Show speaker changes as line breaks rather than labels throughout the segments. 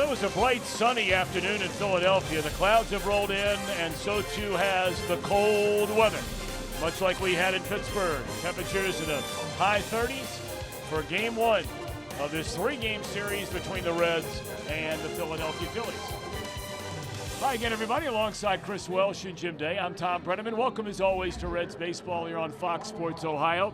It was a bright, sunny afternoon in Philadelphia. The clouds have rolled in, and so too has the cold weather, much like we had in Pittsburgh. Temperatures in the high 30s for Game 1 of this 3-game series between the Reds and the Philadelphia Phillies. Hi again, everybody. Alongside Chris Welsh and Jim Day, I'm Tom Brenneman. Welcome, as always, to Reds Baseball here on Fox Sports Ohio.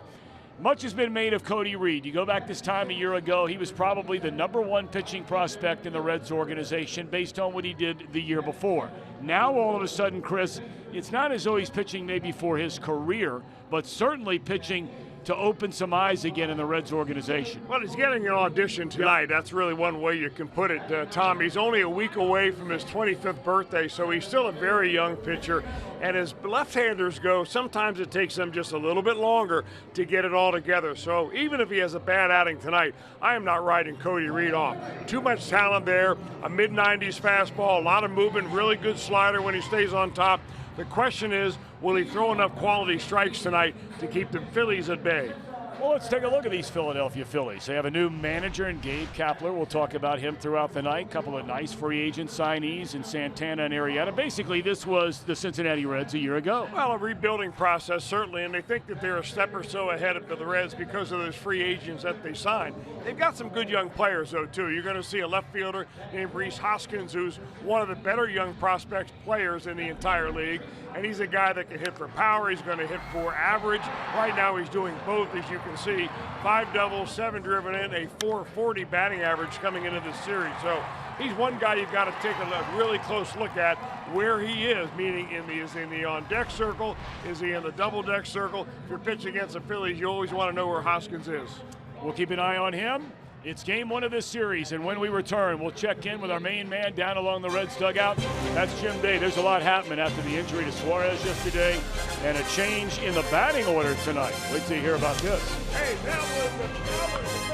Much has been made of Cody Reed. You go back this time a year ago, he was probably the #1 pitching prospect in the Reds organization based on what he did the year before. Now, all of a sudden, Chris, it's not as though he's pitching maybe for his career, but certainly pitching to open some eyes again in the Reds organization.
Well, he's getting an audition tonight. That's really one way you can put it, Tom. He's only a week away from his 25th birthday, so he's still a very young pitcher. And as left-handers go, sometimes it takes them just a little bit longer to get it all together. So even if he has a bad outing tonight, I am not writing Cody Reed off. Too much talent there, a mid-90s fastball, a lot of movement, really good slider when he stays on top. The question is, will he throw enough quality strikes tonight to keep the Phillies at bay?
Well, let's take a look at these Philadelphia Phillies. They have a new manager in Gabe Kapler. We'll talk about him throughout the night. A couple of nice free agent signees in Santana and Arrieta. Basically, this was the Cincinnati Reds a year ago.
Well, a rebuilding process, certainly, and they think that they're a step or so ahead of the Reds because of those free agents that they signed. They've got some good young players, though, too. You're going to see a left fielder named Rhys Hoskins, who's one of the better young prospects players in the entire league, and he's a guy that can hit for power. He's going to hit for average. Right now, he's doing both, as you can see. 5 doubles, 7 driven in, a .440 batting average coming into this series. So he's one guy you've got to take a really close look at where he is, meaning is he on deck circle? Is he in the double deck circle? If you're pitching against the Phillies, you always want to know where Hoskins is.
We'll keep an eye on him. It's Game 1 of this series, and when we return, we'll check in with our main man down along the Reds dugout. That's Jim Day. There's a lot happening after the injury to Suarez yesterday and a change in the batting order tonight. Wait till you hear about this.
Hey, that was the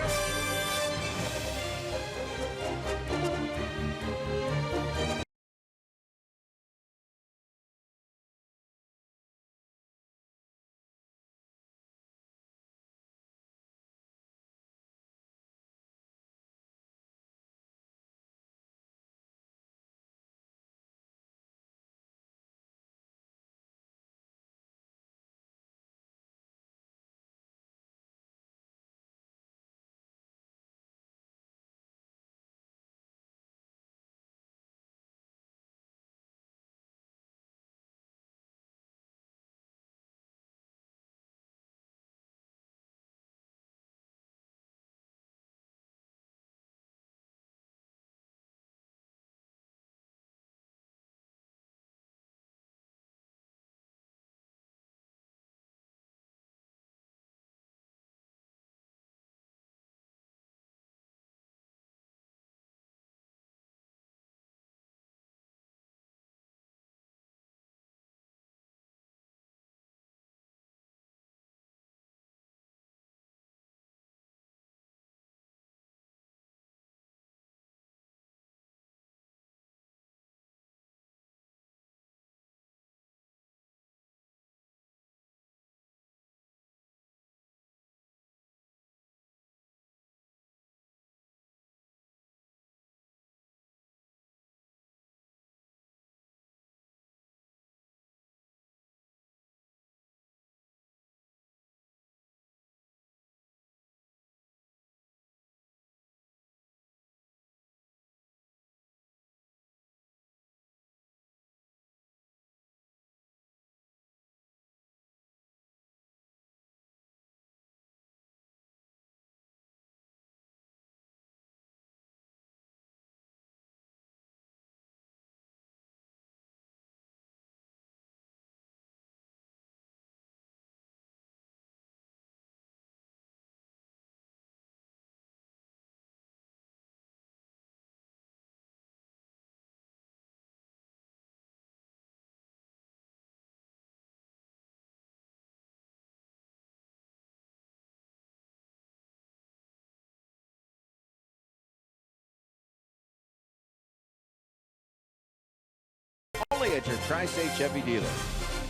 Only at your Tri-State Chevy dealer.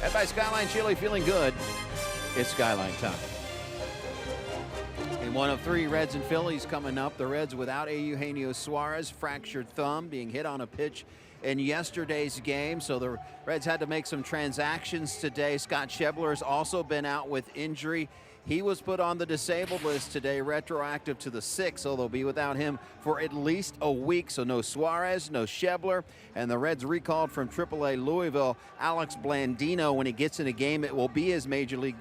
And by Skyline Chili, feeling good, it's Skyline time. In One of three, Reds and Phillies coming up. The Reds without Eugenio Suarez, fractured thumb, being hit on a pitch in yesterday's game. So the Reds had to make some transactions today. Scott Schebler has also been out with injury. He was put on the disabled list today, retroactive to the 6th, so they'll be without him for at least a week. So no Suarez, no Schebler, and the Reds recalled from AAA Louisville, Alex Blandino. When he gets in a game, it will be his major league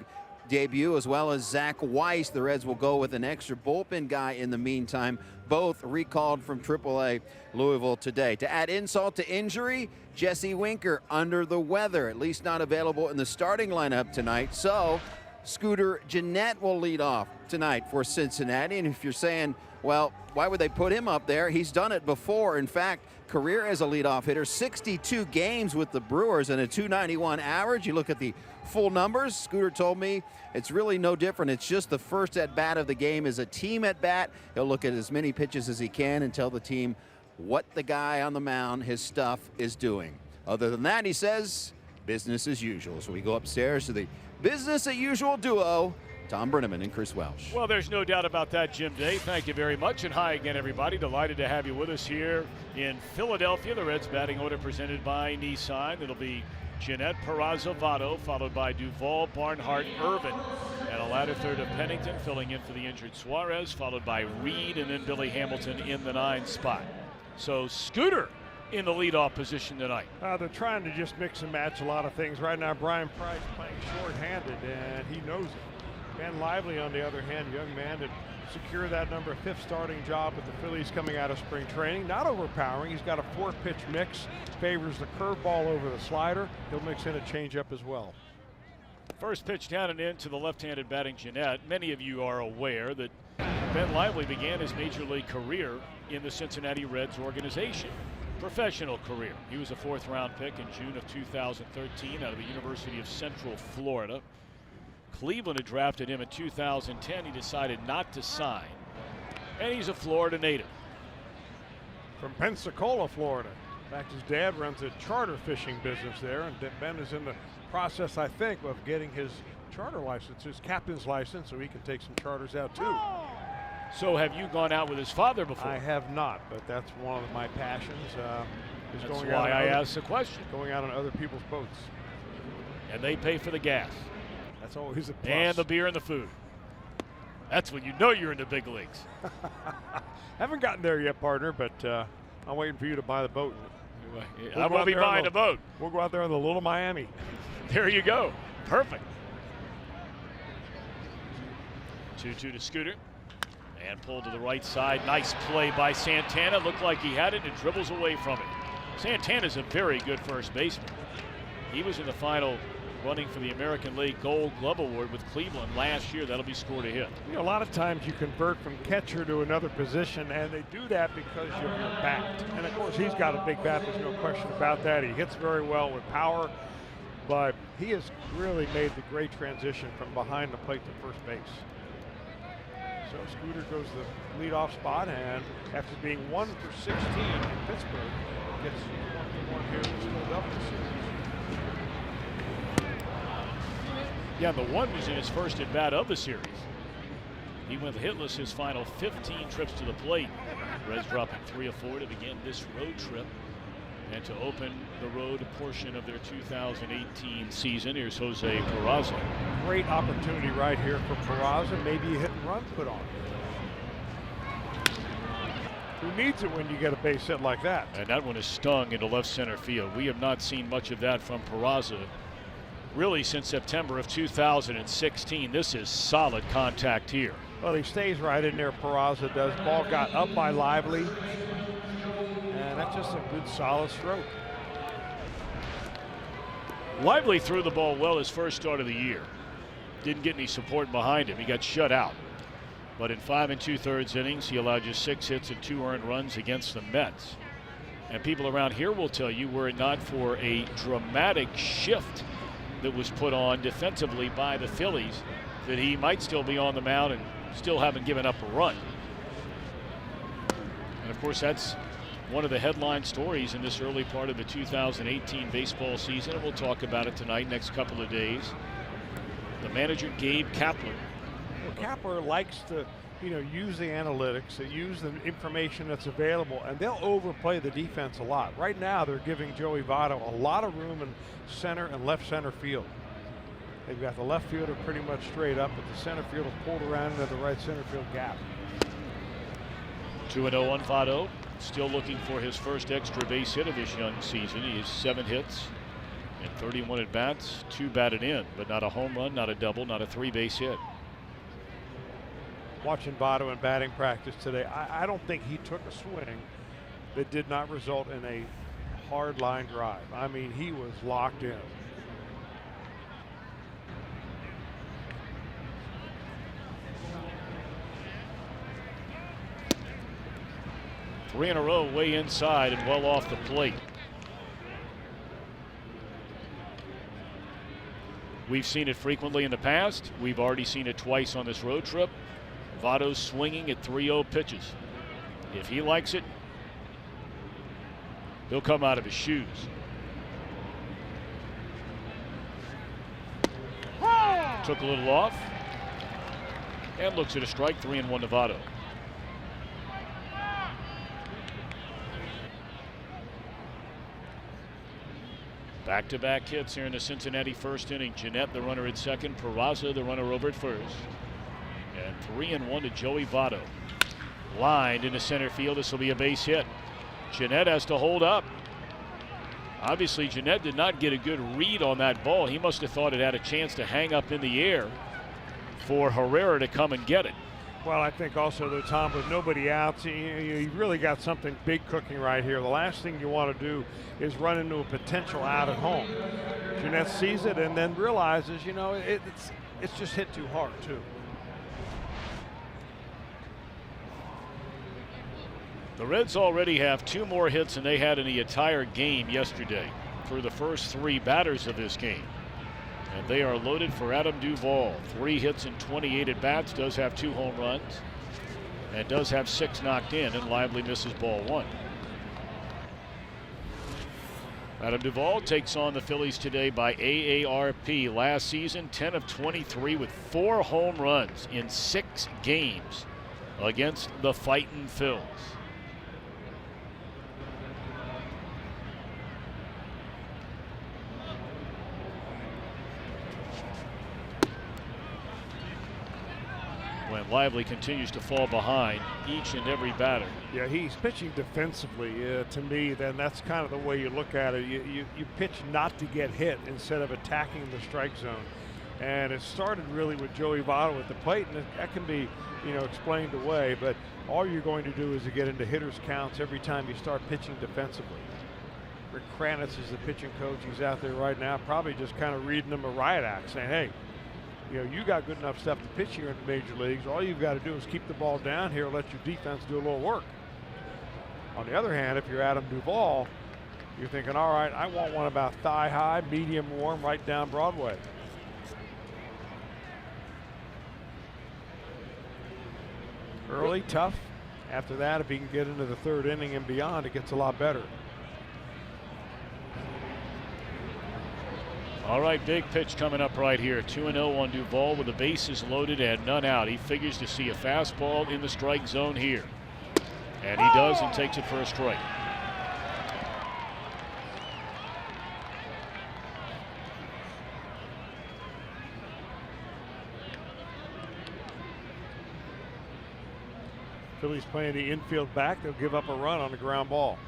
debut, as well as Zach Weiss. The Reds will go with an extra bullpen guy in the meantime, both recalled from AAA Louisville today. To add insult to injury, Jesse Winker under the weather, at least not available in the starting lineup tonight. So Scooter Gennett will lead off tonight for Cincinnati. And if you're saying, well, why would they put him up there? He's done it before. In fact, career as a leadoff hitter, 62 games with the Brewers and a .291 average. You look at the full numbers, Scooter told me it's really no different. It's just the first at-bat of the game is a team at-bat. He'll look at as many pitches as he can and tell the team what the guy on the mound, his stuff, is doing. Other than that, he says, business as usual. So we go upstairs to the business as usual duo, Tom Brenneman and Chris Welsh.
Well, there's no doubt about that, Jim Day. Thank you very much, and hi again, everybody. Delighted to have you with us here in Philadelphia. The Reds batting order presented by Nissan. It'll be Gennett, Peraza, Votto, followed by Duvall, Barnhart, Irvin, and a latter third of Pennington, filling in for the injured Suarez, followed by Reed, and then Billy Hamilton in the 9 spot. So Scooter in the leadoff position tonight.
They're trying to just mix and match a lot of things. Right now, Brian Price playing short-handed, and he knows it. Ben Lively, on the other hand, young man to secure that number 5th starting job with the Phillies coming out of spring training. Not overpowering. He's got a 4-pitch mix. Favors the curveball over the slider. He'll mix in a changeup as well.
First pitch down and in to the left-handed batting Gennett. Many of you are aware that Ben Lively began his major league career in the Cincinnati Reds organization. Professional career. He was a 4th-round pick in June of 2013 out of the University of Central Florida. Cleveland had drafted him in 2010. He decided not to sign, and he's a Florida native.
From Pensacola, Florida. In fact, his dad runs a charter fishing business there, and Ben is in the process, I think, of getting his charter license, his captain's license, so he can take some charters out too.
So have you gone out with his father before?
I have not, but that's one of my passions.
That's going why I asked the question.
Going out on other people's boats.
And they pay for the gas.
That's always a plus.
And the beer and the food. That's when you know you're in the big leagues.
Haven't gotten there yet, partner, but I'm waiting for you to buy the boat.
I won't be buying a boat.
We'll go out there on the Little Miami.
There you go. Perfect. 2-2 to Scooter. And pulled to the right side. Nice play by Santana. Looked like he had it and dribbles away from it. Santana's a very good first baseman. He was in the final running for the American League Gold Glove Award with Cleveland last year. That'll be scored a hit.
You know, a lot of times you convert from catcher to another position, and they do that because of your bat. And of course, he's got a big bat. There's no question about that. He hits very well with power, but he has really made the great transition from behind the plate to first base. So Scooter goes the leadoff spot, and after being 1 for 16 in Pittsburgh, gets 1-1 here in Philadelphia series.
Yeah, the 1 was in his first at bat of the series. He went hitless his final 15 trips to the plate. Reds dropping 3 of 4 to begin this road trip and to open the road portion of their 2018 season. Here's Jose Peraza.
Great opportunity right here for Peraza. Maybe a hit and run put on. Who needs it when you get a base hit like that?
And that one is stung into left center field. We have not seen much of that from Peraza really since September of 2016. This is solid contact here.
Well, he stays right in there, Peraza does. Ball got up by Lively. And that's just a good solid stroke.
Lively threw the ball well his first start of the year. Didn't get any support behind him. He got shut out. But in 5 2/3 innings, he allowed just 6 hits and 2 earned runs against the Mets. And people around here will tell you, were it not for a dramatic shift that was put on defensively by the Phillies, that he might still be on the mound and still haven't given up a run. And of course, that's one of the headline stories in this early part of the 2018 baseball season, and we'll talk about it tonight, next couple of days. The manager, Gabe Kapler.
Well, Kapler likes to
use the analytics, use the information that's available, and they'll overplay the defense a lot. Right now, they're giving Joey Votto a lot of room in center and left center field. They've got the left fielder pretty much straight up, but the center fielder pulled around into the right center field gap.
2-0 on Votto. Still looking for his first extra base hit of this young season. He has 7 hits and 31 at bats, 2 batted in, but not a home run, not a double, not a 3-base hit.
Watching Votto in batting practice today, I don't think he took a swing that did not result in a hard line drive. I mean, he was locked in.
Three in a row, way inside and well off the plate. We've seen it frequently in the past. We've already seen it twice on this road trip. Votto's swinging at 3-0 pitches. If he likes it, he'll come out of his shoes. Took a little off and looks at a strike. 3-1 to Votto. Back-to-back hits here in the Cincinnati first inning. Jeanette, the runner at second. Peraza, the runner over at first. And 3-1 to Joey Votto. Lined into center field. This will be a base hit. Jeanette has to hold up. Obviously, Jeanette did not get a good read on that ball. He must have thought it had a chance to hang up in the air for Herrera to come and get it.
Well, I think also, though, Tom, with nobody out, you really got something big cooking right here. The last thing you want to do is run into a potential out at home. Jeanette sees it and then realizes, it's just hit too hard, too.
The Reds already have 2 more hits than they had in the entire game yesterday through the first 3 batters of this game. And they are loaded for Adam Duvall. 3 hits and 28 at bats. Does have 2 home runs. And does have 6 knocked in, and Lively misses ball 1. Adam Duvall takes on the Phillies today by AARP. Last season, 10 of 23 with 4 home runs in 6 games against the Fightin' Phils. When Lively continues to fall behind each and every batter.
Yeah, he's pitching defensively. To me, then that's kind of the way you look at it. You pitch not to get hit instead of attacking the strike zone. And it started really with Joey Votto at the plate, and that can be, explained away. But all you're going to do is to get into hitters counts every time you start pitching defensively. Rick Kranitz is the pitching coach. He's out there right now, probably just kind of reading them a riot act, saying, hey, you got good enough stuff to pitch here in the major leagues. All you've got to do is keep the ball down here, let your defense do a little work. On the other hand, if you're Adam Duvall, you're thinking, all right, I want one about thigh high, medium warm, right down Broadway. Early, tough. After that, if he can get into the 3rd inning and beyond, it gets a lot better.
All right, big pitch coming up right here. 2-0 on Duvall with the bases loaded and none out. He figures to see a fastball in the strike zone here. And he does and takes it for a strike.
Phillies playing the infield back. They'll give up a run on the ground ball.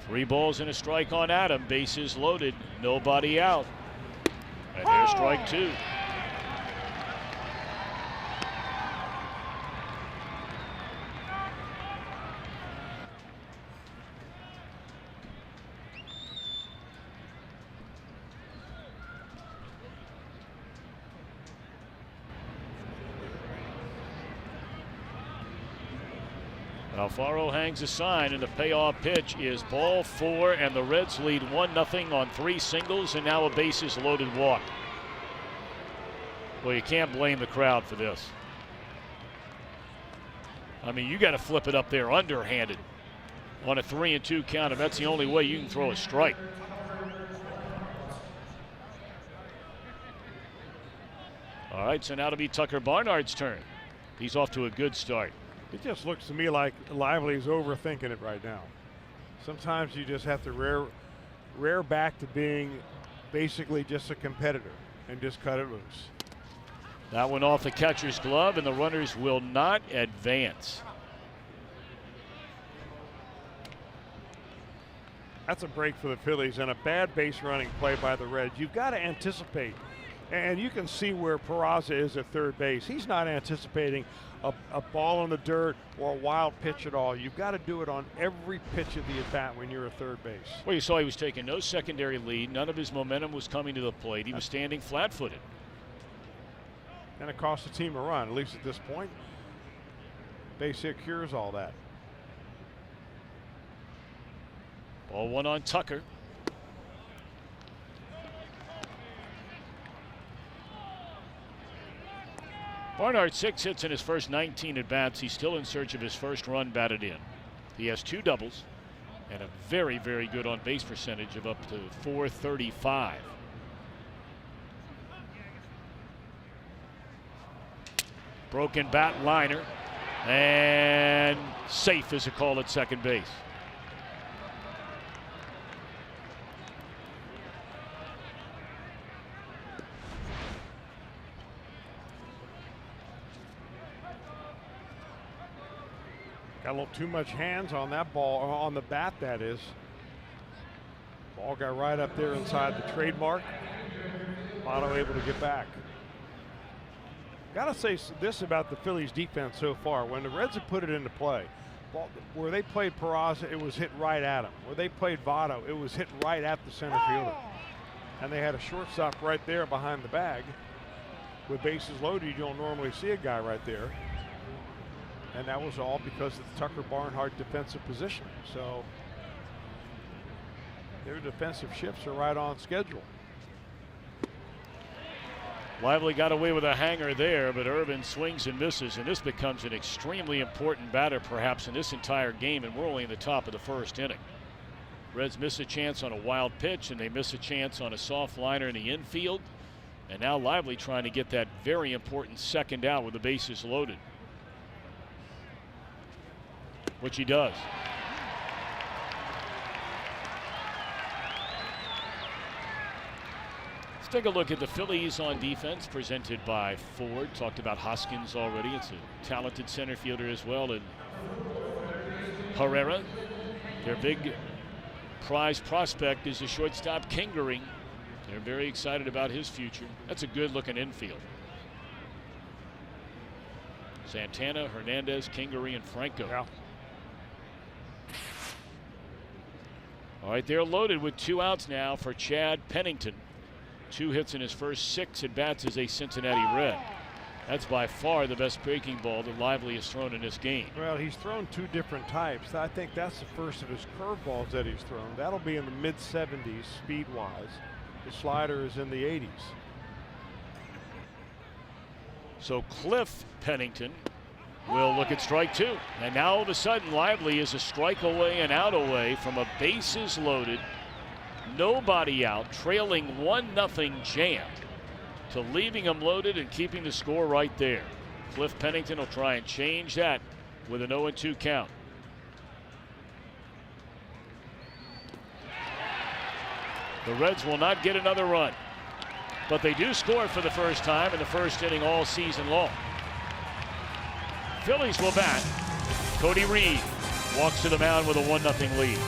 Three balls and a strike on Adam. Bases loaded. Nobody out. And there's strike 2. Alfaro hangs a sign, and the payoff pitch is ball 4, and the Reds lead 1-0 on 3 singles, and now a bases loaded walk. Well, you can't blame the crowd for this. I mean, you got to flip it up there underhanded on a 3-2 count, and that's the only way you can throw a strike. All right, so now it'll be Tucker Barnard's turn. He's off to a good start.
It just looks to me like Lively's overthinking it right now. Sometimes you just have to rear back to being basically just a competitor and just cut it loose.
That one off the catcher's glove, and the runners will not advance.
That's a break for the Phillies and a bad base running play by the Reds. You've got to anticipate. And you can see where Peraza is at third base. He's not anticipating a ball in the dirt or a wild pitch at all. You've got to do it on every pitch of the at-bat when you're at third base.
Well, you saw he was taking no secondary lead. None of his momentum was coming to the plate. He was standing flat-footed.
And it cost the team a run, at least at this point. Base hit cures all that.
Ball 1 on Tucker. Barnard 6 hits in his first 19 at bats. He's still in search of his first run batted in. He has 2 doubles and a very, very good on base percentage of up to .435. Broken bat liner, and safe is a call at second base.
Got a little too much hands on that ball, on the bat that is. Ball got right up there inside the trademark. Otto able to get back. Got to say this about the Phillies defense so far. When the Reds have put it into play, where they played Peraza, it was hit right at him. Where they played Votto, it was hit right at the center fielder. And they had a shortstop right there behind the bag. With bases loaded, you don't normally see a guy right there. And that was all because of the Tucker Barnhart defensive position. So their defensive shifts are right on schedule.
Lively got away with a hanger there, but Irvin swings and misses, and this becomes an extremely important batter perhaps in this entire game, and we're only in the top of the first inning. Reds miss a chance on a wild pitch, and they miss a chance on a soft liner in the infield, and now Lively trying to get that very important second out with the bases loaded, which he does. Take a look at the Phillies on defense, presented by Ford. Talked about Hoskins already. It's a talented center fielder as well. And Herrera, their big prize prospect, is the shortstop Kingery. They're very excited about his future. That's a good looking infield. Santana, Hernandez, Kingery, and Franco.
Yeah.
All right, they're loaded with 2 outs now for Chad Pennington. 2 hits in his first 6 at bats as a Cincinnati Red. That's by far the best breaking ball that Lively has thrown in this game.
Well, he's thrown 2 different types. I think that's the first of his curveballs that he's thrown. That'll be in the mid-70s speed-wise. The slider is in the 80s.
So Cliff Pennington will look at strike 2. And now all of a sudden Lively is a strike away and out away from a bases loaded, nobody out, trailing 1-0 jam, to leaving him loaded and keeping the score right there. Cliff Pennington will try and change that with an 0-2 count. The Reds will not get another run, but they do score for the first time in the first inning all season long. Phillies will bat. Cody Reed walks to the mound with a 1-0 lead.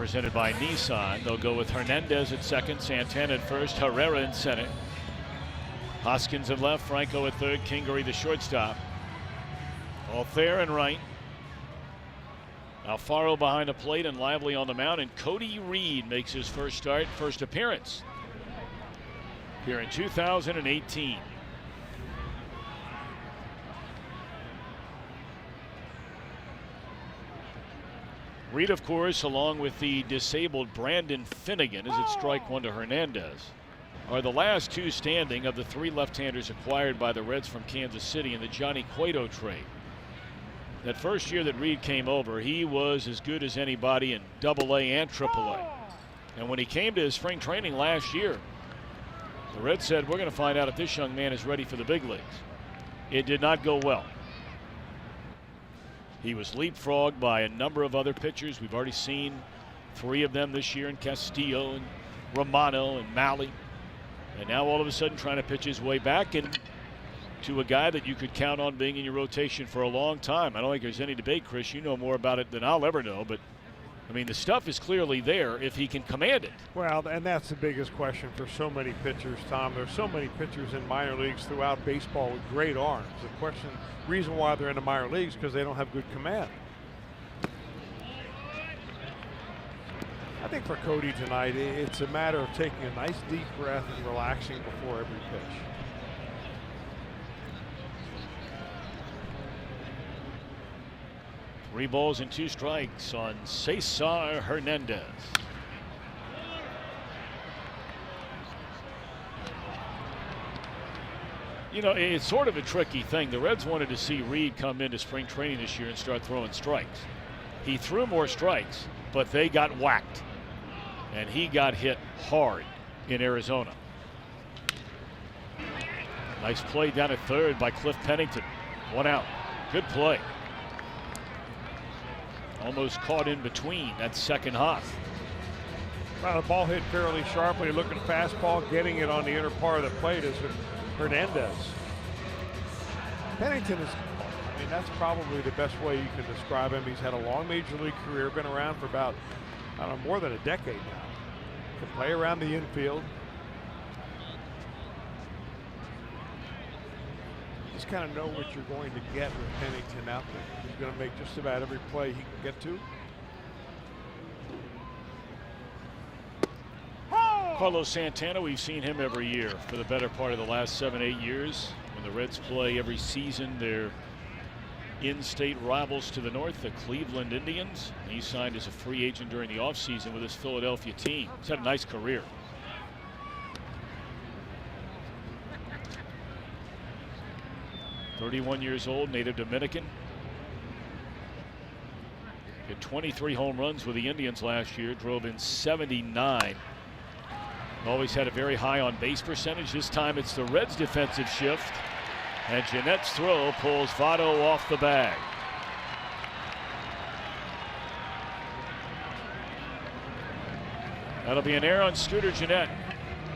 presented by Nissan. They'll go with Hernandez at second, Santana at first, Herrera in center. Hoskins at left, Franco at third, Kingery the shortstop. Altherr in right. Alfaro behind the plate and Lively on the mound, and Cody Reed makes his first appearance here in 2018. Reed, of course, along with the disabled Brandon Finnegan, as it's strike one to Hernandez, are the last two standing of the three left-handers acquired by the Reds from Kansas City in the Johnny Cueto trade. That first year that Reed came over, he was as good as anybody in Double-A and Triple-A. And when he came to his spring training last year, the Reds said, we're going to find out if this young man is ready for the big leagues. It did not go well. He was leapfrogged by a number of other pitchers. We've already seen three of them this year in Castillo and Romano and Malley. And now all of a sudden trying to pitch his way back and to a guy that you could count on being in your rotation for a long time. I don't think there's any debate, Chris. You know more about it than I'll ever know, but I mean, the stuff is clearly there if he can command it.
Well, and that's the biggest question for so many pitchers, Tom. There's so many pitchers in minor leagues throughout baseball with great arms. The reason why they're in the minor leagues is because they don't have good command. I think for Cody tonight, it's a matter of taking a nice deep breath and relaxing before every pitch.
Three balls and two strikes on Cesar Hernandez. You know, it's sort of a tricky thing. The Reds wanted to see Reed come into spring training this year and start throwing strikes. He threw more strikes, but they got whacked. And he got hit hard in Arizona. Nice play down at third by Cliff Pennington. One out. Good play. Almost caught in between that second hop.
Well, the ball hit fairly sharply. Looking fastball, getting it on the inner part of the plate is Hernandez. Pennington is, I mean, that's probably the best way you can describe him. He's had a long major league career, been around for about, I don't know, more than a decade now. Can play around the infield. Just kind of know what you're going to get with Pennington out there. He's going to make just about every play he can get to.
Carlos Santana, we've seen him every year for the better part of the last 7-8 years. When the Reds play every season, their in-state rivals to the north, the Cleveland Indians. He signed as a free agent during the offseason with his Philadelphia team. He's had a nice career. .31 years old, native Dominican. Hit 23 home runs with the Indians last year, drove in 79. Always had a very high on base percentage. This time it's the Reds' defensive shift. And Jeanette's throw pulls Votto off the bag. That'll be an error on Scooter Gennett.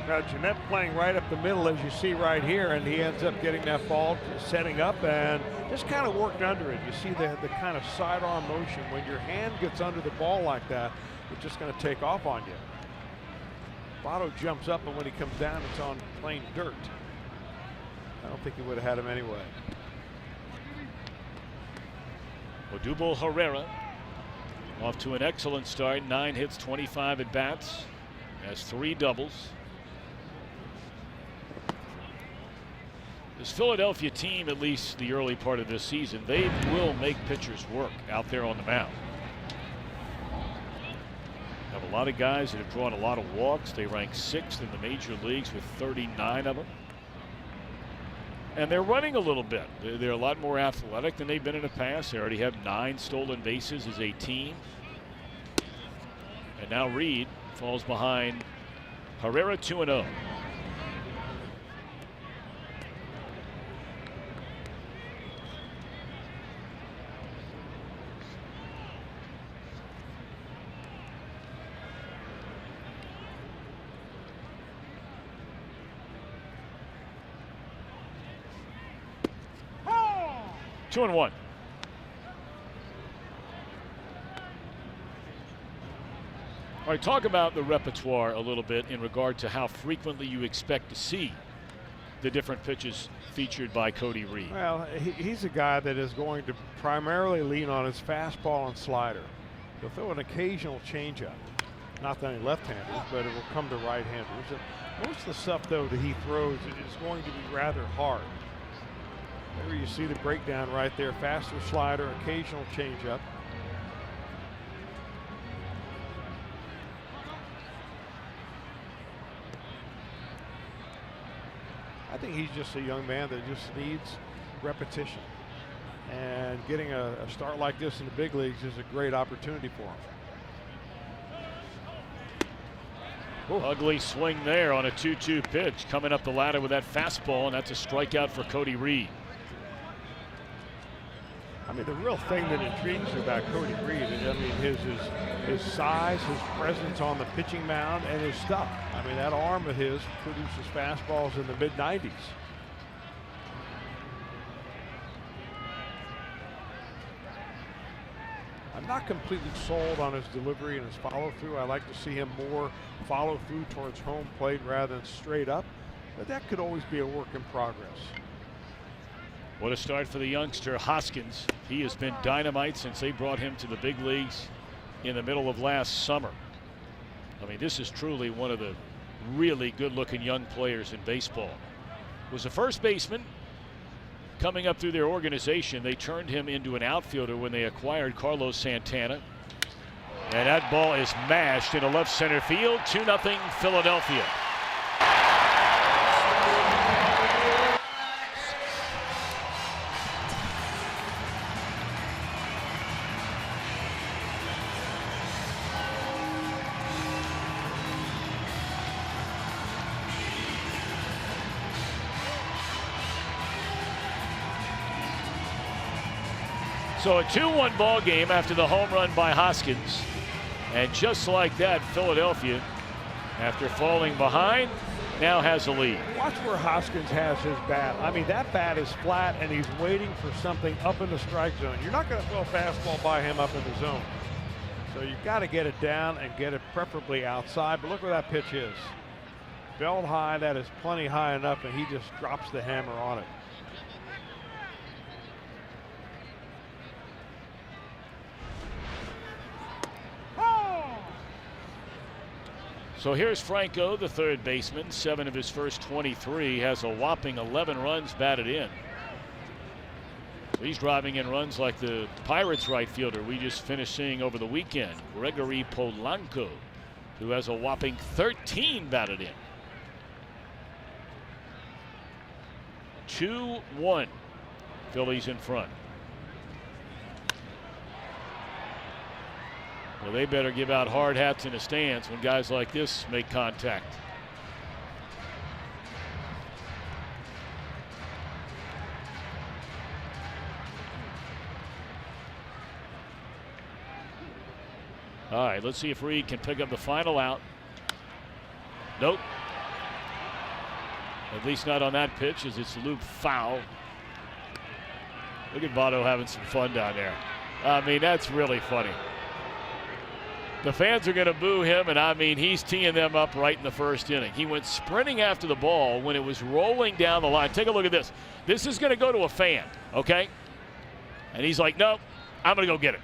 Now Jeanette playing right up the middle, as you see right here, and he ends up getting that ball, setting up, and just kind of worked under it. You see the kind of sidearm motion. When your hand gets under the ball like that, it's just going to take off on you. Votto jumps up, and when he comes down, it's on plain dirt. I don't think he would have had him anyway.
Odubel Herrera off to an excellent start. 9 hits, 25 at bats. Has 3 doubles. This Philadelphia team, at least the early part of this season, they will make pitchers work out there on the mound. Have a lot of guys that have drawn a lot of walks. They rank 6th in the major leagues with 39 of them. And they're running a little bit. They're a lot more athletic than they've been in the past. They already have 9 stolen bases as a team. And now Reed falls behind Herrera 2-0. Two and 1. All right, talk about the repertoire a little bit in regard to how frequently you expect to see the different pitches featured by Cody Reed.
Well, he's a guy that is going to primarily lean on his fastball and slider. He'll throw an occasional changeup. Not that any left-handers, but it will come to right-handers. And most of the stuff, though, that he throws is going to be rather hard. There you see the breakdown right there. Faster slider, occasional changeup. I think he's just a young man that just needs repetition. And getting a start like this in the big leagues is a great opportunity for him.
Ugly swing there on a 2-2 pitch, coming up the ladder with that fastball, and that's a strikeout for Cody Reed.
I mean, the real thing that intrigues me about Cody Reed is, I mean, his size, his presence on the pitching mound, and his stuff. I mean, that arm of his produces fastballs in the mid-90s. I'm not completely sold on his delivery and his follow-through. I like to see him more follow-through towards home plate rather than straight up, but that could always be a work in progress.
What a start for the youngster Hoskins. He has been dynamite since they brought him to the big leagues in the middle of last summer. I mean, this is truly one of the really good-looking young players in baseball. Was a first baseman coming up through their organization. They turned him into an outfielder when they acquired Carlos Santana. And that ball is mashed into left center field. 2-0 Philadelphia. So a 2-1 ball game after the home run by Hoskins. And just like that, Philadelphia, after falling behind, now has a lead.
Watch where Hoskins has his bat. I mean, that bat is flat, and he's waiting for something up in the strike zone. You're not going to throw a fastball by him up in the zone. So you've got to get it down and get it preferably outside. But look where that pitch is. Belt high, that is plenty high enough, and he just drops the hammer on it.
So here's Franco, the third baseman. 7 of his first 23, has a whopping 11 runs batted in. So he's driving in runs like the Pirates right fielder we just finished seeing over the weekend, Gregory Polanco, who has a whopping 13 batted in. 2-1, Phillies in front. Well, they better give out hard hats in the stands when guys like this make contact. All right, let's see if Reed can pick up the final out. Nope. At least not on that pitch, as it's looped foul. Look at Votto having some fun down there. I mean, that's really funny. The fans are going to boo him, and I mean, he's teeing them up right in the first inning. He went sprinting after the ball when it was rolling down the line. Take a look at this. This is going to go to a fan, okay? And he's like, nope, I'm going to go get it.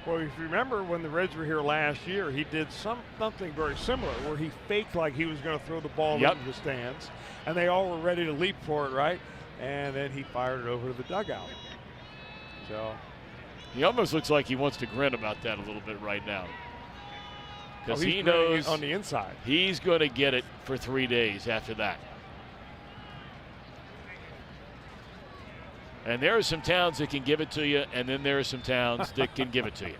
Well, if you remember when the Reds were here last year, he did something very similar where he faked like he was going to throw the ball into the stands, and they all were ready to leap for it, right? And then he fired it over to the dugout. So
he almost looks like he wants to grin about that a little bit right now, because he knows
on the inside
he's going to get it for 3 days after that. And there are some towns that can give it to you, and then there are some towns that can give it to you.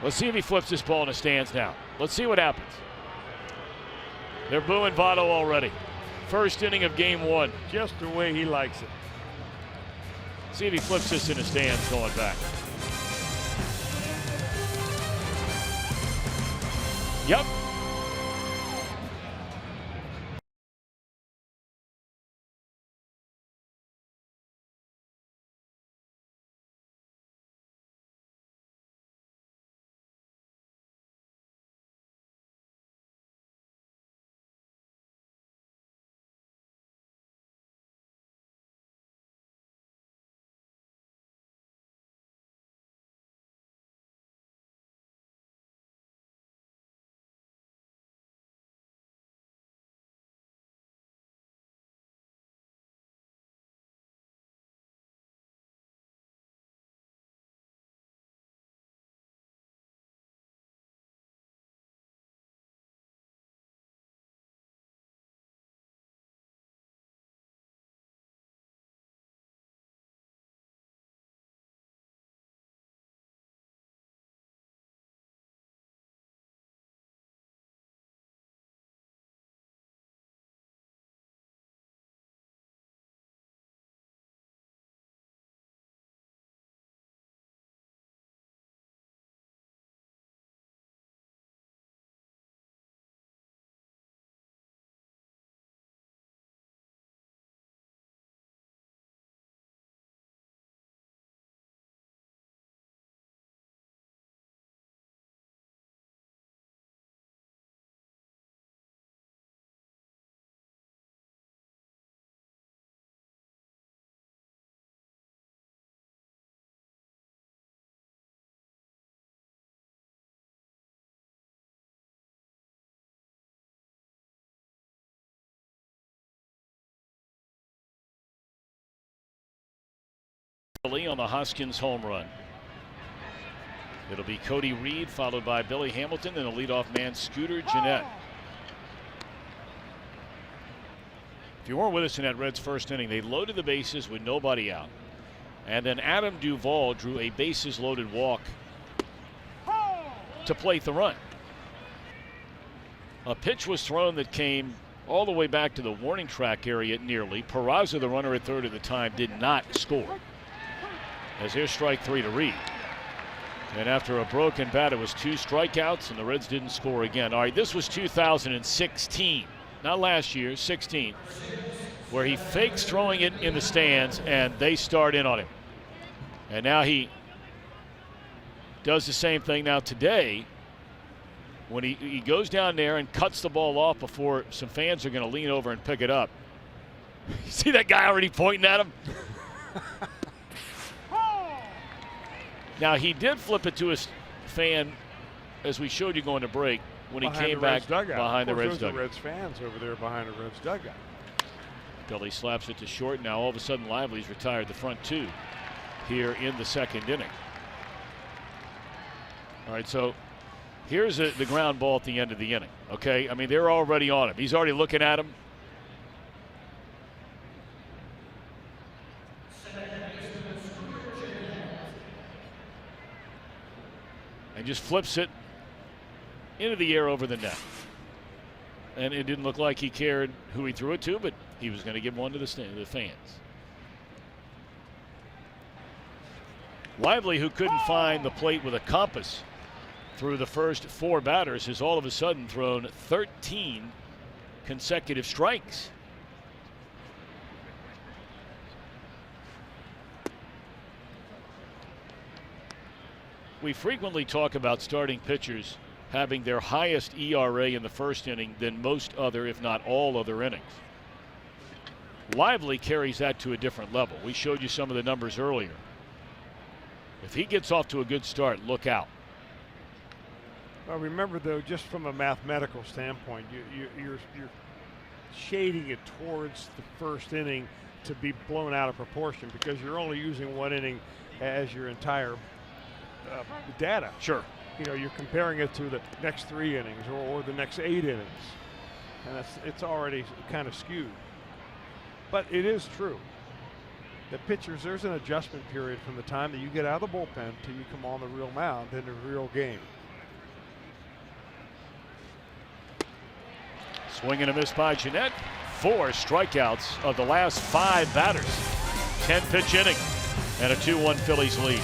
Let's see if he flips this ball in the stands now. Let's see what happens. They're booing Votto already. First inning of game 1.
just the way he likes it.
See if he flips this in the stands going back. Yep. On the Hoskins home run. It'll be Cody Reed, followed by Billy Hamilton, and the leadoff man, Scooter Gennett. If you weren't with us in that Reds first inning, they loaded the bases with nobody out. And then Adam Duvall drew a bases loaded walk to plate the run. A pitch was thrown that came all the way back to the warning track area nearly. Peraza, the runner at third at the time, did not score. As here's strike 3 to Reed. And after a broken bat, it was 2 strikeouts, and the Reds didn't score again. All right, this was 2016, not last year, 16, where he fakes throwing it in the stands, and they start in on him. And now he does the same thing now today when he goes down there and cuts the ball off before some fans are going to lean over and pick it up. You see that guy already pointing at him? Now, he did flip it to his fan, as we showed you going to break, when he came back behind the Reds dugout.
Reds fans over there behind the Reds dugout.
Billy slaps it to short. Now, all of a sudden, Lively's retired the front 2 here in the second inning. All right, so here's the ground ball at the end of the inning. Okay, I mean, they're already on him. He's already looking at him. And just flips it into the air over the net. And it didn't look like he cared who he threw it to, but he was going to give one to the fans. Lively, who couldn't find the plate with a compass through the first 4 batters, has all of a sudden thrown 13 consecutive strikes. We frequently talk about starting pitchers having their highest ERA in the first inning than most other, if not all other innings. Lively carries that to a different level. We showed you some of the numbers earlier. If he gets off to a good start, look out.
Well, remember, though, just from a mathematical standpoint, you're shading it towards the first inning to be blown out of proportion because you're only using 1 inning as your entire data.
Sure.
You know, you're comparing it to the next 3 innings or the next 8 innings, and it's already kind of skewed. But it is true that pitchers, there's an adjustment period from the time that you get out of the bullpen till you come on the real mound in the real game.
Swing and a miss by Gennett. 4 strikeouts of the last 5 batters. 10-pitch inning and a 2-1 Phillies lead.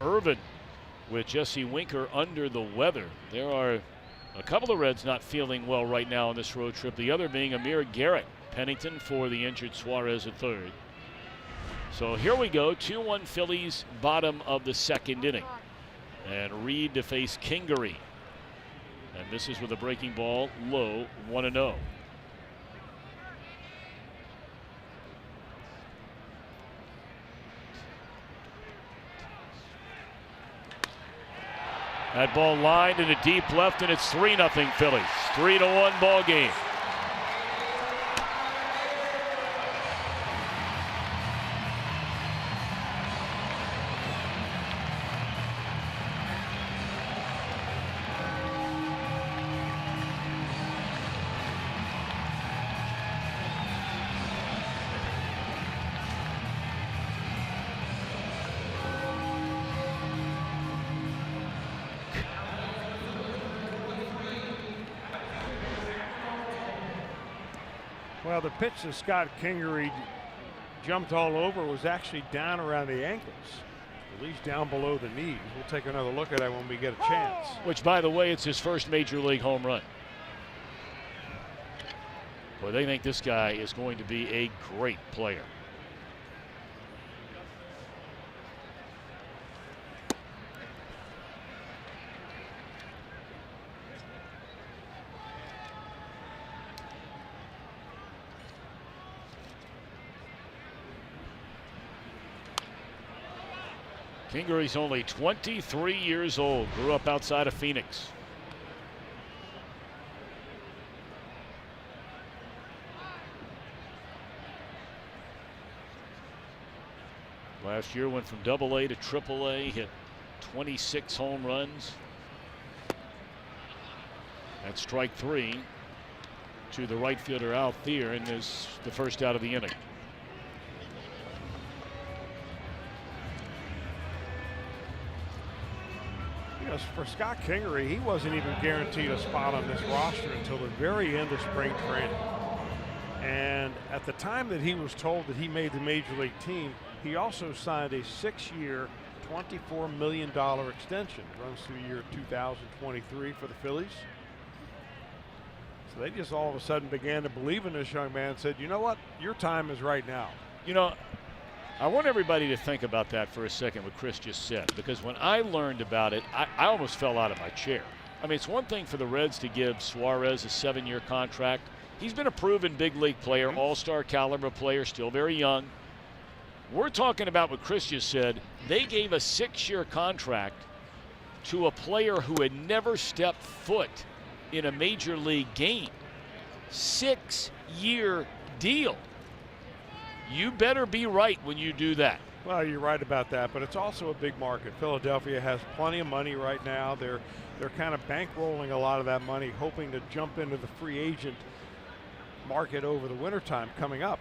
Irvin with Jesse Winker under the weather. There are A couple of Reds not feeling well right now on this road trip. The other being Amir Garrett. Pennington for the injured Suarez at third. So here we go. 2-1 Phillies, bottom of the second inning. And Reed to face Kingery. And misses with a breaking ball low, 1-0. That ball lined into deep left, and it's 3-0 Phillies. 3-1 ball game.
Well, the pitch that Scott Kingery jumped all over was actually down around the ankles, at least down below the knees. We'll take another look at that when we get a chance.
Which, by the way, it's his first major league home run. Boy, they think this guy is going to be a great player. Kingery's only 23 years old, grew up outside of Phoenix. Last year went from AA to AAA, hit 26 home runs. That's strike three to the right fielder Althea, and is the first out of the inning.
For Scott Kingery, he wasn't even guaranteed a spot on this roster until the very end of spring training. And at the time that he was told that he made the major league team, he also signed a 6-year, $24 million extension. Runs through year 2023 for the Phillies. So they just all of a sudden began to believe in this young man and said, you know what, your time is right now.
You know, I want everybody to think about that for a second, what Chris just said, because when I learned about it, I almost fell out of my chair. I mean, it's one thing for the Reds to give Suarez a 7-year contract. He's been a proven big league player, all-star caliber player, still very young. We're talking about what Chris just said. They gave a 6-year contract to a player who had never stepped foot in a major league game. 6-year deal. You better be right when you do that.
Well, you're right about that, but it's also a big market. Philadelphia has plenty of money right now. They're kind of bankrolling a lot of that money, hoping to jump into the free agent market over the wintertime coming up.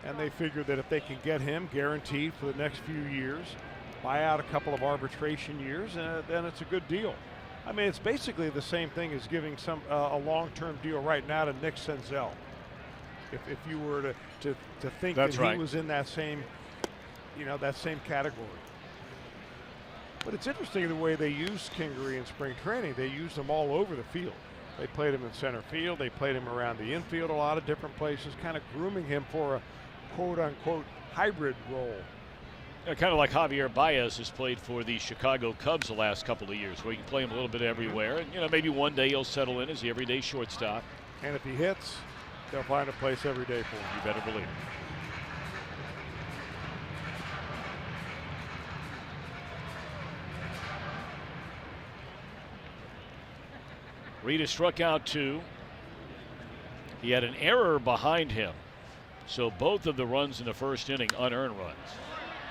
And they figure that if they can get him guaranteed for the next few years, buy out a couple of arbitration years, then it's a good deal. I mean, it's basically the same thing as giving a long-term deal right now to Nick Senzel. If you were to think
That's
that
right.
he was in that same, that same category. But it's interesting the way they used Kingery in spring training. They used him all over the field. They played him in center field. They played him around the infield, a lot of different places, kind of grooming him for a quote-unquote hybrid role.
Kind of like Javier Baez has played for the Chicago Cubs the last couple of years, where you can play him a little bit everywhere. And, maybe one day he'll settle in as the everyday shortstop.
And if he hits, they'll find a place every day for him.
You better believe it. Reed has struck out 2. He had an error behind him. So both of the runs in the first inning, unearned runs,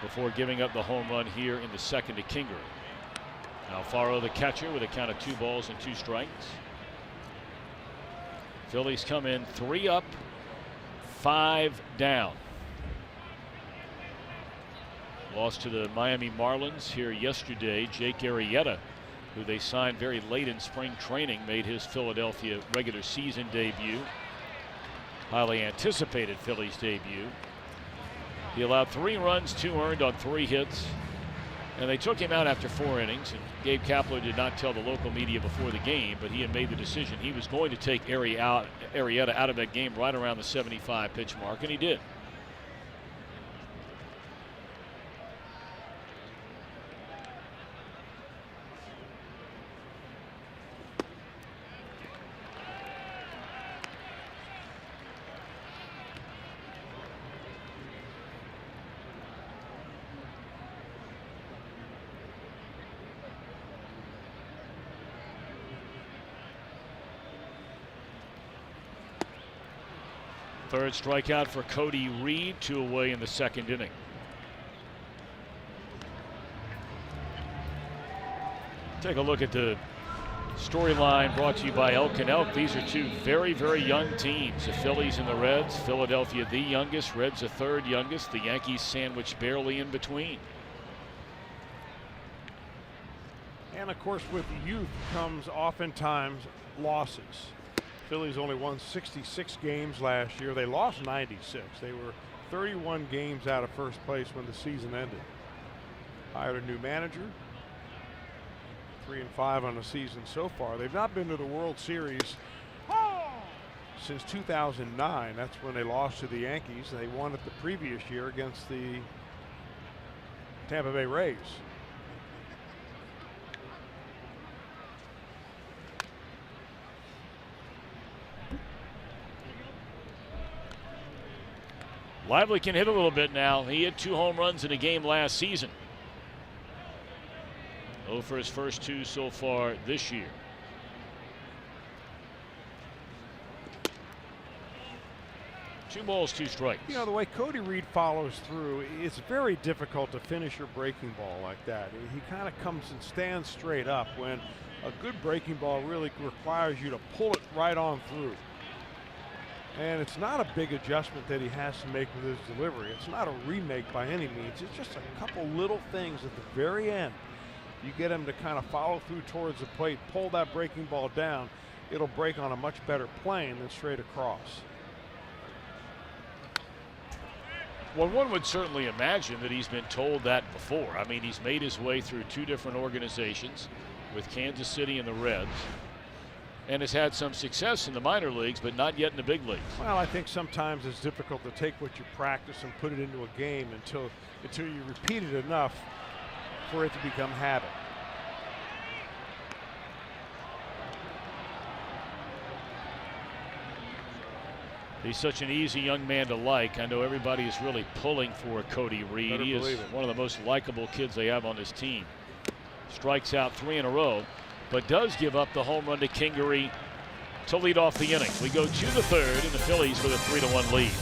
before giving up the home run here in the second to Kingery. Alfaro, the catcher, with a count of 2 balls and 2 strikes. Phillies come in 3 up, 5 down. Lost to the Miami Marlins here yesterday. Jake Arrieta, who they signed very late in spring training, made his Philadelphia regular season debut. Highly anticipated Phillies debut. He allowed 3 runs, 2 earned on 3 hits. And they took him out after 4 innings, and Gabe Kapler did not tell the local media before the game, but he had made the decision he was going to take Arrieta out of that game right around the 75 pitch mark, and he did. Third strikeout for Cody Reed, 2 away in the 2nd inning. Take a look at the storyline brought to you by Elk and Elk. These are 2 very, very young teams, the Phillies and the Reds. Philadelphia the youngest, Reds the 3rd youngest, the Yankees sandwiched barely in between.
And of course, with youth comes oftentimes losses. Phillies only won 66 games last year. They lost 96. They were 31 games out of first place when the season ended. Hired a new manager. 3-5 on the season so far. They've not been to the World Series since 2009. That's when they lost to the Yankees. They won it the previous year against the Tampa Bay Rays.
Lively can hit a little bit now. He hit 2 home runs in a game last season. 0 for his first 2 so far this year. Two balls, 2 strikes.
You know, the way Cody Reed follows through, it's very difficult to finish your breaking ball like that. He kind of comes and stands straight up when a good breaking ball really requires you to pull it right on through. And it's not a big adjustment that he has to make with his delivery. It's not a remake by any means. It's just a couple little things at the very end. You get him to kind of follow through towards the plate, pull that breaking ball down. It'll break on a much better plane than straight across.
Well, one would certainly imagine that he's been told that before. I mean, he's made his way through 2 different organizations with Kansas City and the Reds, and has had some success in the minor leagues, but not yet in the big leagues.
Well, I think sometimes it's difficult to take what you practice and put it into a game until you repeat it enough for it to become habit.
He's such an easy young man to like. I know everybody is really pulling for Cody Reed. He is one of the most likable kids they have on this team. Strikes out 3 in a row, but does give up the home run to Kingery to lead off the inning. We go to the 3rd, and the Phillies with a 3-1 lead.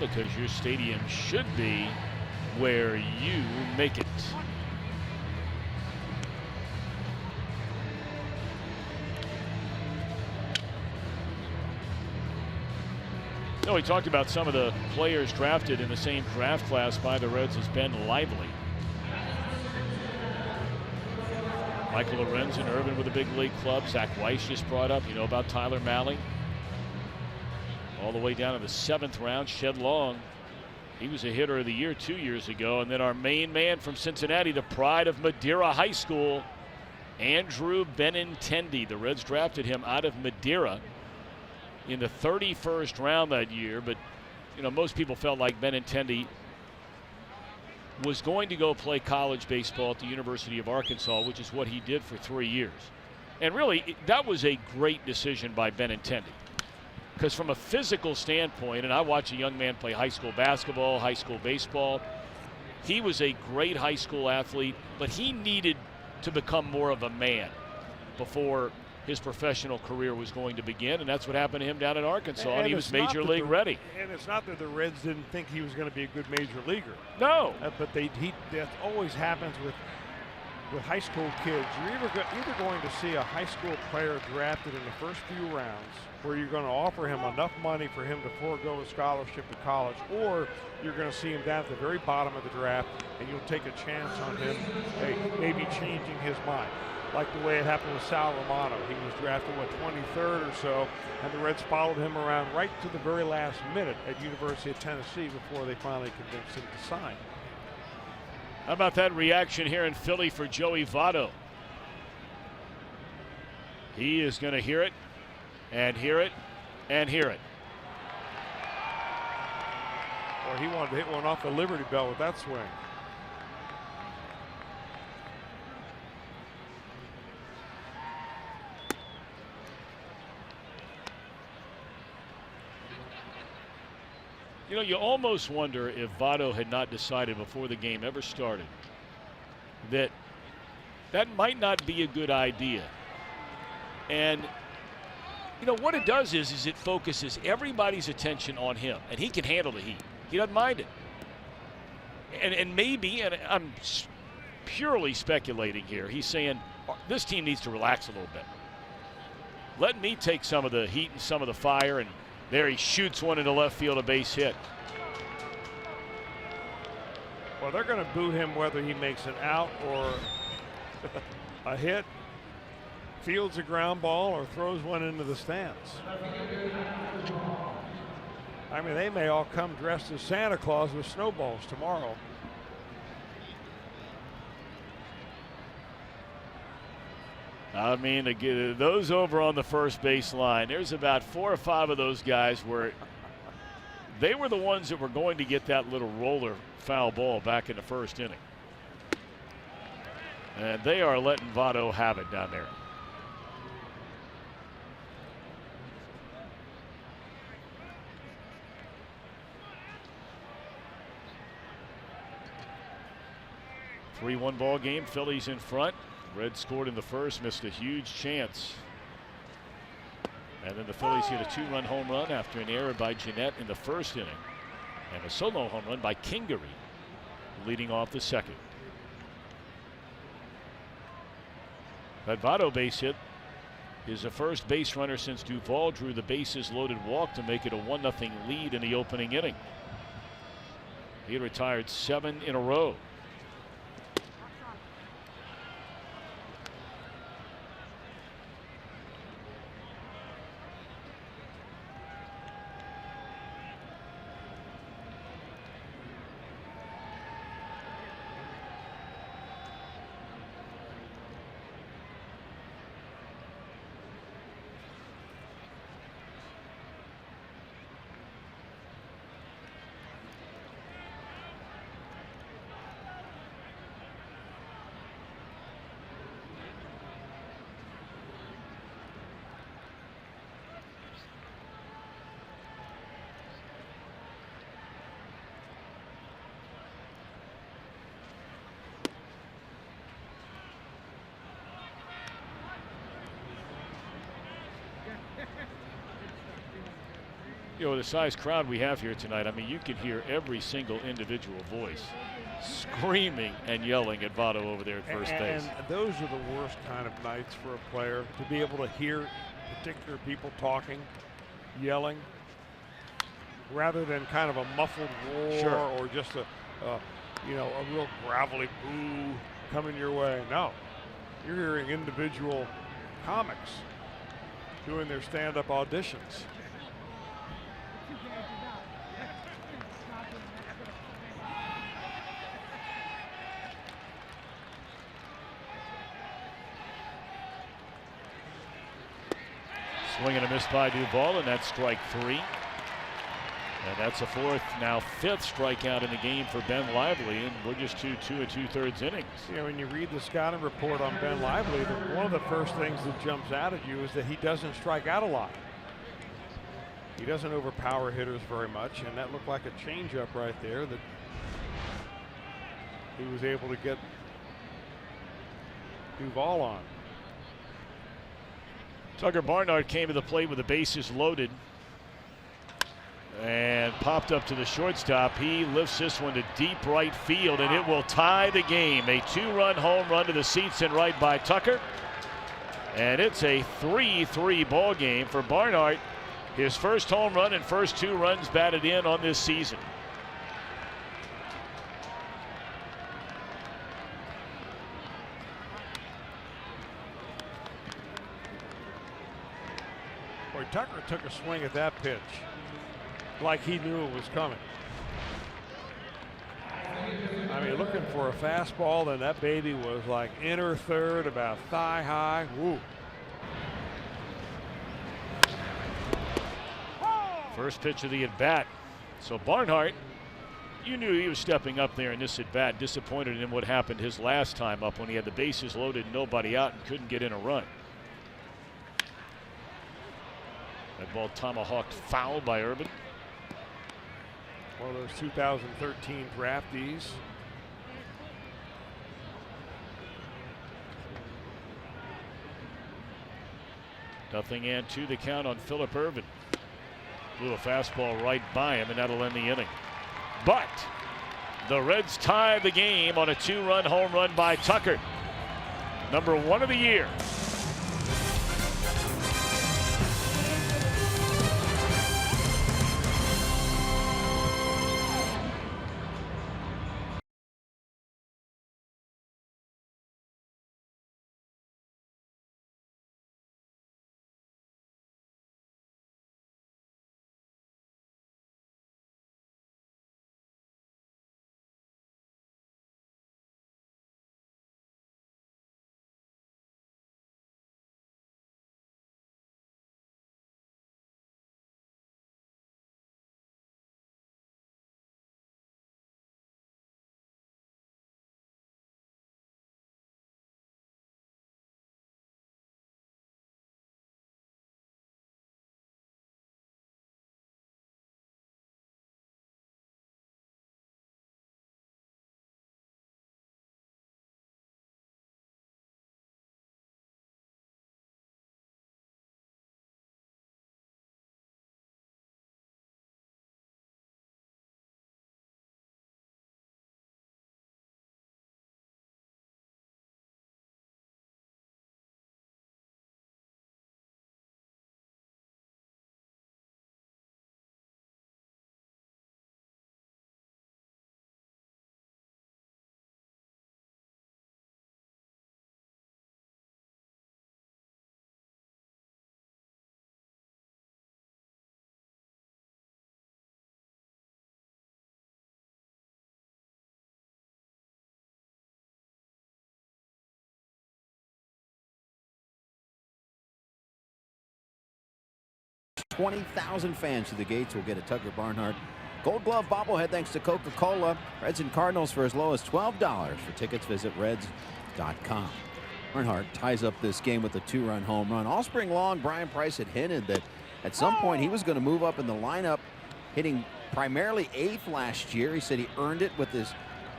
because your stadium should be where you make it. No, he talked about some of the players drafted in the same draft class by the Reds as Ben Lively. Michael Lorenzen, Irvin with a big league club. Zach Weiss just brought up, you know about Tyler Mahle. All the way down to the 7th round, Shed Long. He was a hitter of the year 2 years ago. And then our main man from Cincinnati, the pride of Madeira High School, Andrew Benintendi. The Reds drafted him out of Madeira in the 31st round that year. But, you know, most people felt like Benintendi was going to go play college baseball at the University of Arkansas, which is what he did for 3 years. And really, that was a great decision by Benintendi. Because from a physical standpoint, and I watch a young man play high school basketball, high school baseball, he was a great high school athlete, but he needed to become more of a man before his professional career was going to begin, and that's what happened to him down in Arkansas, and he was major league ready.
And it's not that the Reds didn't think he was going to be a good major leaguer.
No.
But that always happens with high school kids. You're either going to see a high school player drafted in the first few rounds where you're going to offer him enough money for him to forego a scholarship to college, or you're going to see him down at the very bottom of the draft and you'll take a chance on him, maybe changing his mind. Like the way it happened with Sal Romano. He was drafted, 23rd or so, and the Reds followed him around right to the very last minute at University of Tennessee before they finally convinced him to sign.
How about that reaction here in Philly for Joey Votto? He is going to hear it, and hear it, and hear it.
Or he wanted to hit one off the Liberty Bell with that swing.
You know, you almost wonder if Votto had not decided before the game ever started that might not be a good idea. And, you know, what it does is it focuses everybody's attention on him, and he can handle the heat. He doesn't mind it. And maybe, and I'm purely speculating here, he's saying this team needs to relax a little bit. Let me take some of the heat and some of the fire, and there he shoots one into left field, a base hit.
Well, they're going to boo him whether he makes an out or a hit, fields a ground ball, or throws one into the stands. I mean, they may all come dressed as Santa Claus with snowballs tomorrow.
I mean, those over on the first base line, there's about 4 or 5 of those guys where they were the ones that were going to get that little roller foul ball back in the first inning. And they are letting Votto have it down there. A 3-1 ball game. Phillies in front. Reds scored in the first, missed a huge chance. And then the Phillies hit a 2-run home run after an error by Jeanette in the first inning. And a solo home run by Kingery leading off the second. That Votto base hit is the first base runner since Duvall drew the bases loaded walk to make it a 1-0 lead in the opening inning. He had retired 7 in a row. You know, the size crowd we have here tonight, I mean, you can hear every single individual voice screaming and yelling at Votto over there at first base.
And those are the worst kind of nights for a player, to be able to hear particular people talking, yelling, rather than kind of a muffled roar or just a real gravelly boo coming your way. No, you're hearing individual comics doing their stand-up auditions.
Swing and a miss by Duvall, and that's strike 3. And that's a fourth, now fifth strikeout in the game for Ben Lively, and we're just 2 2/3 innings.
You know, when you read the scouting report on Ben Lively, one of the first things that jumps out at you is that he doesn't strike out a lot. He doesn't overpower hitters very much, and that looked like a changeup right there that he was able to get Duvall on.
Tucker Barnhart came to the plate with the bases loaded and popped up to the shortstop. He lifts this one to deep right field, and it will tie the game. A 2-run home run to the seats in right by Tucker, and it's a 3-3 ball game for Barnhart. His first home run and first 2 runs batted in on this season.
Boy, Tucker took a swing at that pitch like he knew it was coming. I mean, looking for a fastball, then that baby was like inner third, about thigh high. Woo.
First pitch of the at-bat. So Barnhart, you knew he was stepping up there in this at-bat. Disappointed in what happened his last time up when he had the bases loaded, nobody out, and couldn't get in a run. That ball tomahawked foul by Urban.
One of those 2013 draftees.
Nothing and 2 the count on Phillip Ervin. Blew a fastball right by him, and that'll end the inning. But the Reds tie the game on a 2-run home run by Tucker. Number 1 of the year.
$20,000 fans to the gates will get a Tucker Barnhart Gold Glove bobblehead thanks to Coca-Cola. Reds and Cardinals for as low as $12. For tickets, visit Reds.com. Barnhart ties up this game with a 2-run home run. All spring long, Brian Price had hinted that at some point he was going to move up in the lineup, hitting primarily 8th last year. He said he earned it with his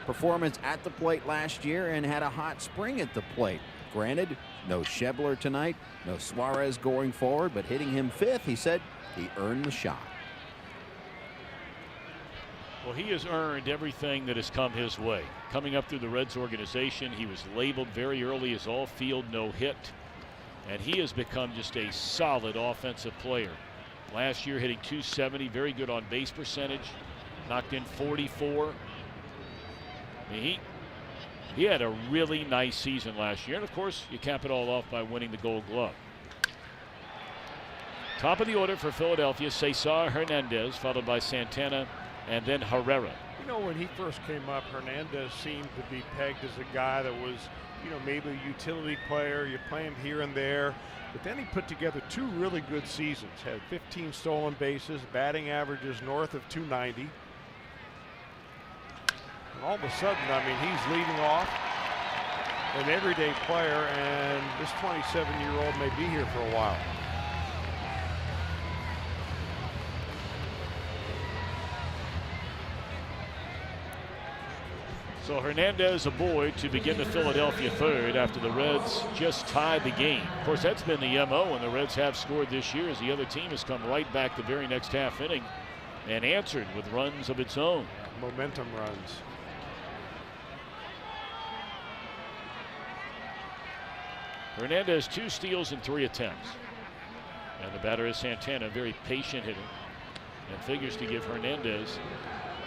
performance at the plate last year and had a hot spring at the plate. Granted, no Schebler tonight, no Suarez going forward, but hitting him 5th, he said he earned the shot.
Well, he has earned everything that has come his way. Coming up through the Reds organization, he was labeled very early as all field, no hit. And he has become just a solid offensive player. Last year hitting .270, very good on base percentage, knocked in 44. I mean, he had a really nice season last year. And of course, you cap it all off by winning the Gold Glove. Top of the order for Philadelphia, Cesar Hernandez, followed by Santana and then Herrera.
You know, when he first came up, Hernandez seemed to be pegged as a guy that was, you know, maybe a utility player. You play him here and there. But then he put together 2 really good seasons. Had 15 stolen bases, batting averages north of .290. And all of a sudden, I mean, he's leading off, an everyday player, and this 27-year-old may be here for a while.
So Hernandez aboard to begin the Philadelphia third after the Reds just tied the game. Of course, that's been the MO when the Reds have scored this year, as the other team has come right back the very next half inning and answered with runs of its own.
Momentum runs.
Hernandez 2 steals in 3 attempts. And the batter is Santana, very patient hitter, and figures to give Hernandez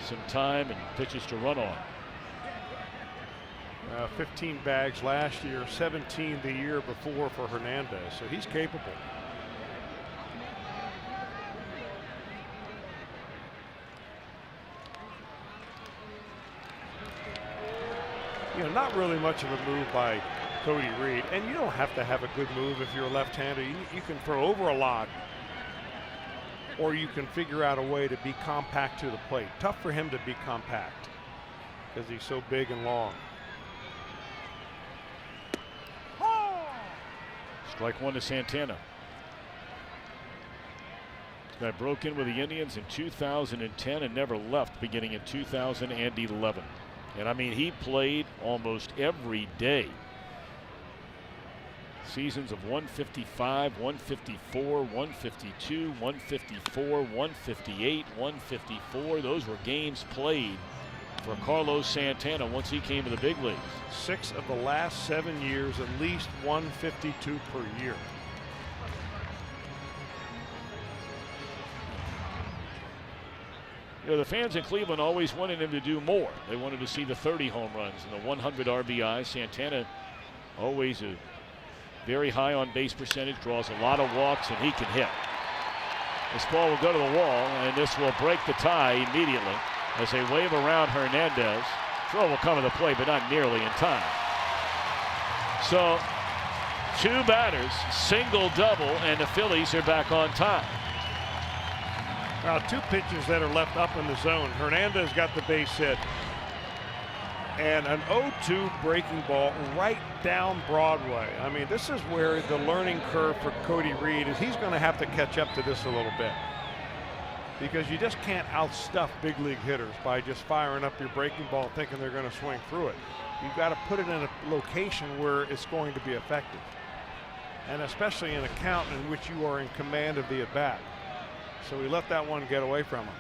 some time and pitches to run on.
15 bags last year, 17 the year before for Hernandez, so he's capable. You know, not really much of a move by Cody Reed, and you don't have to have a good move if you're a left-hander. You can throw over a lot, or you can figure out a way to be compact to the plate. Tough for him to be compact because he's so big and long.
Strike 1 to Santana. This guy broke in with the Indians in 2010 and never left beginning in 2011. And I mean, he played almost every day. Seasons of 155, 154, 152, 154, 158, 154. Those were games played for Carlos Santana once he came to the big leagues.
6 of the last 7 years, at least 152 per year.
You know, the fans in Cleveland always wanted him to do more. They wanted to see the 30 home runs and the 100 RBI. Santana always a very high on base percentage, draws a lot of walks, and he can hit. This ball will go to the wall, and this will break the tie immediately as they wave around Hernandez. Throw will come to the plate, but not nearly in time. So 2 batters, single, double, and the Phillies are back on top.
Now 2 pitches that are left up in the zone. Hernandez got the base hit, and an 0-2 breaking ball right down Broadway. I mean, this is where the learning curve for Cody Reed is. He's going to have to catch up to this a little bit, because you just can't outstuff big league hitters by just firing up your breaking ball thinking they're going to swing through it. You've got to put it in a location where it's going to be effective, and especially in a count in which you are in command of the at bat. So we let that one get away from him.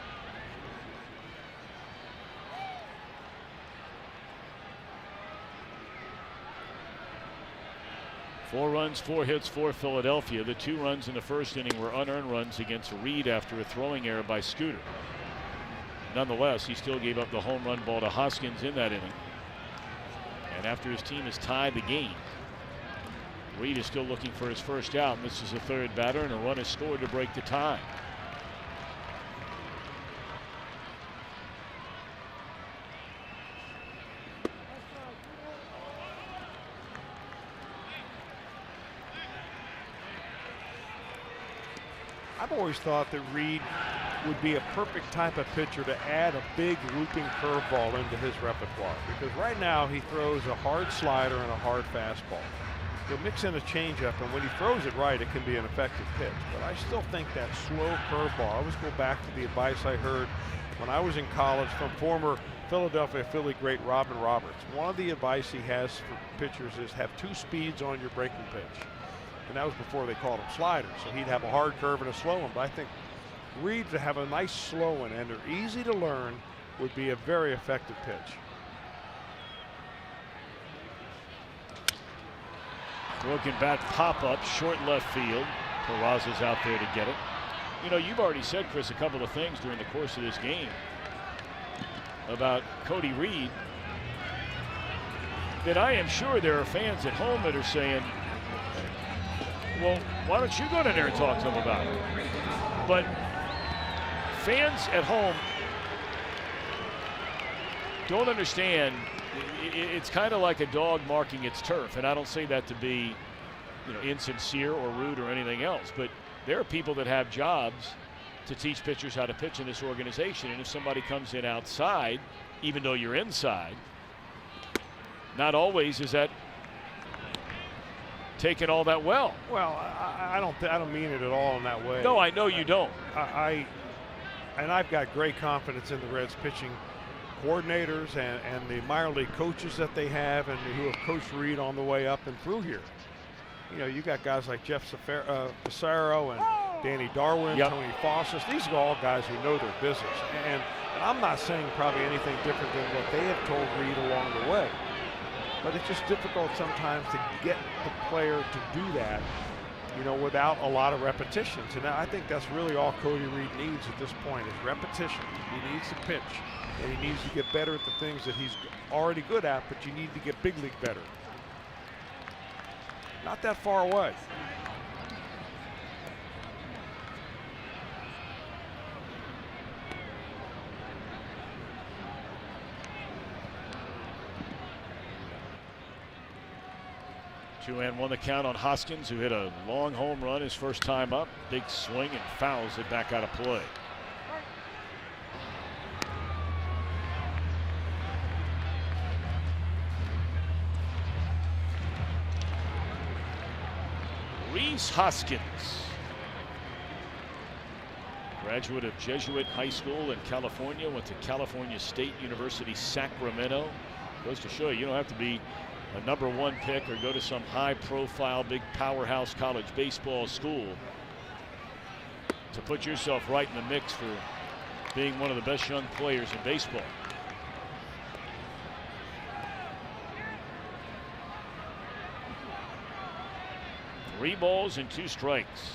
Four runs, 4 hits for Philadelphia. The 2 runs in the first inning were unearned runs against Reed after a throwing error by Scooter. Nonetheless, he still gave up the home run ball to Hoskins in that inning. And after his team has tied the game, Reed is still looking for his first out. And this is the 3rd batter, and a run is scored to break the tie.
I've always thought that Reed would be a perfect type of pitcher to add a big looping curveball into his repertoire, because right now he throws a hard slider and a hard fastball. He'll mix in a changeup, and when he throws it right, it can be an effective pitch. But I still think that slow curveball. I always go back to the advice I heard when I was in college from former Philadelphia Philly great Robin Roberts. One of the advice he has for pitchers is have 2 speeds on your breaking pitch. And that was before they called them sliders. So he'd have a hard curve and a slow one. But I think Reed would have a nice slow one, and they're easy to learn, would be a very effective pitch.
Broken bat pop-up, short left field. Peraza's out there to get it. You know, you've already said, Chris, a couple of things during the course of this game about Cody Reed that I am sure there are fans at home that are saying, well, why don't you go down there and talk to him about it? But fans at home don't understand. It's kind of like a dog marking its turf, and I don't say that to be, you know, insincere or rude or anything else, but there are people that have jobs to teach pitchers how to pitch in this organization, and if somebody comes in outside, even though you're inside, not always is that taken all that well.
Well, I don't mean it at all in that way.
No, I know you don't.
And I've got great confidence in the Reds pitching coordinators and the minor league coaches that they have and who have coached Reed on the way up and through here. You know, you got guys like Jeff Passaro and Danny Darwin,
yep.
Tony Fossas. These are all guys who know their business. And I'm not saying probably anything different than what they have told Reed along the way. But it's just difficult sometimes to get the player to do that, you know, without a lot of repetitions. And I think that's really all Cody Reed needs at this point is repetition. He needs to pitch, and he needs to get better at the things that he's already good at, but you need to get big league better. Not that far away.
And won the count on Hoskins, who hit a long home run his first time up. Big swing and fouls it back out of play. Rhys Hoskins, graduate of Jesuit High School in California, went to California State University, Sacramento. Goes to show you don't have to be a #1 pick or go to some high-profile, big powerhouse college baseball school to put yourself right in the mix for being one of the best young players in baseball. Three balls and 2 strikes.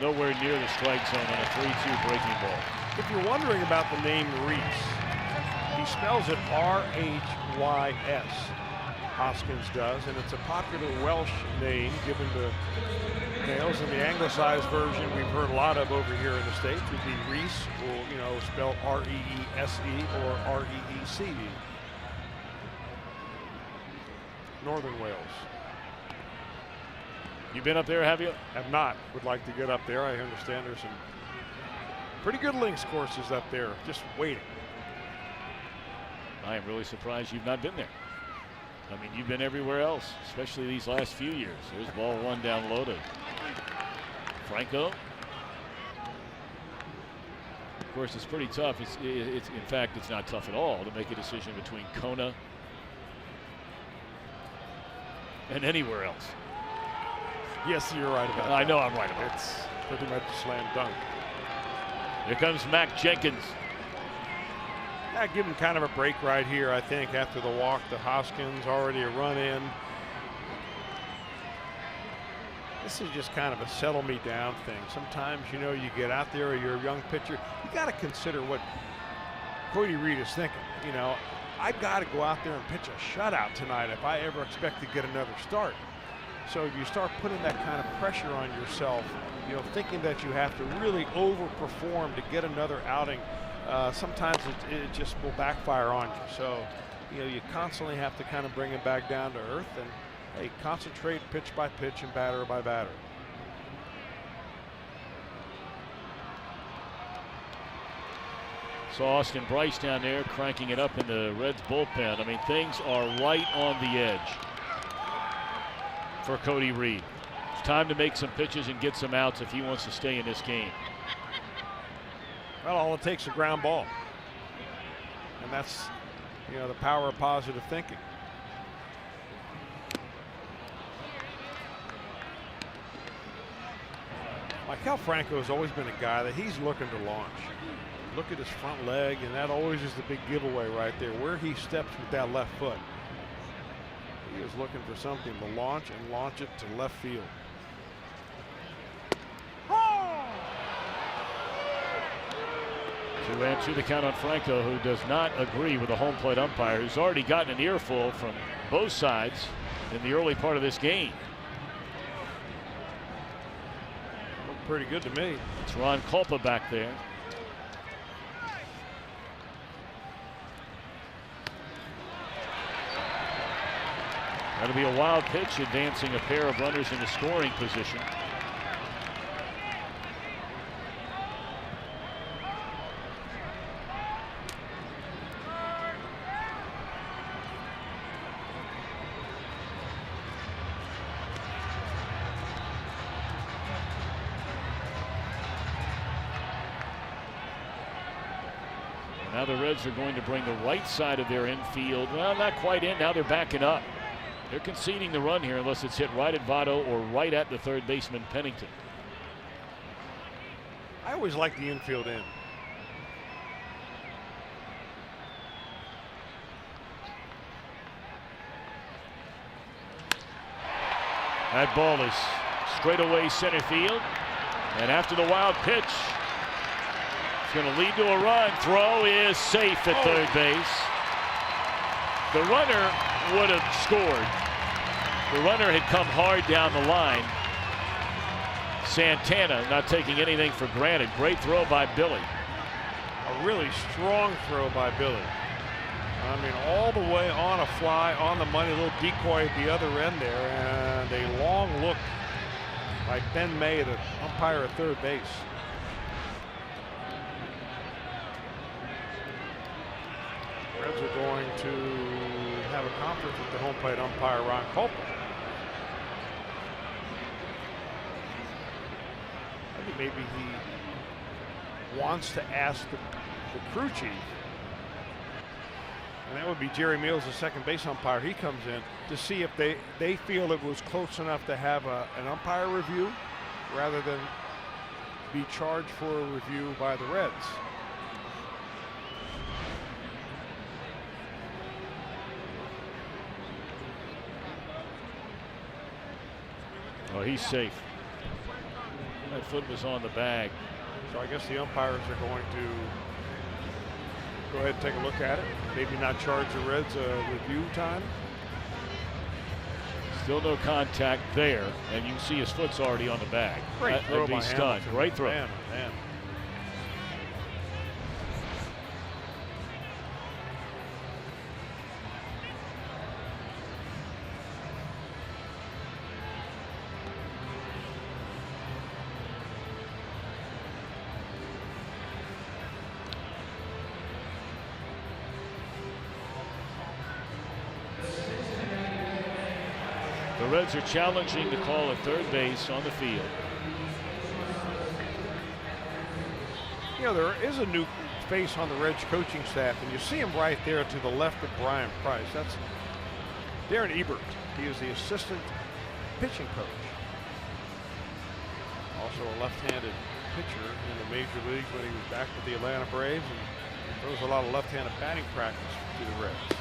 Nowhere near the strike zone on a 3-2 breaking ball.
If you're wondering about the name Rhys, he spells it R-H-Y-S. Hoskins does, and it's a popular Welsh name given to males. In the anglicized version we've heard a lot of over here in the States would be Rhys, or, you know, spelled R-E-E-S-E or R-E-E-C-E. Northern Wales.
You been up there, have you?
Have not. Would like to get up there. I understand there's some pretty good links courses up there, just waiting.
I am really surprised you've not been there. I mean, you've been everywhere else, especially these last few years. There's ball 1 down low to Franco. Of course, it's pretty tough. It's in fact, it's not tough at all to make a decision between Kona and anywhere else.
Yes, you're right about that.
I know I'm right about it.
It's pretty much a slam dunk.
Here comes Mac Jenkins.
I give him kind of a break right here, I think, after the walk to Hoskins, already a run in. This is just kind of a settle me down thing. Sometimes, you know, you get out there, or you're a young pitcher, you got to consider what Cody Reed is thinking. You know, I've got to go out there and pitch a shutout tonight if I ever expect to get another start. So if you start putting that kind of pressure on yourself, you know, thinking that you have to really overperform to get another outing, sometimes it just will backfire on you. So, you know, you constantly have to kind of bring it back down to earth and, hey, concentrate pitch by pitch and batter by batter.
So Austin Bryce down there cranking it up in the Reds bullpen. I mean, things are right on the edge for Cody Reed. It's time to make some pitches and get some outs if he wants to stay in this game.
Well, all it takes is a ground ball. And that's, you know, the power of positive thinking. Maikel Franco has always been a guy that he's looking to launch. Look at his front leg, and that always is the big giveaway right there, where he steps with that left foot. He is looking for something to launch and launch it to left field.
2-2 the count on Franco, who does not agree with the home plate umpire, who's already gotten an earful from both sides in the early part of this game.
Looked pretty good to me.
It's Ron Culpa back there. That'll be a wild pitch, advancing a pair of runners into scoring position. Now the Reds are going to bring the right side of their infield. Well, not quite in. Now they're backing up. They're conceding the run here unless it's hit right at Votto or right at the third baseman Pennington.
I always like the infield in.
That ball is straight away center field. And after the wild pitch, it's going to lead to a run. Throw is safe at third base. The runner would have scored. The runner had come hard down the line. Santana not taking anything for granted. Great throw by Billy.
A really strong throw by Billy. I mean, all the way on a fly, on the money, a little decoy at the other end there, and a long look by Ben May, the umpire at third base. Reds are going to have a conference with the home plate umpire, Ron Culpa. I think maybe he wants to ask the crew chief, and that would be Jerry Meals, the second base umpire. He comes in to see if they feel it was close enough to have an umpire review rather than be charged for a review by the Reds.
Oh, he's safe. That foot was on the bag.
So I guess the umpires are going to go ahead and take a look at it. Maybe not charge the Reds a review time.
Still no contact there, and you can see his foot's already on the bag.
Great throw by
stunned.
Hamilton.
Great throw.
Man.
The Reds are challenging the call at third base on the field.
You know, there is a new face on the Reds coaching staff, and you see him right there to the left of Brian Price. That's Darren Ebert. He is the assistant pitching coach. Also a left-handed pitcher in the major leagues when he was back with the Atlanta Braves, and throws a lot of left-handed batting practice to the Reds.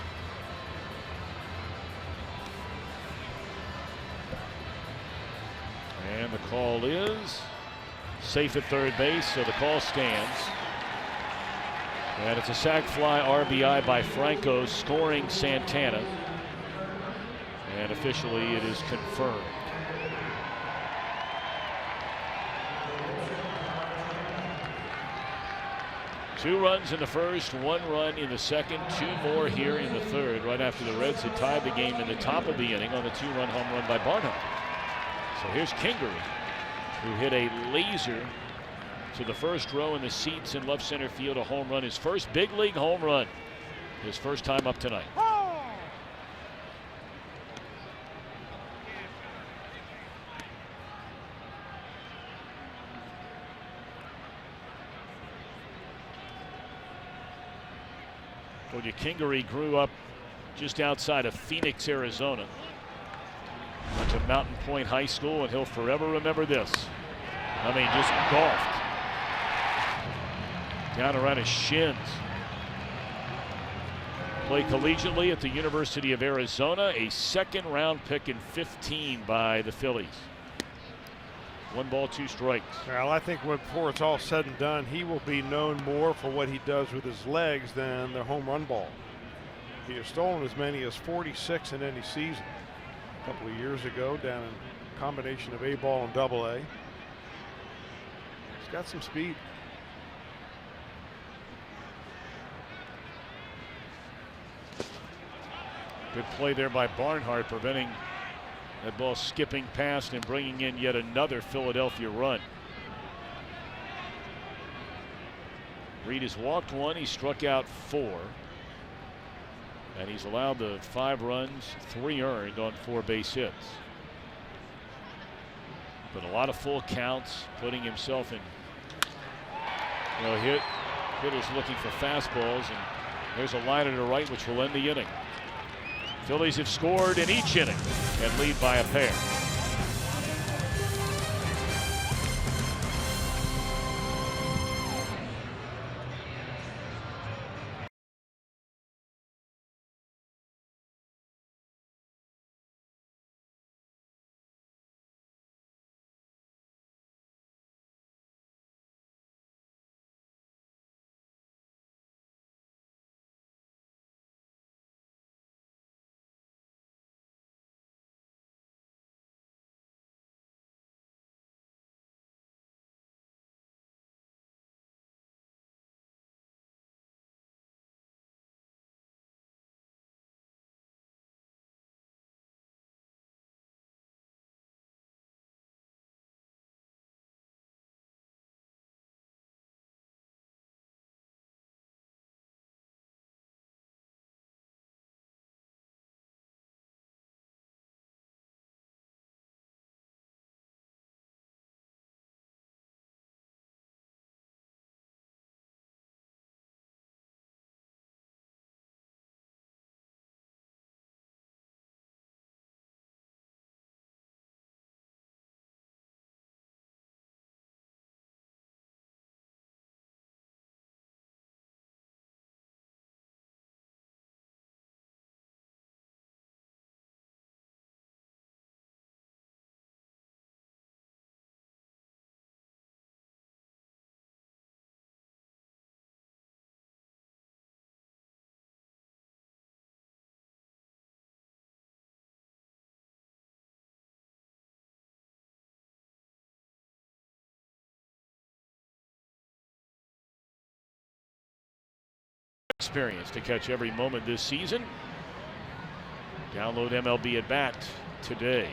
And the call is safe at third base, so the call stands. And it's a sac fly RBI by Franco, scoring Santana. And officially it is confirmed. Two runs in the first, one run in the second, two more here in the third, right after the Reds had tied the game in the top of the inning on the two-run home run by Barnhart. So here's Kingery, who hit a laser to the first row in the seats in left center field, a home run, his first big league home run, his first time up tonight. Told you Kingery grew up just outside of Phoenix, Arizona. Went to Mountain Point High School, and he'll forever remember this. I mean, just golfed. Down around his shins. Played collegiately at the University of Arizona, a second-round pick in 15 by the Phillies. 1 ball, 2 strikes.
Well, I think before it's all said and done, he will be known more for what he does with his legs than the home run ball. He has stolen as many as 46 in any season. A couple of years ago, down in a combination of A ball and double A. He's got some speed.
Good play there by Barnhart, preventing that ball skipping past and bringing in yet another Philadelphia run. Reed has walked 1, he struck out 4. And he's allowed the 5 runs, 3 earned on 4 base hits. But a lot of full counts, putting himself in, hitters looking for fastballs, and there's a liner to right which will end the inning. Phillies have scored in each inning and lead by a pair. Experience to catch every moment this season. Download MLB at Bat today.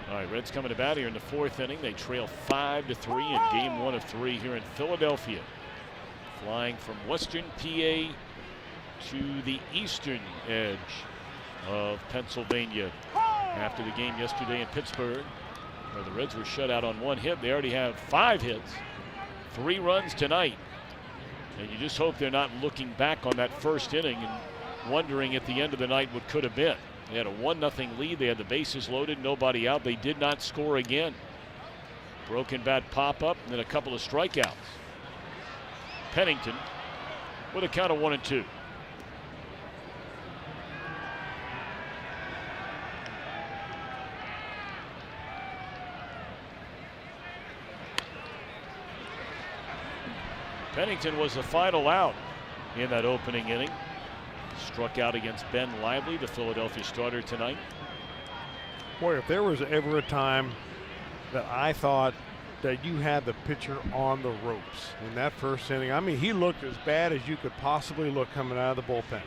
All right, Reds coming to bat here in the 4th inning. They trail 5-3 in game 1 of 3 here in Philadelphia. Flying from western PA to the eastern edge of Pennsylvania. After the game yesterday in Pittsburgh, where the Reds were shut out on 1 hit, they already have 5 hits, 3 runs tonight. And you just hope they're not looking back on that first inning and wondering at the end of the night what could have been. They had a 1-0 lead. They had the bases loaded, nobody out. They did not score again. Broken bat pop-up and then a couple of strikeouts. Pennington with a count of 1-2. Pennington was the final out in that opening inning. Struck out against Ben Lively, the Philadelphia starter tonight.
Boy, if there was ever a time that I thought that you had the pitcher on the ropes in that first inning, I mean, he looked as bad as you could possibly look coming out of the bullpen.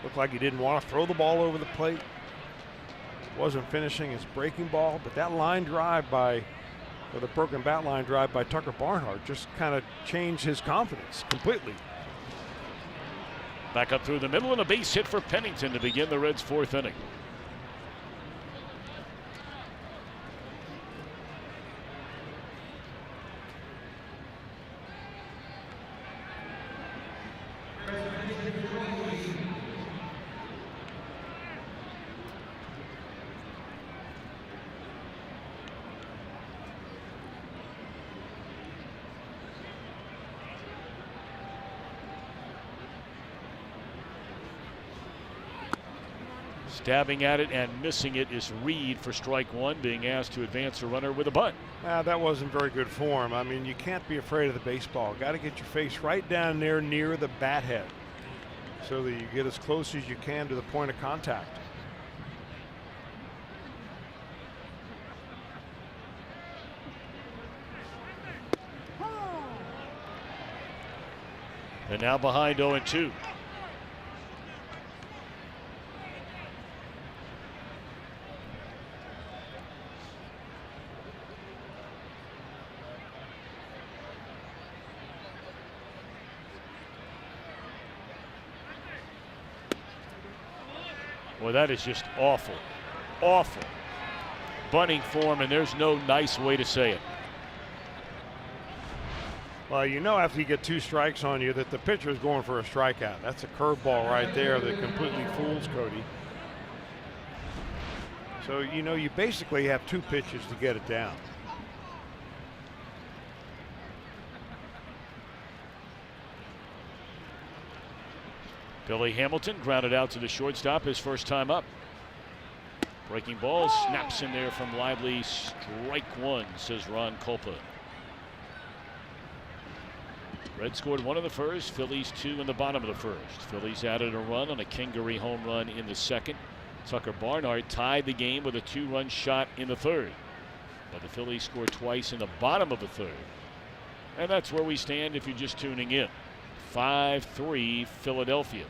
Looked like he didn't want to throw the ball over the plate. Wasn't finishing his breaking ball, but that line drive by, or the broken bat line drive by Tucker Barnhart just kind of changed his confidence completely.
Back up through the middle and a base hit for Pennington to begin the Reds' 4th inning. Stabbing at it and missing it is Reed for strike one, being asked to advance a runner with a bunt.
That wasn't very good form. I mean, you can't be afraid of the baseball. Got to get your face right down there near the bat head so that you get as close as you can to the point of contact.
And now behind 0-2. Boy, that is just awful. Awful. Bunting form, and there's no nice way to say it.
Well, you know after you get 2 strikes on you that the pitcher is going for a strikeout. That's a curveball right there that completely fools Cody. So, you know, you basically have 2 pitches to get it down.
Billy Hamilton grounded out to the shortstop his first time up. Breaking ball snaps in there from Lively. Strike one, says Ron Culpa. Reds scored 1 in the first, Phillies 2 in the bottom of the first. Phillies added a run on a Kingery home run in the second. Tucker Barnhart tied the game with a 2-run shot in the third. But the Phillies scored twice in the bottom of the third. And that's where we stand if you're just tuning in. 5-3 Philadelphia.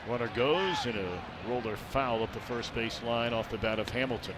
Runner goes and a roller foul up the first base line off the bat of Hamilton.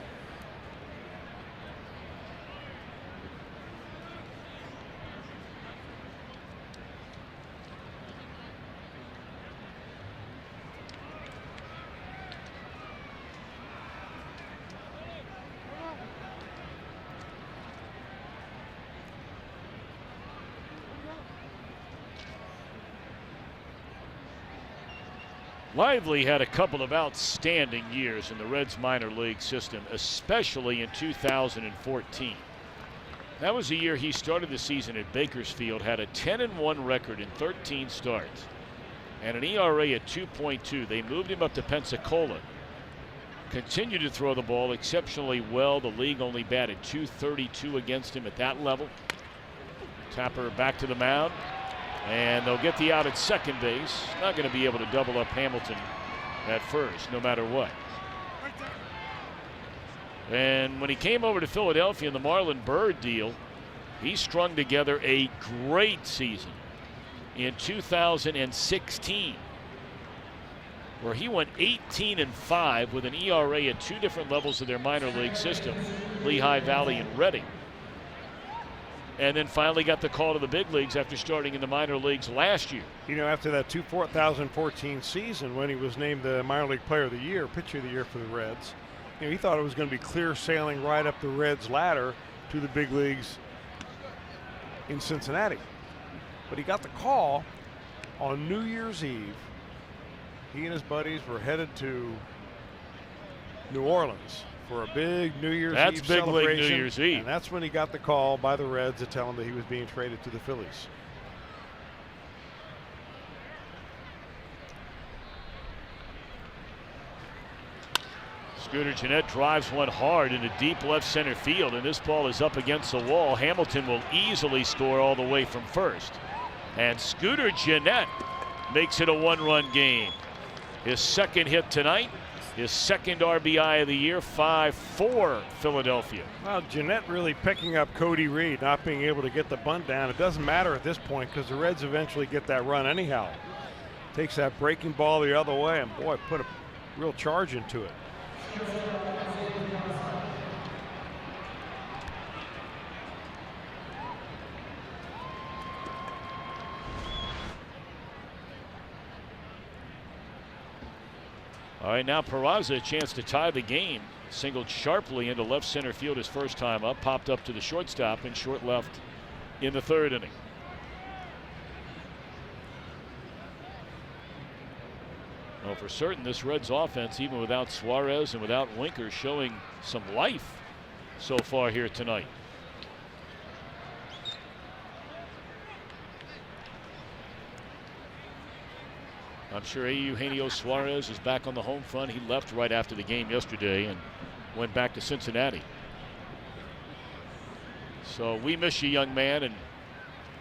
Lively had a couple of outstanding years in the Reds minor league system, especially in 2014. That was the year he started the season at Bakersfield, had a 10-1 record in 13 starts, and an ERA at 2.2. They moved him up to Pensacola. Continued to throw the ball exceptionally well. The league only batted .232 against him at that level. Tapper back to the mound. And they'll get the out at second base. Not going to be able to double up Hamilton at first, no matter what. And when he came over to Philadelphia in the Marlon Byrd deal, he strung together a great season in 2016, where he went 18-5 with an ERA at 2 different levels of their minor league system, Lehigh Valley and Reading. And then finally got the call to the big leagues after starting in the minor leagues last year.
You know, after that 2014 season when he was named the minor league player of the year, pitcher of the year for the Reds, you know, he thought it was going to be clear sailing right up the Reds ladder to the big leagues in Cincinnati. But he got the call on New Year's Eve. He and his buddies were headed to New Orleans for a big New Year's Eve
big
celebration.
League New Year's Eve.
And that's when he got the call by the Reds to tell him that he was being traded to the Phillies.
Scooter Gennett drives one hard into deep left center field, and this ball is up against the wall. Hamilton will easily score all the way from first. And Scooter Gennett makes it a 1-run game. His second hit tonight. His second RBI of the year, 5-4 Philadelphia.
Well, Gennett really picking up Cody Reed, not being able to get the bunt down. It doesn't matter at this point because the Reds eventually get that run anyhow. Takes that breaking ball the other way and, boy, put a real charge into it.
All right, now Peraza a chance to tie the game. Singled sharply into left center field his first time up, popped up to the shortstop and short left in the third inning. Well, for certain, this Reds offense, even without Suarez and without Winker, showing some life so far here tonight. I'm sure Eugenio Suarez is back on the home front. He left right after the game yesterday and went back to Cincinnati. So we miss you, young man, and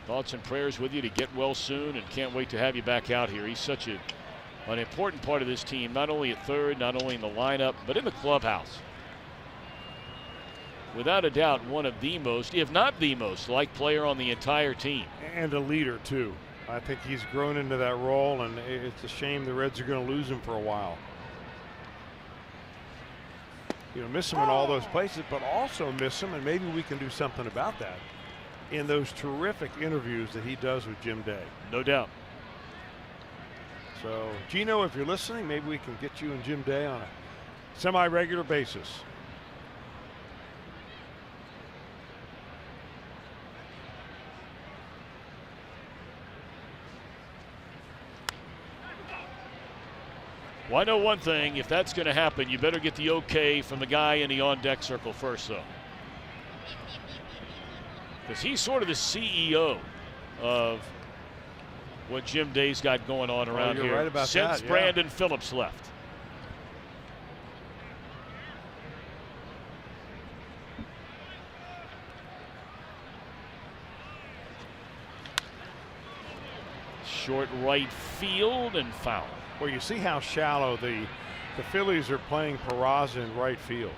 thoughts and prayers with you to get well soon, and can't wait to have you back out here. He's such an important part of this team, not only at third, not only in the lineup, but in the clubhouse. Without a doubt, one of the most, if not the most, liked player on the entire team.
And a leader, too. I think he's grown into that role, and it's a shame the Reds are going to lose him for a while. You know, miss him in all those places, but also miss him, and maybe we can do something about that in those terrific interviews that he does with Jim Day.
No doubt.
So, Gino, if you're listening, maybe we can get you and Jim Day on a semi-regular basis.
Well, I know one thing, if that's going to happen, you better get the okay from the guy in the on-deck circle first, though. Because he's sort of the CEO of what Jim Day's got going on around here
right about
since
that, yeah.
Brandon Phillips left. Short right field and foul.
Well, you see how shallow the Phillies are playing Peraza in right field.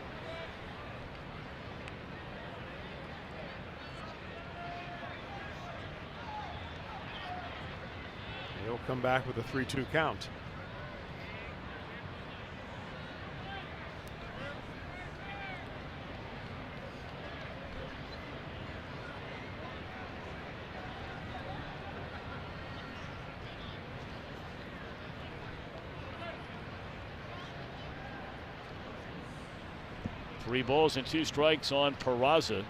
He'll come back with a 3-2 count.
Three balls and 2 strikes on Peraza.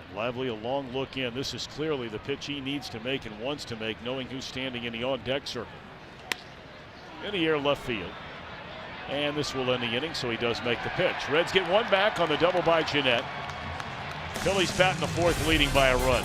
And Lively, a long look in. This is clearly the pitch he needs to make and wants to make, knowing who's standing in the on-deck circle. In the air left field. And this will end the inning, so he does make the pitch. Reds get one back on the double by Jeanette. Phillies bat in the fourth, leading by a run.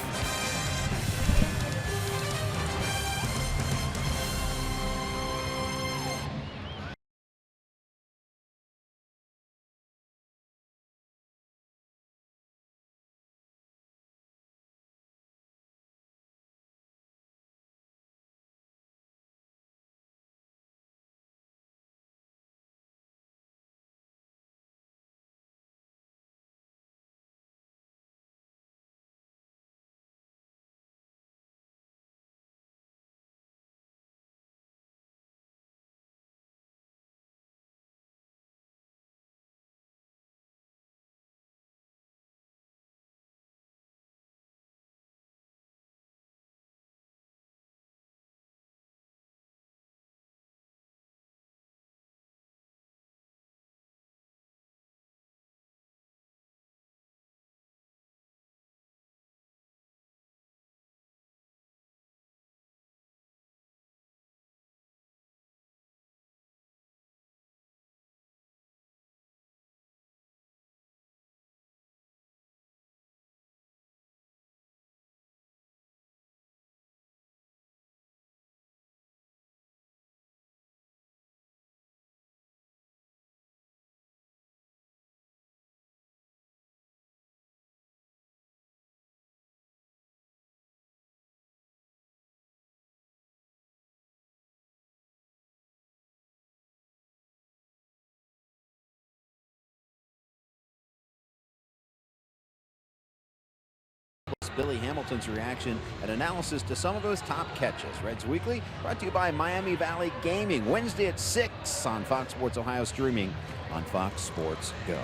Billy Hamilton's reaction and analysis to some of those top catches. Reds Weekly brought to you by Miami Valley Gaming. Wednesday at 6 on Fox Sports Ohio, streaming on Fox Sports Go.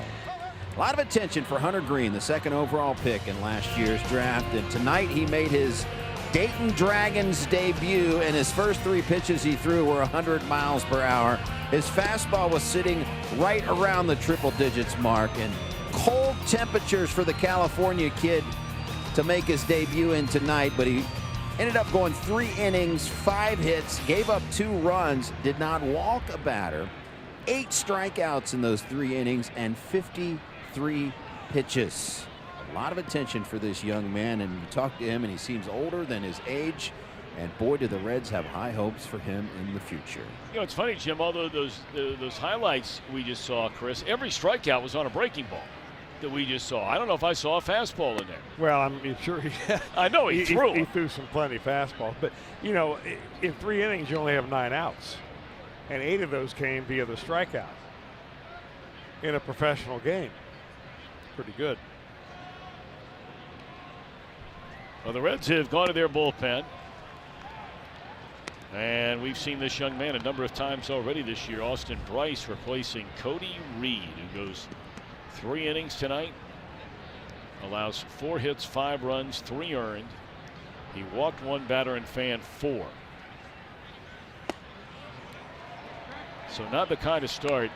A lot of attention for Hunter Green, the second overall pick in last year's draft. And tonight he made his Dayton Dragons debut, and his first 3 pitches he threw were 100 miles per hour. His fastball was sitting right around the triple digits mark, and cold temperatures for the California kid to make his debut in tonight, but he ended up going 3 innings, 5 hits, gave up 2 runs, did not walk a batter, 8 strikeouts in those 3 innings, and 53 pitches. A lot of attention for this young man, and you talk to him and he seems older than his age, and boy, do the Reds have high hopes for him in the future.
You know, it's funny, Jim, although those highlights we just saw, Chris, every strikeout was on a breaking ball that we just saw. I don't know if I saw a fastball in there.
Well, I'm sure
I know he threw.
He threw some plenty fastballs, but you know, in 3 innings you only have 9 outs, and 8 of those came via the strikeout in a professional game. Pretty good.
Well, the Reds have gone to their bullpen, and we've seen this young man a number of times already this year. Austin Bryce replacing Cody Reed, who goes 3 innings tonight, allows 4 hits, 5 runs, 3 earned. He walked 1 batter and fanned 4. So not the kind of start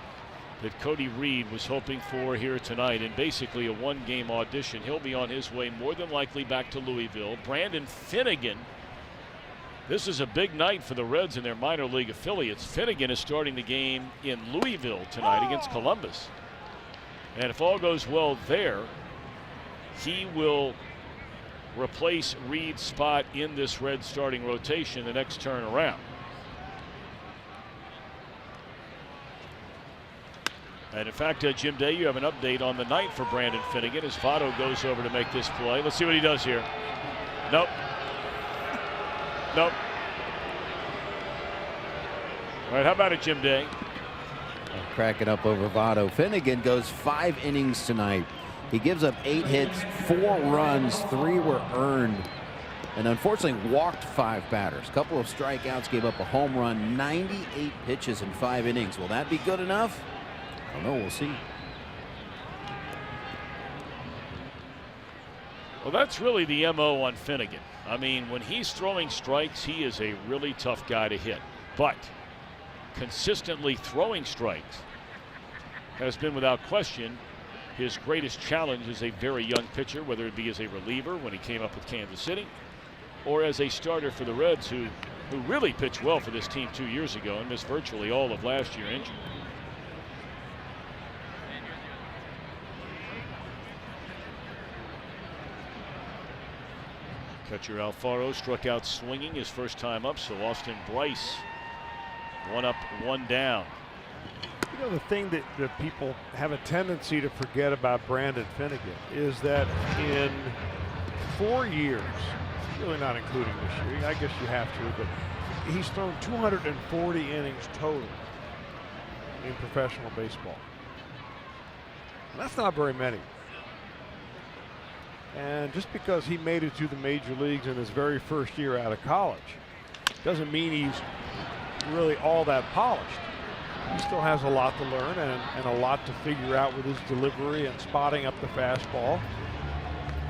that Cody Reed was hoping for here tonight, and basically a 1-game audition. He'll be on his way more than likely back to Louisville. Brandon Finnegan, this is a big night for the Reds and their minor league affiliates. Finnegan is starting the game in Louisville tonight against Columbus. And if all goes well there, he will replace Reed's spot in this Red starting rotation the next turn around. And in fact, Jim Day, you have an update on the night for Brandon Finnegan as Votto goes over to make this play. Let's see what he does here. Nope. Nope. All right, how about it, Jim Day?
Cracking up over Votto. Finnegan goes 5 innings tonight. He gives up 8 hits, 4 runs, 3 were earned, and unfortunately walked 5 batters. A couple of strikeouts, gave up a home run, 98 pitches in 5 innings. Will that be good enough? I don't know, we'll see.
Well, that's really the MO on Finnegan. I mean, when he's throwing strikes, he is a really tough guy to hit. But consistently throwing strikes has been, without question, his greatest challenge as a very young pitcher, whether it be as a reliever when he came up with Kansas City, or as a starter for the Reds, who really pitched well for this team 2 years ago and missed virtually all of last year injured. Catcher Alfaro struck out swinging his first time up, so Austin Bryce 1 up, 1 down.
You know, the thing that people have a tendency to forget about Brandon Finnegan is that in 4 years, really not including this year, I guess you have to, but he's thrown 240 innings total in professional baseball. And that's not very many. And just because he made it to the major leagues in his very first year out of college doesn't mean he's really all that polished. He still has a lot to learn and a lot to figure out with his delivery and spotting up the fastball.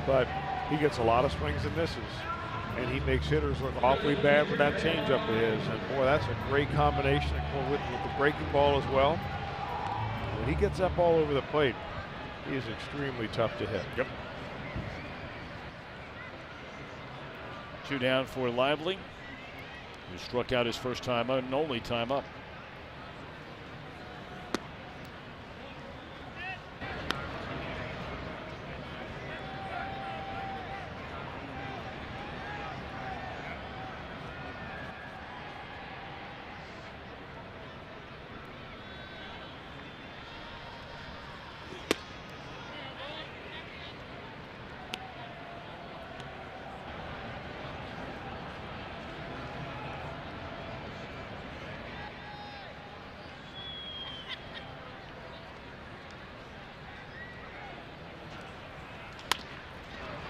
But he gets a lot of swings and misses, and he makes hitters look awfully bad with that changeup of his. And boy, that's a great combination with the breaking ball as well. When he gets up all over the plate, he is extremely tough to hit.
Yep. 2 down for Lively, who struck out his first time and only time up.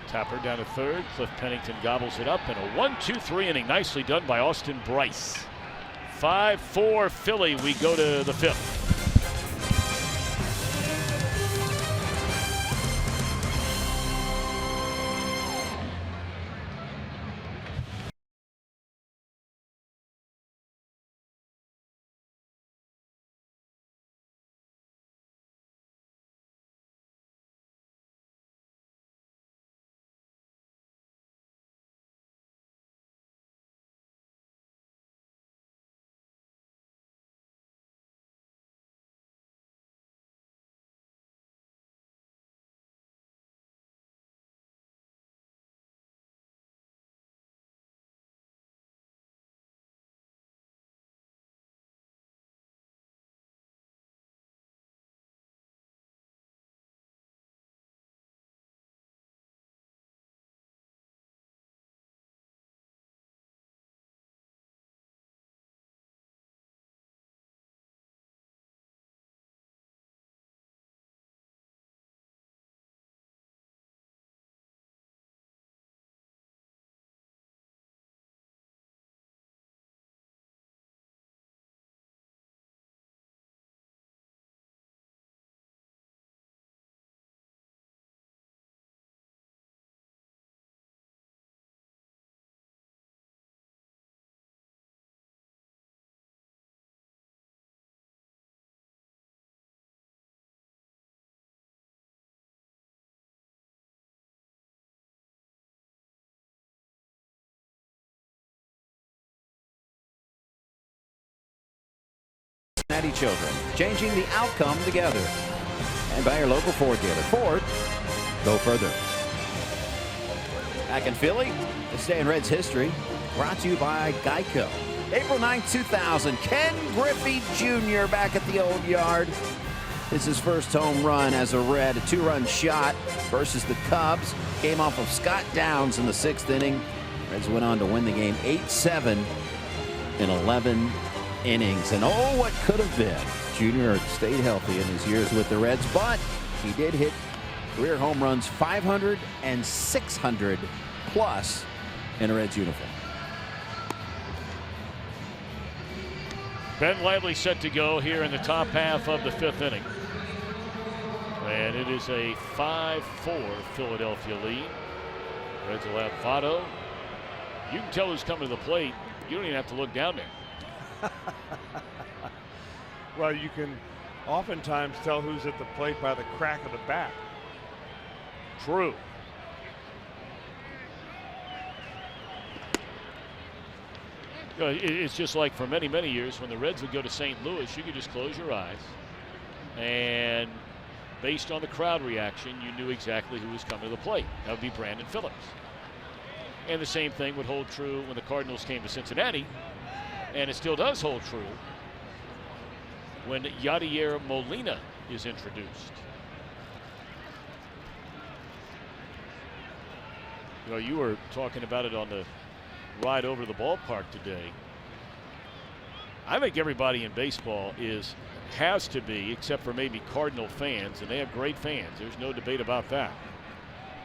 Tapper down to third. Cliff Pennington gobbles it up, and a 1-2-3 inning. Nicely done by Austin Bryce. 5-4 Philly. We go to the 5th.
Cincinnati children, changing the outcome together. And by your local Ford dealer. Ford, go further. Back in Philly, this day in Reds history, brought to you by Geico. April 9, 2000, Ken Griffey Jr. back at the old yard. It's his first home run as a Red, a 2-run shot versus the Cubs. Came off of Scott Downs in the 6th inning. Reds went on to win the game 8-7 in 11 innings. And oh, what could have been. Junior stayed healthy in his years with the Reds, but he did hit career home runs 500 and 600 plus in a Reds uniform.
Ben Lively set to go here in the top half of the 5th inning. And it is a 5-4 Philadelphia lead. Reds will have Votto. You can tell who's coming to the plate. You don't even have to look down there.
Well, you can oftentimes tell who's at the plate by the crack of the bat.
True. It's just like for many, many years when the Reds would go to St. Louis, you could just close your eyes, and based on the crowd reaction, you knew exactly who was coming to the plate. That would be Brandon Phillips. And the same thing would hold true when the Cardinals came to Cincinnati, and it still does hold true when Yadier Molina is introduced. You know, you were talking about it on the ride over to the ballpark today. I think everybody in baseball has to be, except for maybe Cardinal fans, and they have great fans. There's no debate about that.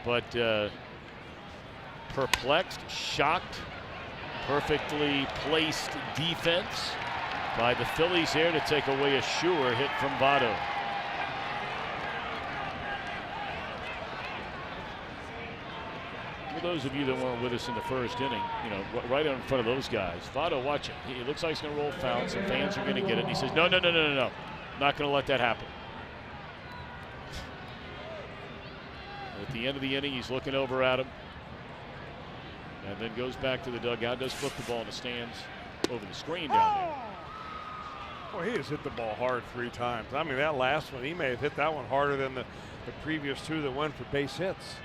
But perplexed, shocked, perfectly placed defense by the Phillies here to take away a sure hit from Votto. For those of you that weren't with us in the first inning, you know, right in front of those guys, Votto, watch it. He looks like he's going to roll foul. Some fans are going to get it. And he says, no. I'm not going to let that happen. At the end of the inning, he's looking over at him. And then goes back to the dugout, does flip the ball in the stands over the screen down there.
Well, he has hit the ball hard 3 times. I mean, that last one, he may have hit that one harder than the previous 2 that went for base hits.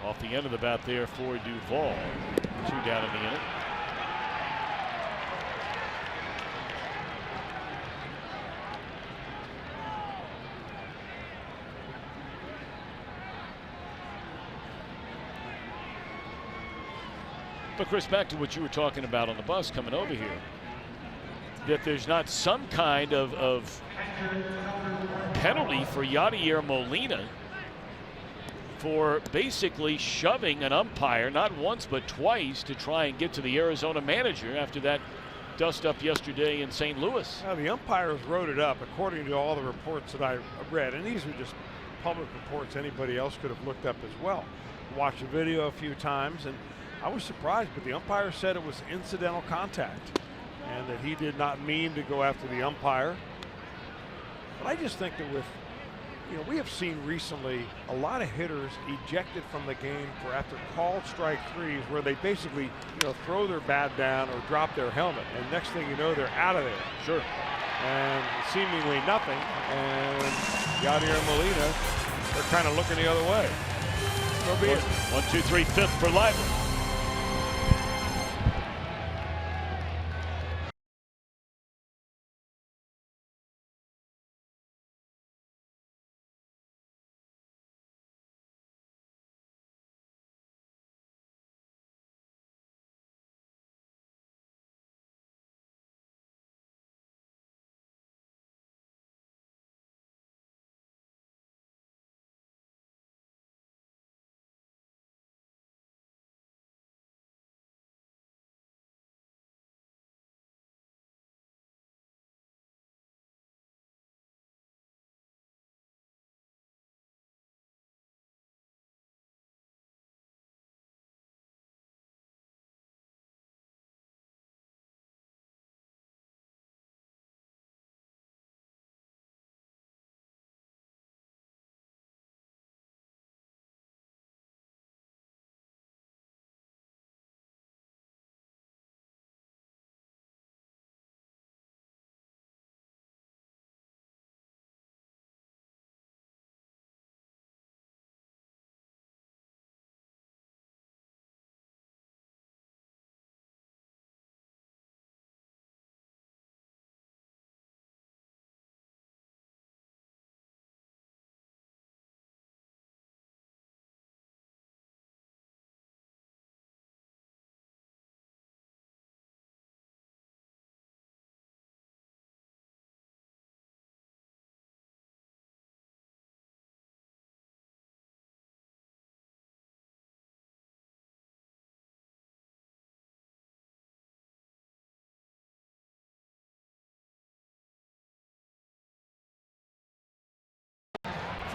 Off the end of the bat there for Duvall. 2 down in the inning. But Chris, back to what you were talking about on the bus coming over here, that there's not some kind of penalty for Yadier Molina for basically shoving an umpire, not once but twice, to try and get to the Arizona manager after that dust-up yesterday in St. Louis.
Now, the umpires wrote it up according to all the reports that I read, and these are just public reports anybody else could have looked up as well. Watched the video a few times, and I was surprised, but the umpire said it was incidental contact and that he did not mean to go after the umpire. But I just think that we have seen recently a lot of hitters ejected from the game for after called strike 3s where they basically, throw their bat down or drop their helmet, and next thing you know, they're out of there.
Sure.
And seemingly nothing, and Yadier Molina, they're kind of looking the other way. So be it.
1, 2, 3, 5th for Lively.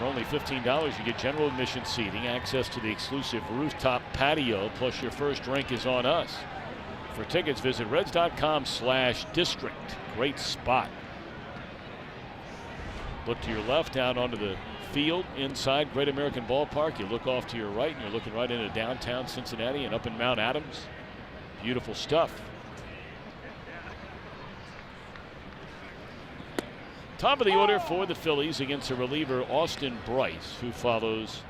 For only $15, you get general admission seating, access to the exclusive rooftop patio, plus your first drink is on us. For tickets, visit reds.com/district. Great spot. Look to your left down onto the field inside Great American Ballpark. You look off to your right and you're looking right into downtown Cincinnati and up in Mount Adams. Beautiful stuff. Top of the order for the Phillies against a reliever, Austin Bryce, who follows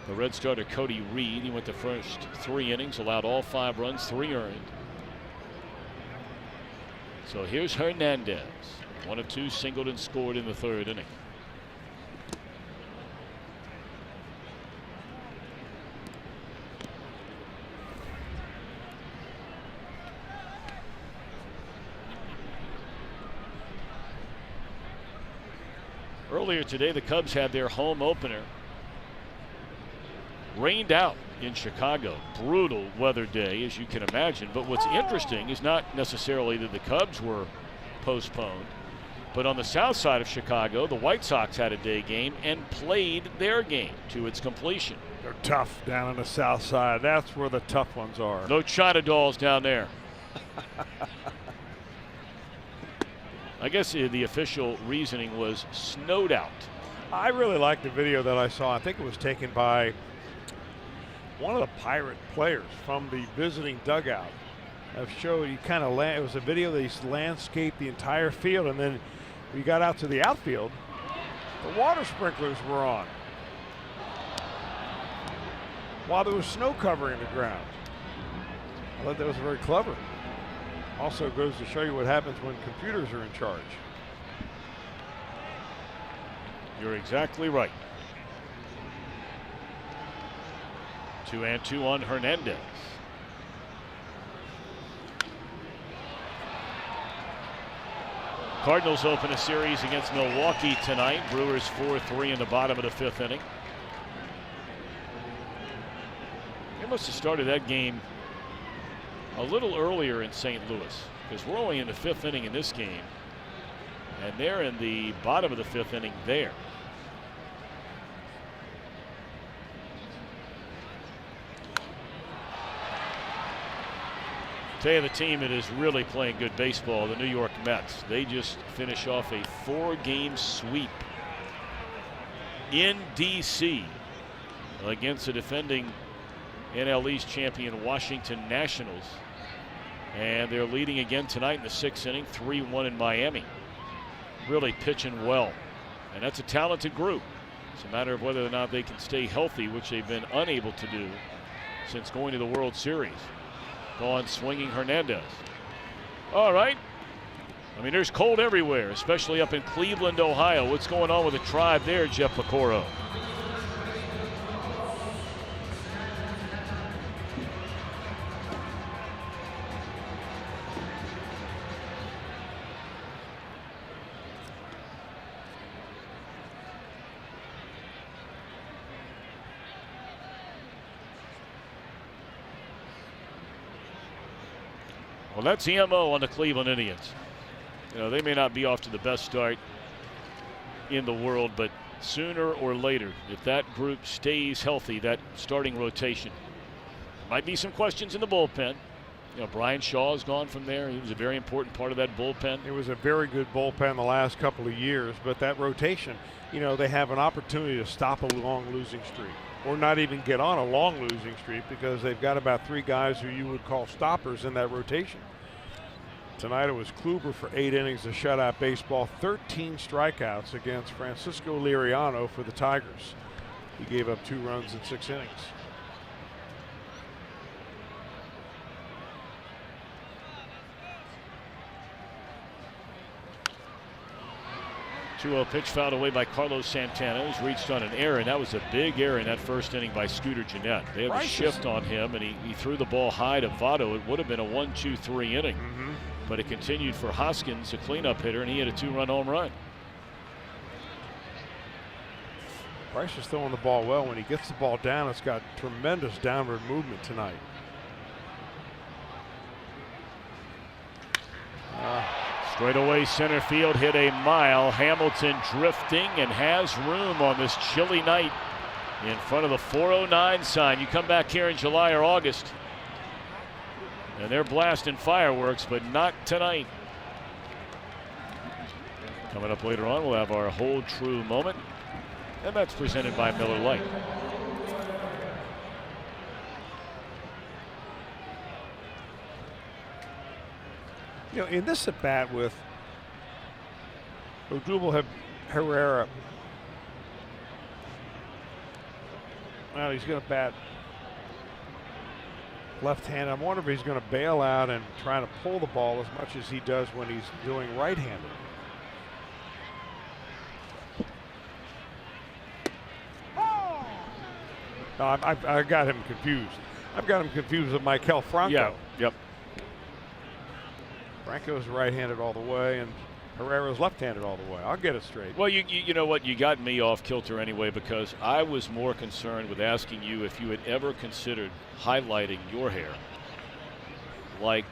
the Red starter Cody Reed. He went the first 3 innings, allowed all 5 runs, 3 earned. So here's Hernandez. 1 of 2 singled and scored in the 3rd inning. Earlier today, the Cubs had their home opener. Rained out in Chicago. Brutal weather day, as you can imagine. But what's interesting is not necessarily that the Cubs were postponed, but on the south side of Chicago, the White Sox had a day game and played their game to its completion.
They're tough down on the south side. That's where the tough ones are.
No China dolls down there. I guess the official reasoning was snowed out.
I really like the video that I saw. I think it was taken by one of the Pirate players from the visiting dugout. I've showed he kind of it was a video that he landscaped the entire field, and then we got out to the outfield. The water sprinklers were on while there was snow covering the ground. I thought that was very clever. Also goes to show you what happens when computers are in charge.
You're exactly right. 2-2 on Hernandez. Cardinals open a series against Milwaukee tonight. Brewers 4-3 in the bottom of the 5th inning. They must have started that game a little earlier in St. Louis, because we're only in the 5th inning in this game, and they're in the bottom of the 5th inning there. Tell you the team that is really playing good baseball, the New York Mets. They just finish off a 4-game sweep in D.C. against the defending NL East champion Washington Nationals. And they're leading again tonight in the 6th inning, 3-1 in Miami. Really pitching well. And that's a talented group. It's a matter of whether or not they can stay healthy, which they've been unable to do since going to the World Series. On swinging Hernandez. All right. I mean, there's cold everywhere, especially up in Cleveland, Ohio. What's going on with the Tribe there, Jeff Pecoro? Well, that's the MO on the Cleveland Indians. You know, they may not be off to the best start in the world, but sooner or later, if that group stays healthy, that starting rotation, might be some questions in the bullpen. You know, Brian Shaw has gone from there. He was a very important part of that bullpen.
It was a very good bullpen the last couple of years, but that rotation, you know, they have an opportunity to stop a long losing streak, or not even get on a long losing streak, because they've got about 3 guys who you would call stoppers in that rotation. Tonight it was Kluber for 8 innings of shutout baseball, 13 strikeouts against Francisco Liriano for the Tigers. He gave up 2 runs in 6 innings.
2-0 pitch fouled away by Carlos Santana, who's reached on an error, and that was a big error in that first inning by Scooter Gennett. They had a shift on him, and he threw the ball high to Votto. It would have been a 1-2-3 inning, but it continued for Hoskins, a cleanup hitter, and he had a 2-run home run.
Bryce is throwing the ball well. When he gets the ball down, it's got tremendous downward movement tonight.
Straight away center field, hit a mile. Hamilton drifting and has room on this chilly night in front of the 409 sign. You come back here in July or August and they're blasting fireworks, but not tonight. Coming up later on, we'll have our Hold True moment, and that's presented by Miller Lite.
You know, in this at bat with Odubel Herrera, well, he's going to bat left-handed. I wonder if he's going to bail out and try to pull the ball as much as he does when he's doing right-handed. No, I got him confused. I've got him confused with Maikel Franco.
Yeah, yep.
Franco's right-handed all the way, and Herrera's left-handed all the way. I'll get it straight.
Well, you know what? You got me off kilter anyway, because I was more concerned with asking you if you had ever considered highlighting your hair. Like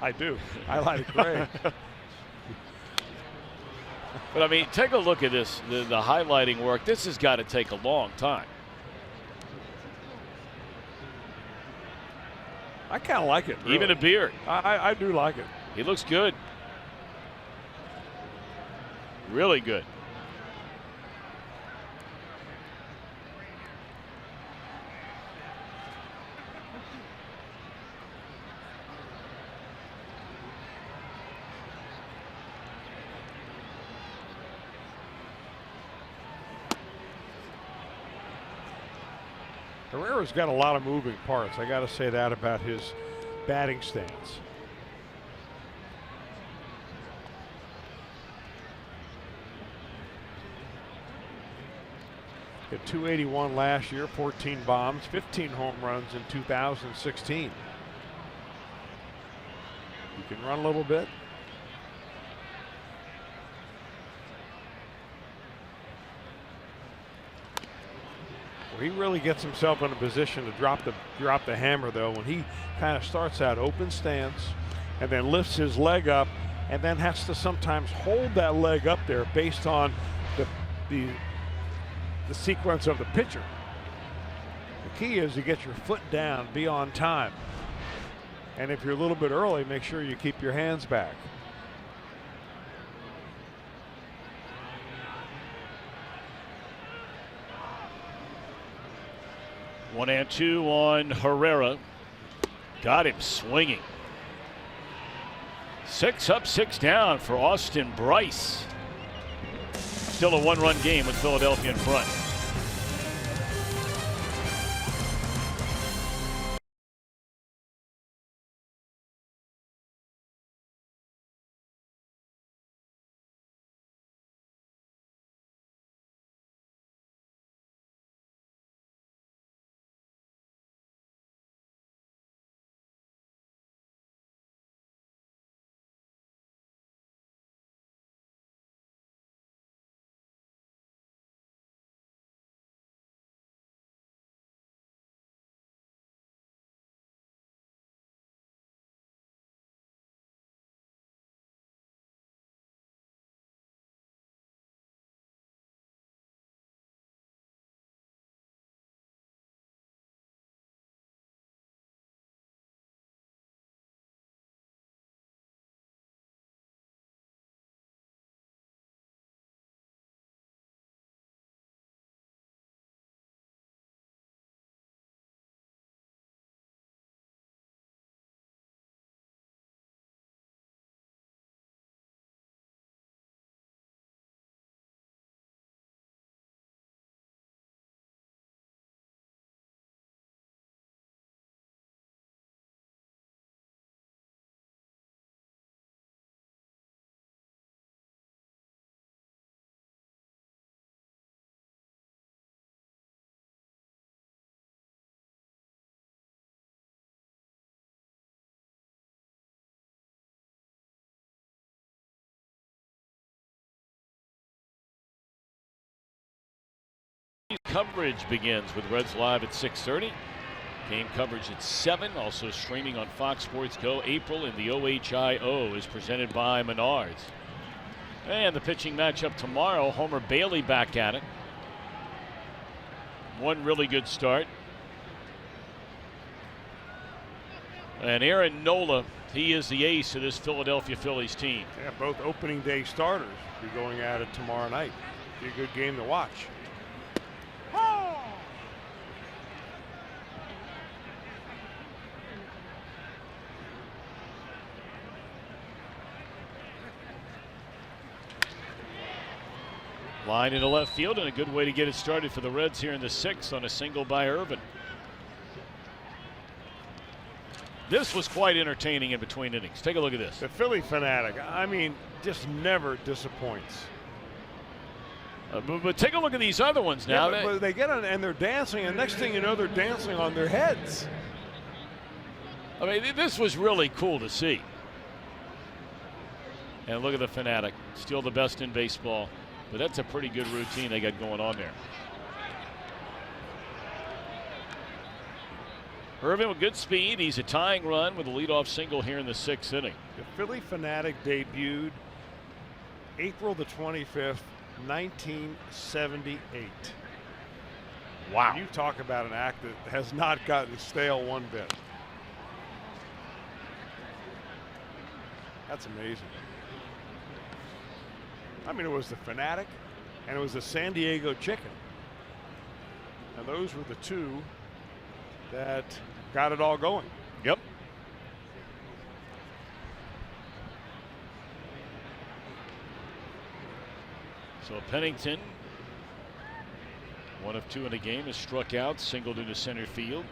I do. I like it gray.
But I mean, take a look at this, the highlighting work. This has got to take a long time.
I kind of like it. Really.
Even a beard.
I do like it.
He looks good. Really good.
Herrera's got a lot of moving parts. I got to say that about his batting stance. Hit 281 last year, 14 bombs, 15 home runs in 2016. He can run a little bit. He really gets himself in a position to drop the hammer, though, when he kind of starts out open stance and then lifts his leg up and then has to sometimes hold that leg up there based on the sequence of the pitcher. The key is to get your foot down, be on time, and if you're a little bit early, make sure you keep your hands back.
1-2 on Herrera. Got him swinging. 6 up, 6 down for Austin Bryce. Still a one-run game with Philadelphia in front. Coverage begins with Reds Live at 6:30. Game coverage at 7, also streaming on Fox Sports Go. April in the OHIO is presented by Menards. And the pitching matchup tomorrow, Homer Bailey back at it. One really good start. And Aaron Nola, he is the ace of this Philadelphia Phillies team.
Yeah, both opening day starters be going at it tomorrow night. Be a good game to watch.
Line into left field, and a good way to get it started for the Reds here in the 6th on a single by Irvin. This was quite entertaining in between innings. Take a look at this.
The Philly fanatic, I mean, just never disappoints.
But take a look at these other ones now.
Yeah, but they get on and they're dancing, and next thing you know, they're dancing on their heads.
I mean, this was really cool to see. And look at the fanatic. Still the best in baseball. But that's a pretty good routine they got going on there. Irvin with good speed. He's a tying run with a leadoff single here in the 6th inning.
The Philly fanatic debuted April the 25th, 1978.
Wow.
You talk about an act that has not gotten stale one bit. That's amazing. I mean, it was the Fanatic and it was the San Diego Chicken. And those were the two that got it all going.
Yep. So Pennington, 1 of 2 in the game, is struck out, singled into center field.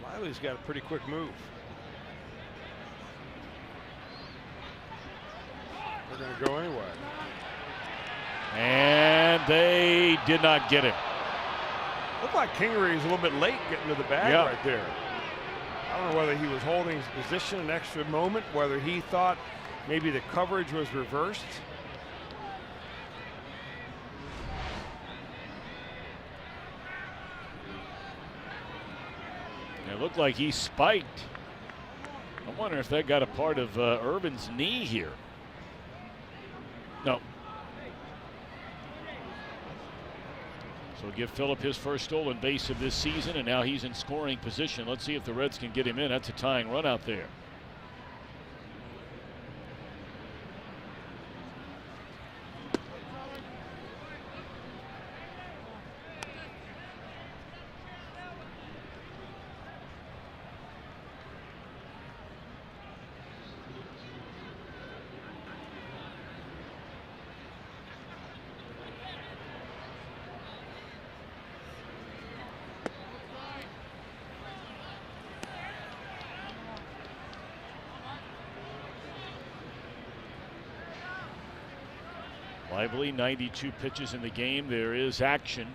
Riley's got a pretty quick move. They're going to go anyway.
And they did not get him.
Looked like Kingery was a little bit late getting to the bag right there. I don't know whether he was holding his position an extra moment, whether he thought maybe the coverage was reversed.
It looked like he spiked. I wonder if that got a part of Irvin's knee here. No. So give Phillip his first stolen base of this season, and now he's in scoring position. Let's see if the Reds can get him in. That's a tying run out there. Lively, 92 pitches in the game. There is action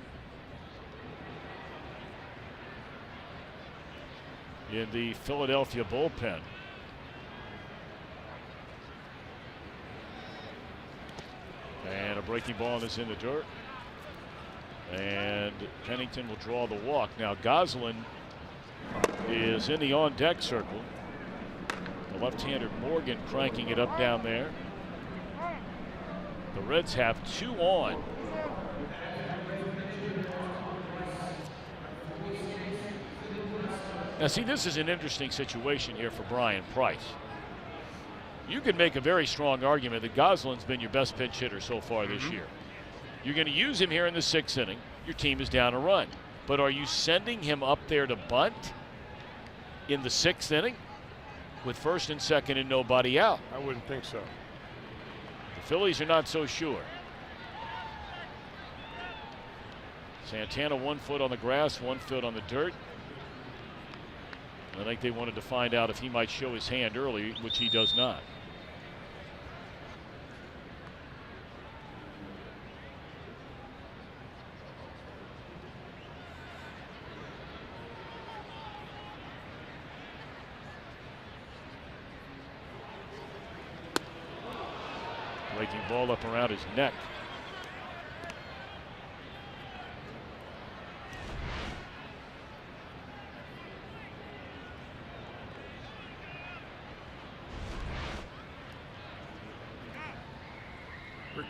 in the Philadelphia bullpen. And a breaking ball is in the dirt. And Pennington will draw the walk. Now Goslin is in the on-deck circle. The left-hander Morgan cranking it up down there. The Reds have 2 on. Now see, this is an interesting situation here for Brian Price. You could make a very strong argument that Goslin's been your best pinch hitter so far this year. You're going to use him here in the 6th inning. Your team is down a run. But are you sending him up there to bunt in the 6th inning with first and second and nobody out?
I wouldn't think so.
Phillies are not so sure. Santana 1 foot on the grass, 1 foot on the dirt. I think they wanted to find out if he might show his hand early, which he does not. Breaking ball up around his neck.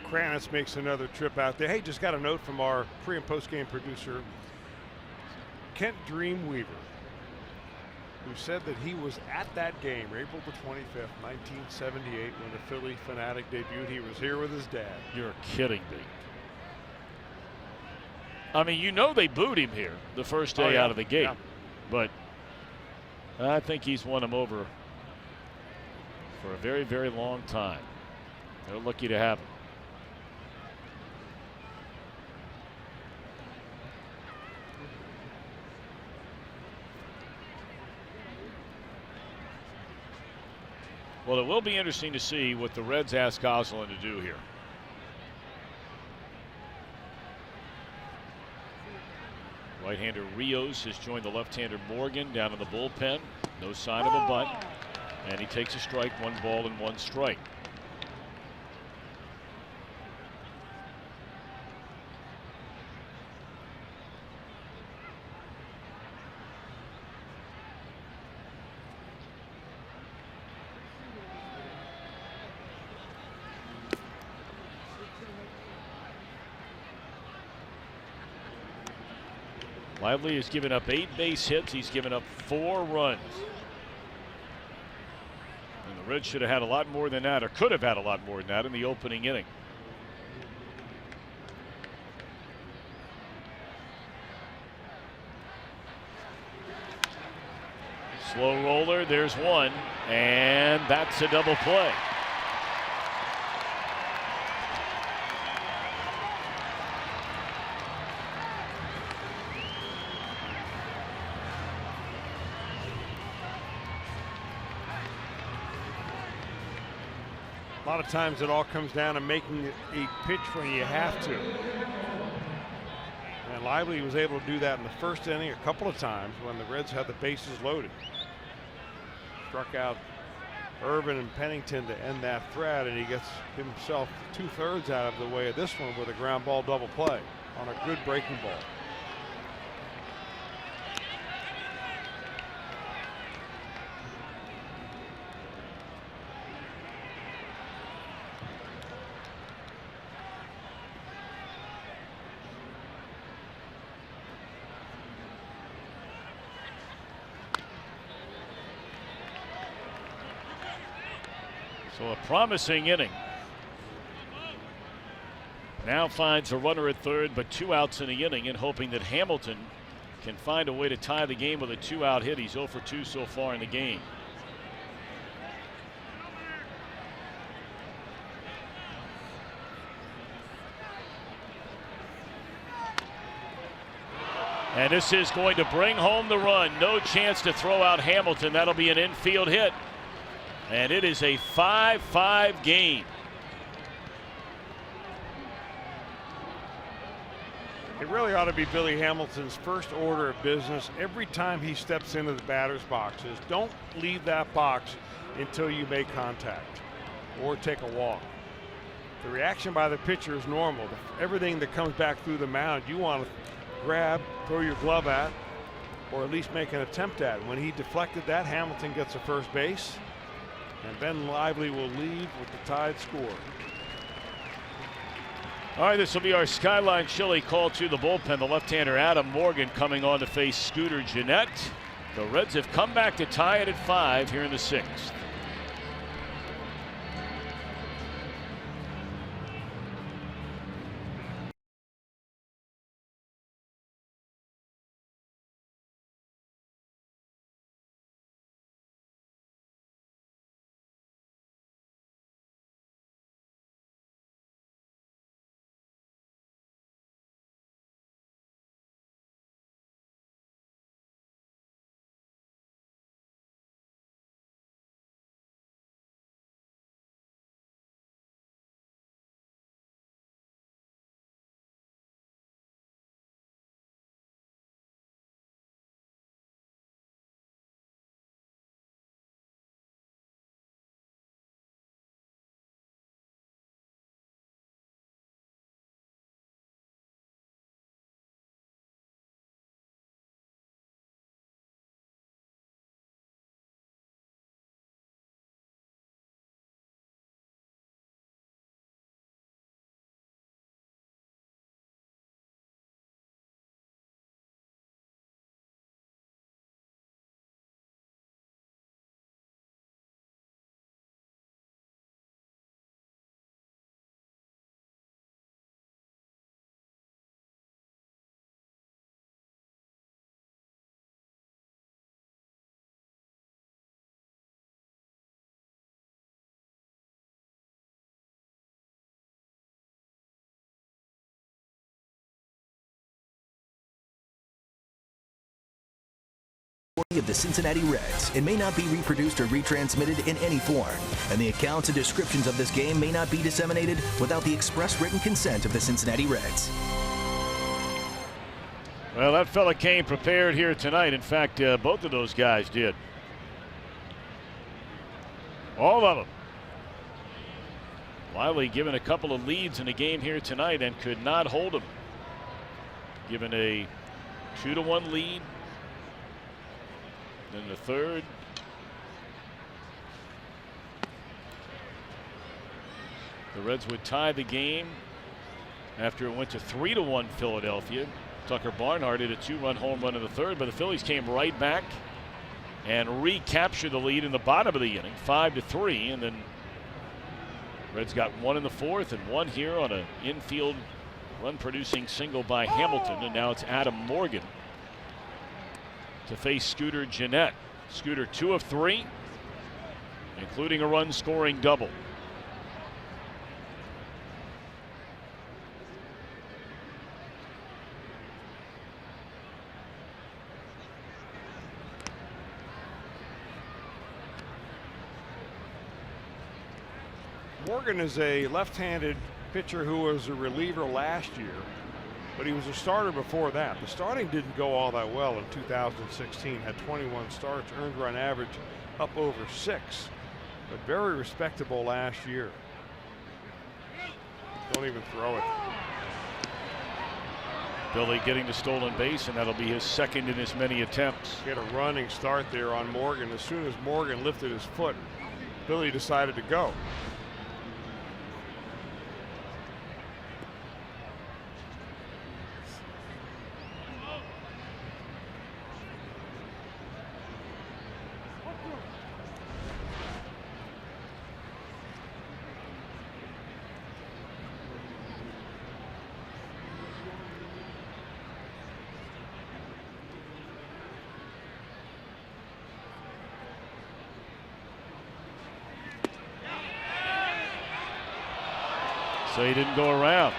Rick Kranitz makes another trip out there. Hey, just got a note from our pre and post game producer, Kent Dreamweaver, who said that he was at that game, April the 25th, 1978, when the Philly Fanatic debuted. He was here with his dad.
You're kidding me. I mean, you know they booed him here the first day out of the gate, but I think he's won him over for a very, very long time. They're lucky to have him. Well, it will be interesting to see what the Reds ask Goslin to do here. Right-hander Rios has joined the left-hander Morgan down in the bullpen. No sign of a bunt. And he takes a strike, 1 ball and 1 strike. Lively has given up 8 base hits. He's given up 4 runs. And the Reds should have had a lot more than that, or could have had a lot more than that in the opening inning. Slow roller, there's one, and that's a double play.
A lot of times it all comes down to making a pitch when you have to. And Lively was able to do that in the first inning a couple of times when the Reds had the bases loaded. Struck out Irvin and Pennington to end that threat, and he gets himself 2/3 out of the way of this one with a ground ball double play on a good breaking ball.
So a promising inning. Now finds a runner at third, but 2 outs in the inning, and hoping that Hamilton can find a way to tie the game with a 2-out hit. He's 0 for 2 so far in the game. And this is going to bring home the run. No chance to throw out Hamilton. That'll be an infield hit. And it is a 5-5 game.
It really ought to be Billy Hamilton's first order of business every time he steps into the batter's boxes. Don't leave that box until you make contact or take a walk. The reaction by the pitcher is normal. Everything that comes back through the mound, you want to grab, throw your glove at, or at least make an attempt at. When he deflected that, Hamilton gets a first base. And then Lively will leave with the tied score.
All right, this will be our Skyline Chili call to the bullpen. The left-hander Adam Morgan coming on to face Scooter Gennett. The Reds have come back to tie it at 5 here in the 6th.
of the Cincinnati Reds and may not be reproduced or retransmitted in any form, and the accounts and descriptions of this game may not be disseminated without the express written consent of the Cincinnati Reds.
Well, that fella came prepared here tonight. In fact, both of those guys did. All of them. Wiley given a couple of leads in the game here tonight and could not hold them. Given a 2-1 lead. Then the third. The Reds would tie the game after it went to 3-1 Philadelphia. Tucker Barnhart hit a 2-run home run in the third, but the Phillies came right back and recaptured the lead in the bottom of the inning, 5-3, and then Reds got one in the fourth and one here on an infield run-producing single by Hamilton, and now it's Adam Morgan to face Scooter Gennett. Scooter 2 of 3, including a run-scoring double.
Morgan is a left-handed pitcher who was a reliever last year, but he was a starter before that. The starting didn't go all that well in 2016. Had 21 starts, earned run average up over 6, but very respectable last year. Don't even throw it.
Billy getting the stolen base, and that'll be his second in as many attempts.
He had a running start there on Morgan. As soon as Morgan lifted his foot, Billy decided to go.
So he didn't go around.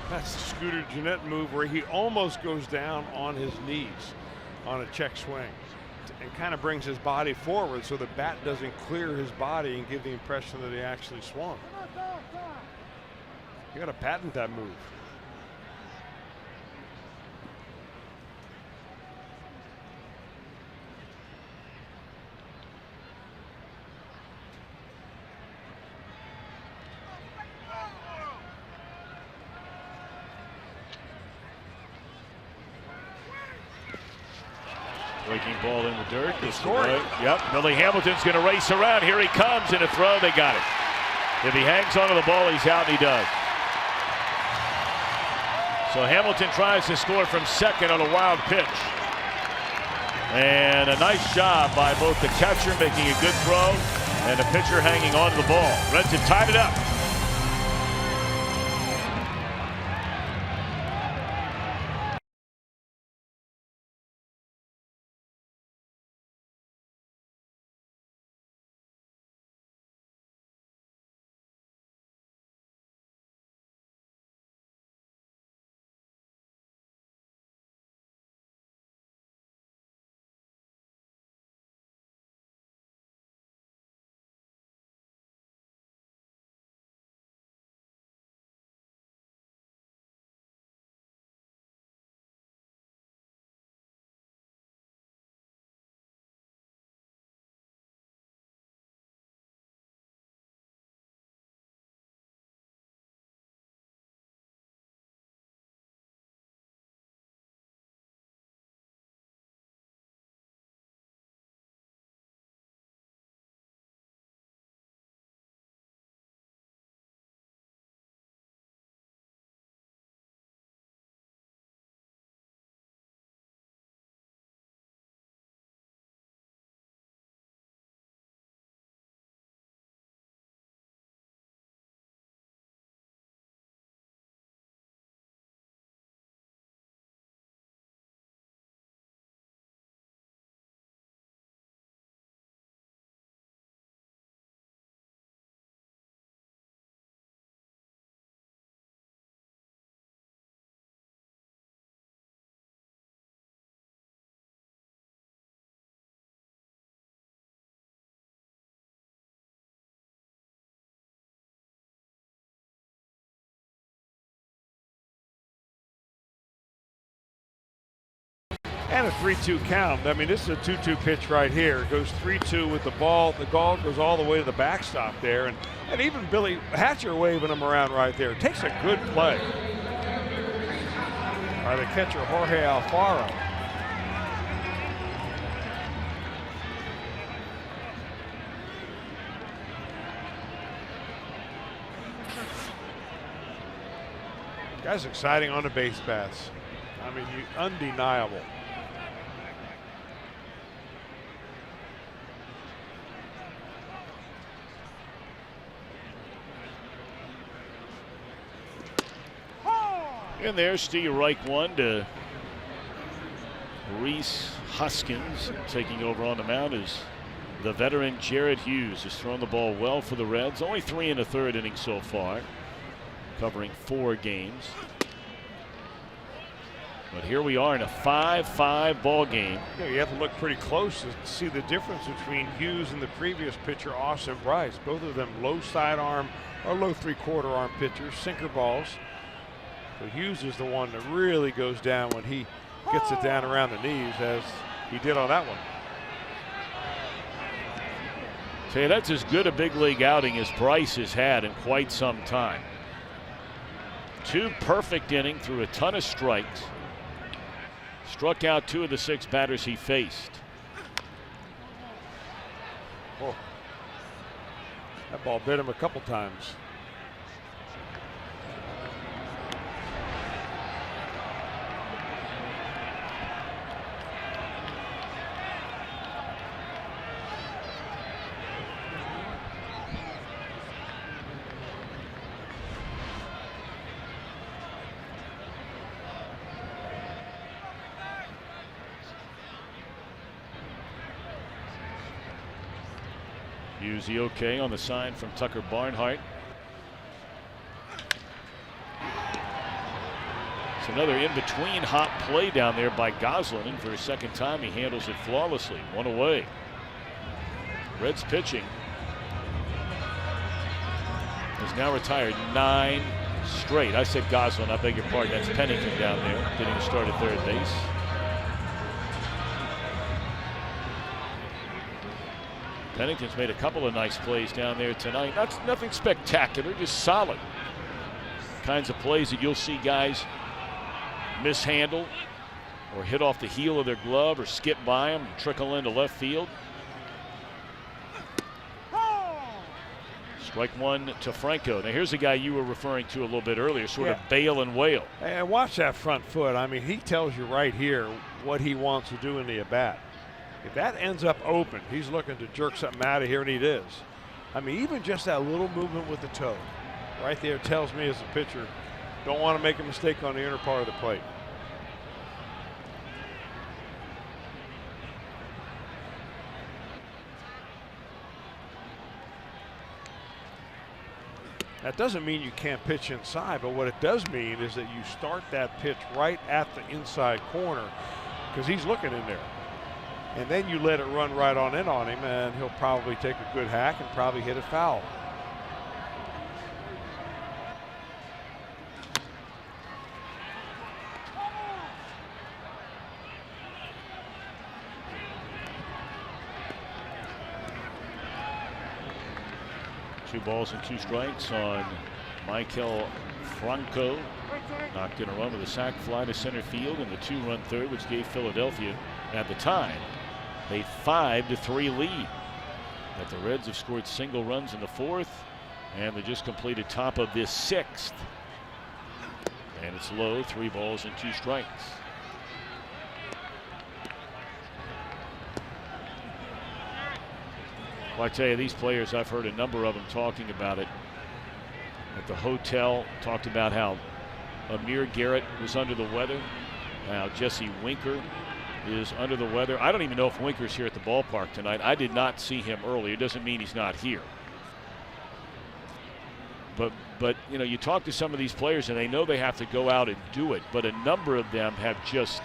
That's the Scooter Gennett move where he almost goes down on his knees on a check swing and kind of brings his body forward so the bat doesn't clear his body and give the impression that he actually swung. You got to patent that move.
Breaking ball in the dirt. This way. Yep. Billy Hamilton's going to race around. Here he comes in a throw. They got it. If he hangs onto the ball, he's out, and he does. So Hamilton tries to score from second on a wild pitch. And a nice job by both the catcher making a good throw and the pitcher hanging onto the ball. Reds have tied it up.
And a 3-2 count. I mean, this is a 2-2 pitch right here. It goes 3-2 with the ball. The ball goes all the way to the backstop there. And even Billy Hatcher waving him around right there. It takes a good play by the catcher, Jorge Alfaro. Guy's exciting on the base paths. I mean, undeniable.
And there's Steve Reich one to Reese Hoskins. Taking over on the mound is the veteran Jared Hughes. Has thrown the ball well for the Reds. Only 3 1/3 innings so far, covering 4 games. But here we are in a 5-5 ball game.
Yeah, you have to look pretty close to see the difference between Hughes and the previous pitcher, Austin Bryce. Both of them low sidearm or low 3/4 arm pitchers, sinker balls. But Hughes is the one that really goes down when he gets it down around the knees, as he did on that one.
Tell you, that's as good a big league outing as Bryce has had in quite some time. 2 perfect innings through a ton of strikes. Struck out 2 of the 6 batters he faced.
Oh. That ball bit him a couple times.
Hughes the okay on the sign from Tucker Barnhart. It's another in-between hop play down there by Goslin, and for a second time he handles it flawlessly. 1 away. Reds pitching has now retired 9 straight. I said Goslin, I beg your pardon. That's Pennington down there getting a start at third base. Pennington's made a couple of nice plays down there tonight. That's nothing spectacular, just solid kinds of plays that you'll see guys mishandle or hit off the heel of their glove or skip by them and trickle into left field. Strike 1 to Franco. Now here's a guy you were referring to a little bit earlier, sort of bail and wail.
And watch that front foot. I mean, he tells you right here what he wants to do in the at-bat. If that ends up open, he's looking to jerk something out of here, and he is. I mean, even just that little movement with the toe right there tells me as a pitcher, don't want to make a mistake on the inner part of the plate. That doesn't mean you can't pitch inside, but what it does mean is that you start that pitch right at the inside corner because he's looking in there. And then you let it run right on in on him, and he'll probably take a good hack and probably hit it foul.
Two balls and 2 strikes on Michael Franco. Knocked in a run with a sac fly to center field and the 2-run third, which gave Philadelphia at the time a 5-3 lead. But the Reds have scored single runs in the 4th, and they just completed top of this 6th. And it's low, 3 balls and 2 strikes. Well, I tell you, these players, I've heard a number of them talking about it at the hotel. Talked about how Amir Garrett was under the weather. Now Jesse Winker is under the weather. I don't even know if Winker's here at the ballpark tonight. I did not see him earlier. Doesn't mean he's not here. But you know, you talk to some of these players and they know they have to go out and do it. But a number of them have just,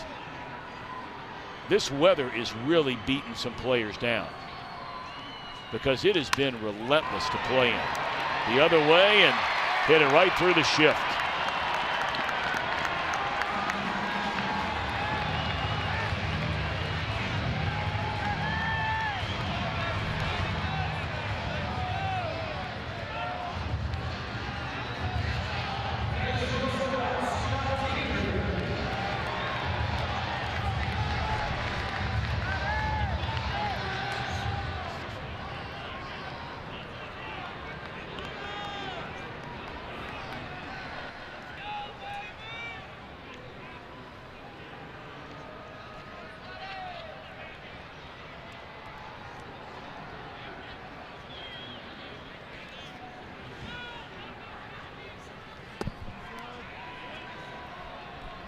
this weather is really beating some players down because it has been relentless to play in. The other way and hit it right through the shift.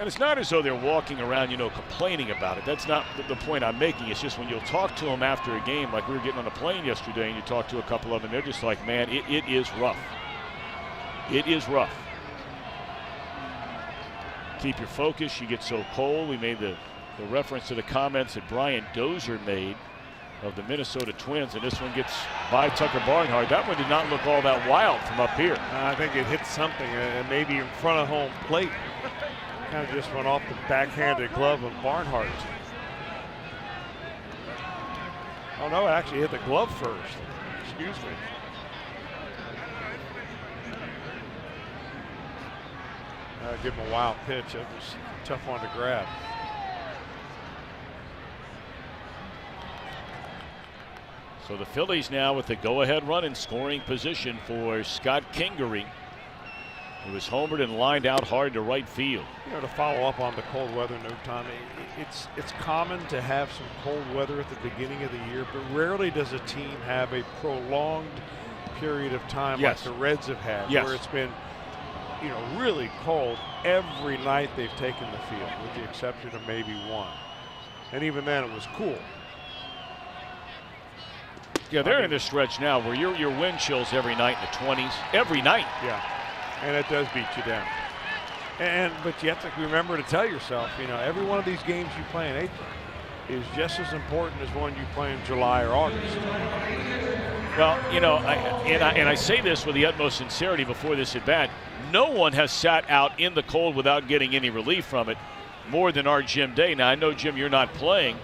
And it's not as though they're walking around, complaining about it. That's not the point I'm making. It's just when you'll talk to them after a game, like we were getting on a plane yesterday, and you talk to a couple of them, they're just like, man, it is rough. It is rough. Keep your focus. You get so cold. We made the reference to the comments that Brian Dozier made of the Minnesota Twins, and this one gets by Tucker Barnhart. That one did not look all that wild from up here.
I think it hit something, maybe in front of home plate. Kind of just went off the backhanded glove of Barnhart. Oh no, it actually hit the glove first. Excuse me. Give him a wild pitch. It was a tough one to grab.
So the Phillies now with the go-ahead run in scoring position for Scott Kingery, who was homered and lined out hard to right field.
To follow up on the cold weather note, Tommy, it's common to have some cold weather at the beginning of the year, but rarely does a team have a prolonged period of time like the Reds have had, where it's been, really cold every night they've taken the field, with the exception of maybe one. And even then, it was cool.
Yeah, they're in this stretch now where your wind chills every night in the 20s. Every night.
Yeah, and it does beat you down. But you have to remember to tell yourself, every one of these games you play in April is just as important as one you play in July or August.
Well, I say this with the utmost sincerity before this at bat. No one has sat out in the cold without getting any relief from it more than our Jim Day. Now, I know, Jim, you're not playing,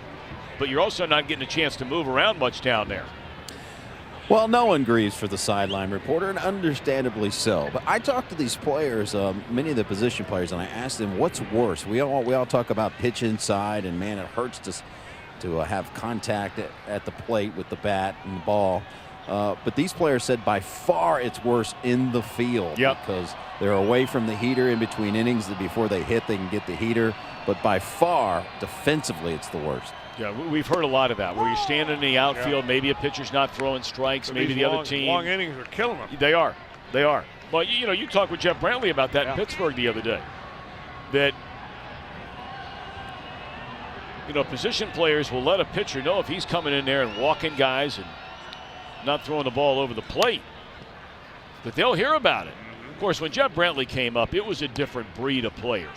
but you're also not getting a chance to move around much down there.
Well, no one grieves for the sideline reporter, and understandably so. But I talked to these players, many of the position players, and I asked them what's worse. We all talk about pitch inside, and man, it hurts to have contact at the plate with the bat and the ball. But these players said by far it's worse in the field because they're away from the heater in between innings. Before they hit, they can get the heater. But by far, defensively, it's the worst.
Yeah, we've heard a lot of that, where you're standing in the outfield, maybe a pitcher's not throwing strikes,
but
maybe the other team.
Long innings are killing them.
They are. But, you talked with Jeff Brantley about that in Pittsburgh the other day. That, position players will let a pitcher know if he's coming in there and walking guys and not throwing the ball over the plate, that they'll hear about it. Of course, when Jeff Brantley came up, it was a different breed of players.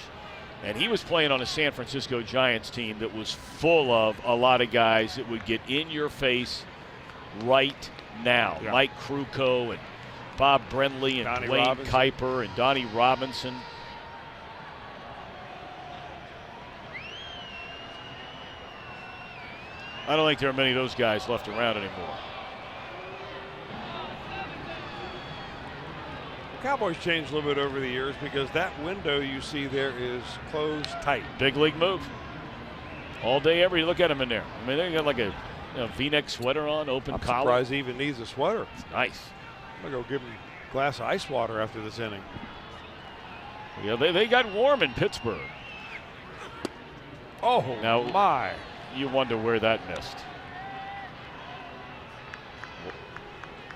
And he was playing on a San Francisco Giants team that was full of a lot of guys that would get in your face right now. Yeah. Mike Krukow and Bob Brenly and
Donnie
Dwayne
Robinson.
Kuiper and Donnie Robinson. I don't think there are many of those guys left around anymore.
Cowboys changed a little bit over the years because that window you see there is closed tight.
Big league move. All day, every look at them in there. I mean, they got like a V-neck sweater on, open collar.
I'm surprised he even needs a sweater.
It's nice.
I'm gonna go give him a glass of ice water after this inning.
Yeah, they got warm in Pittsburgh.
Oh
now,
my!
You wonder where that missed.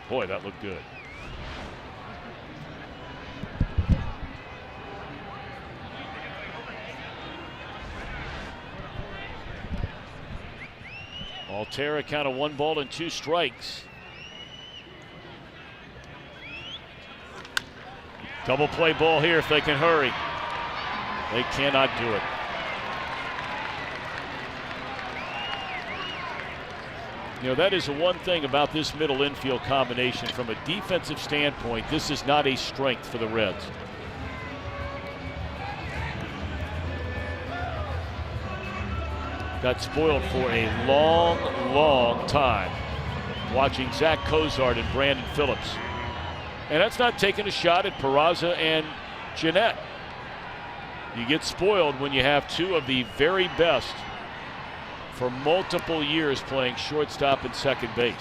Boy, that looked good. Altera count of 1-2 strikes. Double play ball here if they can hurry. They cannot do it. That is the one thing about this middle infield combination. From a defensive standpoint, this is not a strength for the Reds. Got spoiled for a long, long time watching Zach Cozart and Brandon Phillips. And that's not taking a shot at Peraza and Jeanette. You get spoiled when you have two of the very best for multiple years playing shortstop and second base.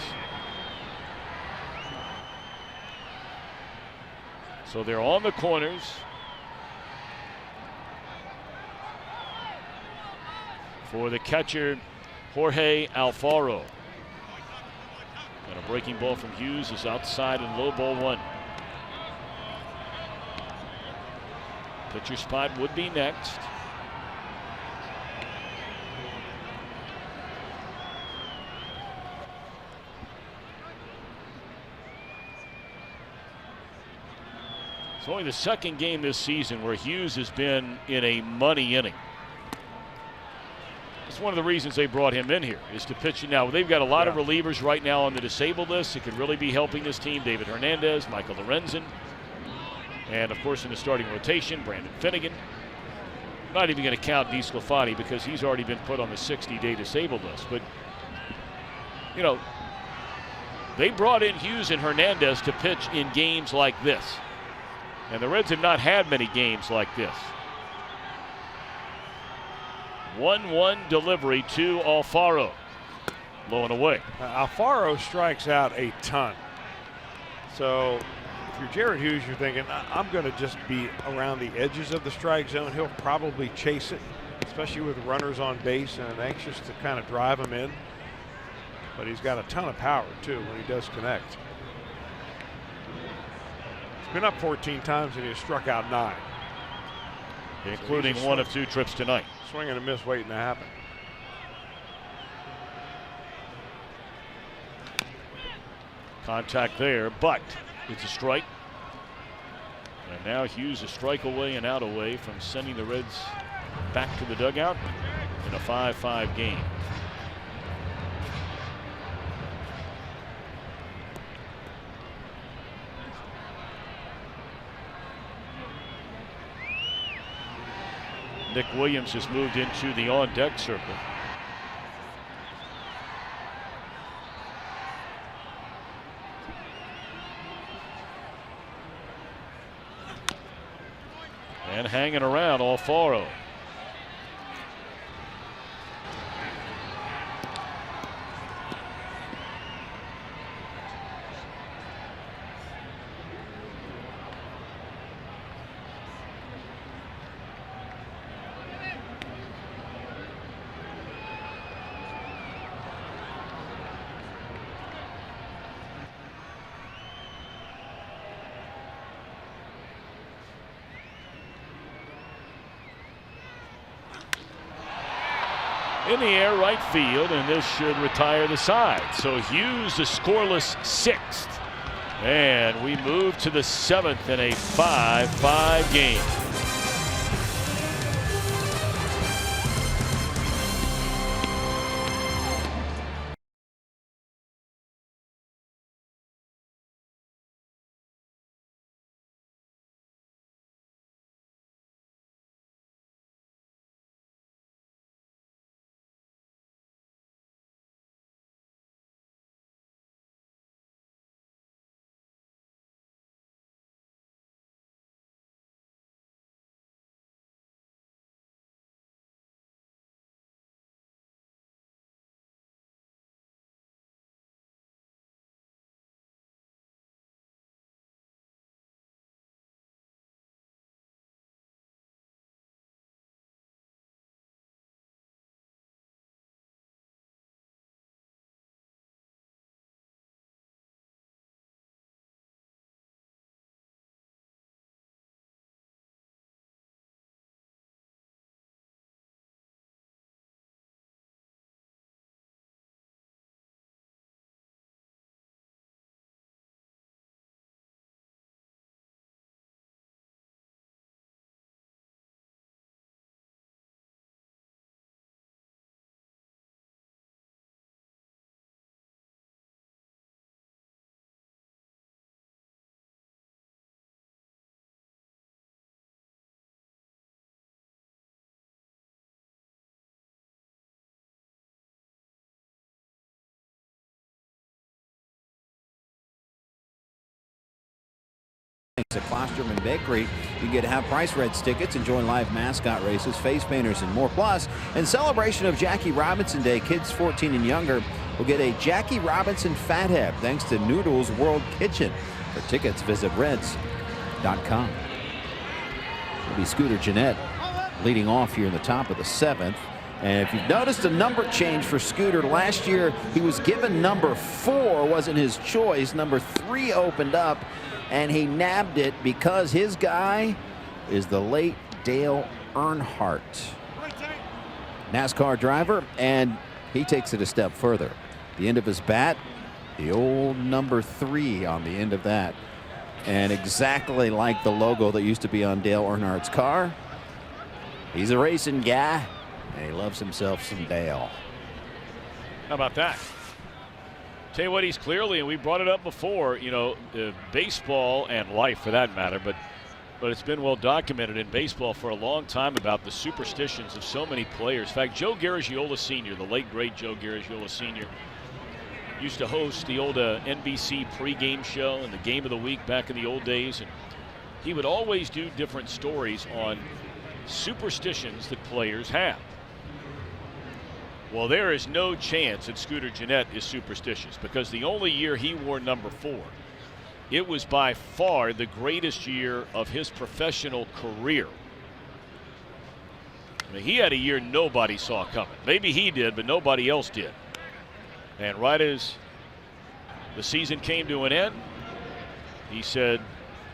So they're on the corners. For the catcher, Jorge Alfaro. And a breaking ball from Hughes is outside and low, ball 1. Pitcher spot would be next. It's only the second game this season where Hughes has been in a money inning. It's one of the reasons they brought him in here, is to pitch. Now, they've got a lot of relievers right now on the disabled list. It could really be helping this team. David Hernandez, Michael Lorenzen, and, of course, in the starting rotation, Brandon Finnegan. Not even going to count DeSclafani because he's already been put on the 60-day disabled list. But, you know, they brought in Hughes and Hernandez to pitch in games like this. And the Reds have not had many games like this. 1-1 delivery to Alfaro. Low and away.
Alfaro strikes out a ton. So if you're Jared Hughes, you're thinking, I'm going to just be around the edges of the strike zone. He'll probably chase it, especially with runners on base and anxious to kind of drive them in. But he's got a ton of power, too, when he does connect. He's been up 14 times and he's struck out 9.
Including one of 2 trips tonight.
Swing and a miss waiting to happen.
Contact there, but it's a strike. And now Hughes a strike away and out away from sending the Reds back to the dugout in a 5-5 game. Nick Williams has moved into the on-deck circle. And hanging around, Alfaro. In the air, right field, and this should retire the side. So Hughes, the scoreless 6th. And we move to the 7th in a 5-5 game.
At Klosterman Bakery, you can get half-price Reds tickets and join live mascot races, face painters, and more. Plus, in celebration of Jackie Robinson Day, kids 14 and younger will get a Jackie Robinson Fathead thanks to Noodles World Kitchen. For tickets, visit Reds.com. It'll be Scooter Gennett leading off here in the top of the 7th. And if you've noticed a number change for Scooter, last year he was given number 4, wasn't his choice. Number 3 opened up, and he nabbed it because his guy is the late Dale Earnhardt, NASCAR driver, and he takes it a step further. The end of his bat, the old number 3 on the end of that And exactly like the logo that used to be on Dale Earnhardt's car, he's a racing guy, and he loves himself some Dale.
How about that? Tell you what, he's clearly, and we brought it up before, you know, baseball and life for that matter, but it's been well documented in baseball for a long time about the superstitions of so many players. In fact, Joe Garagiola Sr., the late great Joe Garagiola Sr., used to host the old NBC pregame show and the game of the week back in the old days, and he would always do different stories on superstitions that players have. Well, there is no chance that Scooter Gennett is superstitious, because the only year he wore number 4, it was by far the greatest year of his professional career. I mean, he had a year nobody saw coming. Maybe he did, but nobody else did. And right as the season came to an end, he said,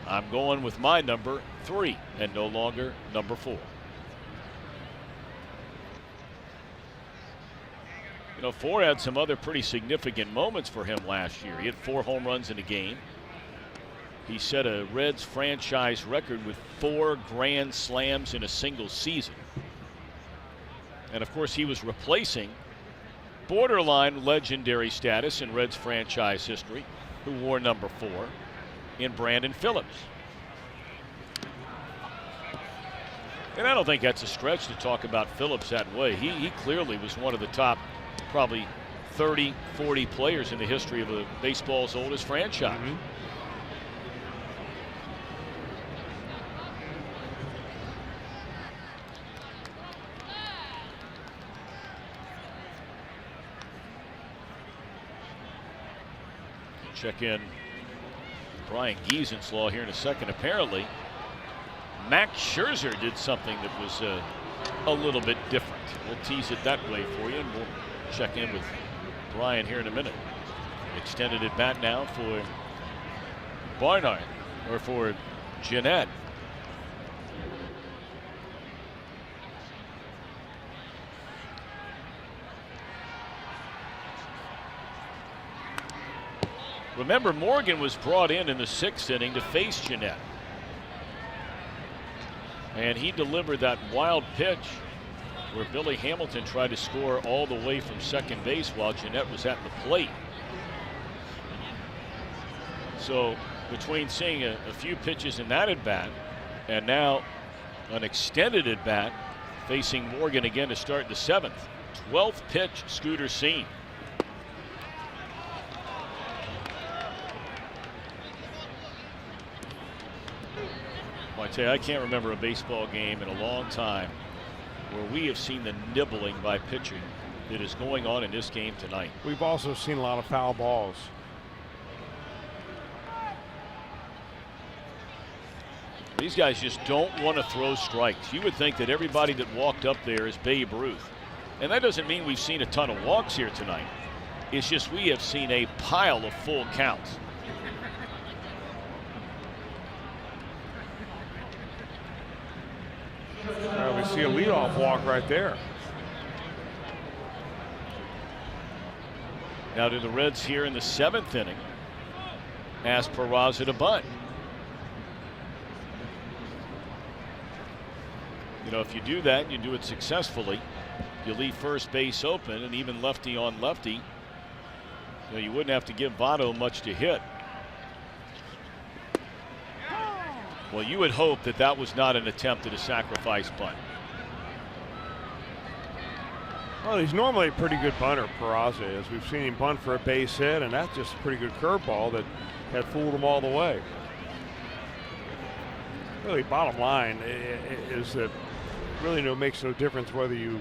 I'm going with my number 3 and no longer number 4. You know, 4 had some other pretty significant moments for him last year. He had 4 home runs in a game. He set a Reds franchise record with 4 grand slams in a single season. And of course, he was replacing borderline legendary status in Reds franchise history, who wore number 4, in Brandon Phillips. And I don't think that's a stretch to talk about Phillips that way. He clearly was one of the top probably 30, 40 players in the history of baseball's oldest franchise.
Mm-hmm.
Check in Brian Giesen's law here in a second. Apparently, Max Scherzer did something that was a little bit different. We'll tease it that way for you, and we'll check in with Brian here in a minute. Extended at bat now for Barnard, or for Gennett. Remember, Morgan was brought in the 6th inning to face Gennett. And he delivered that wild pitch where Billy Hamilton tried to score all the way from second base while Gennett was at the plate. So between seeing a few pitches in that at bat and now an extended at bat facing Morgan again to start the 7th, 12th pitch Scooter seen. I tell you, I can't remember a baseball game in a long time where we have seen the nibbling by pitching that is going on in this game tonight.
We've also seen a lot of foul balls.
These guys just don't want to throw strikes. You would think that everybody that walked up there is Babe Ruth. And that doesn't mean we've seen a ton of walks here tonight. It's just we have seen a pile of full counts.
We see a leadoff walk right there.
Now to the Reds here in the 7th inning. Ask Peraza to bunt. You know, if you do that, you do it successfully, you leave first base open, and even lefty on lefty, you know, you wouldn't have to give Votto much to hit. Well, you would hope that that was not an attempt at a sacrifice bunt.
Well, he's normally a pretty good bunter, Peraza is. We've seen him bunt for a base hit, and that's just a pretty good curveball that had fooled him all the way. Really, bottom line is that really makes no difference whether you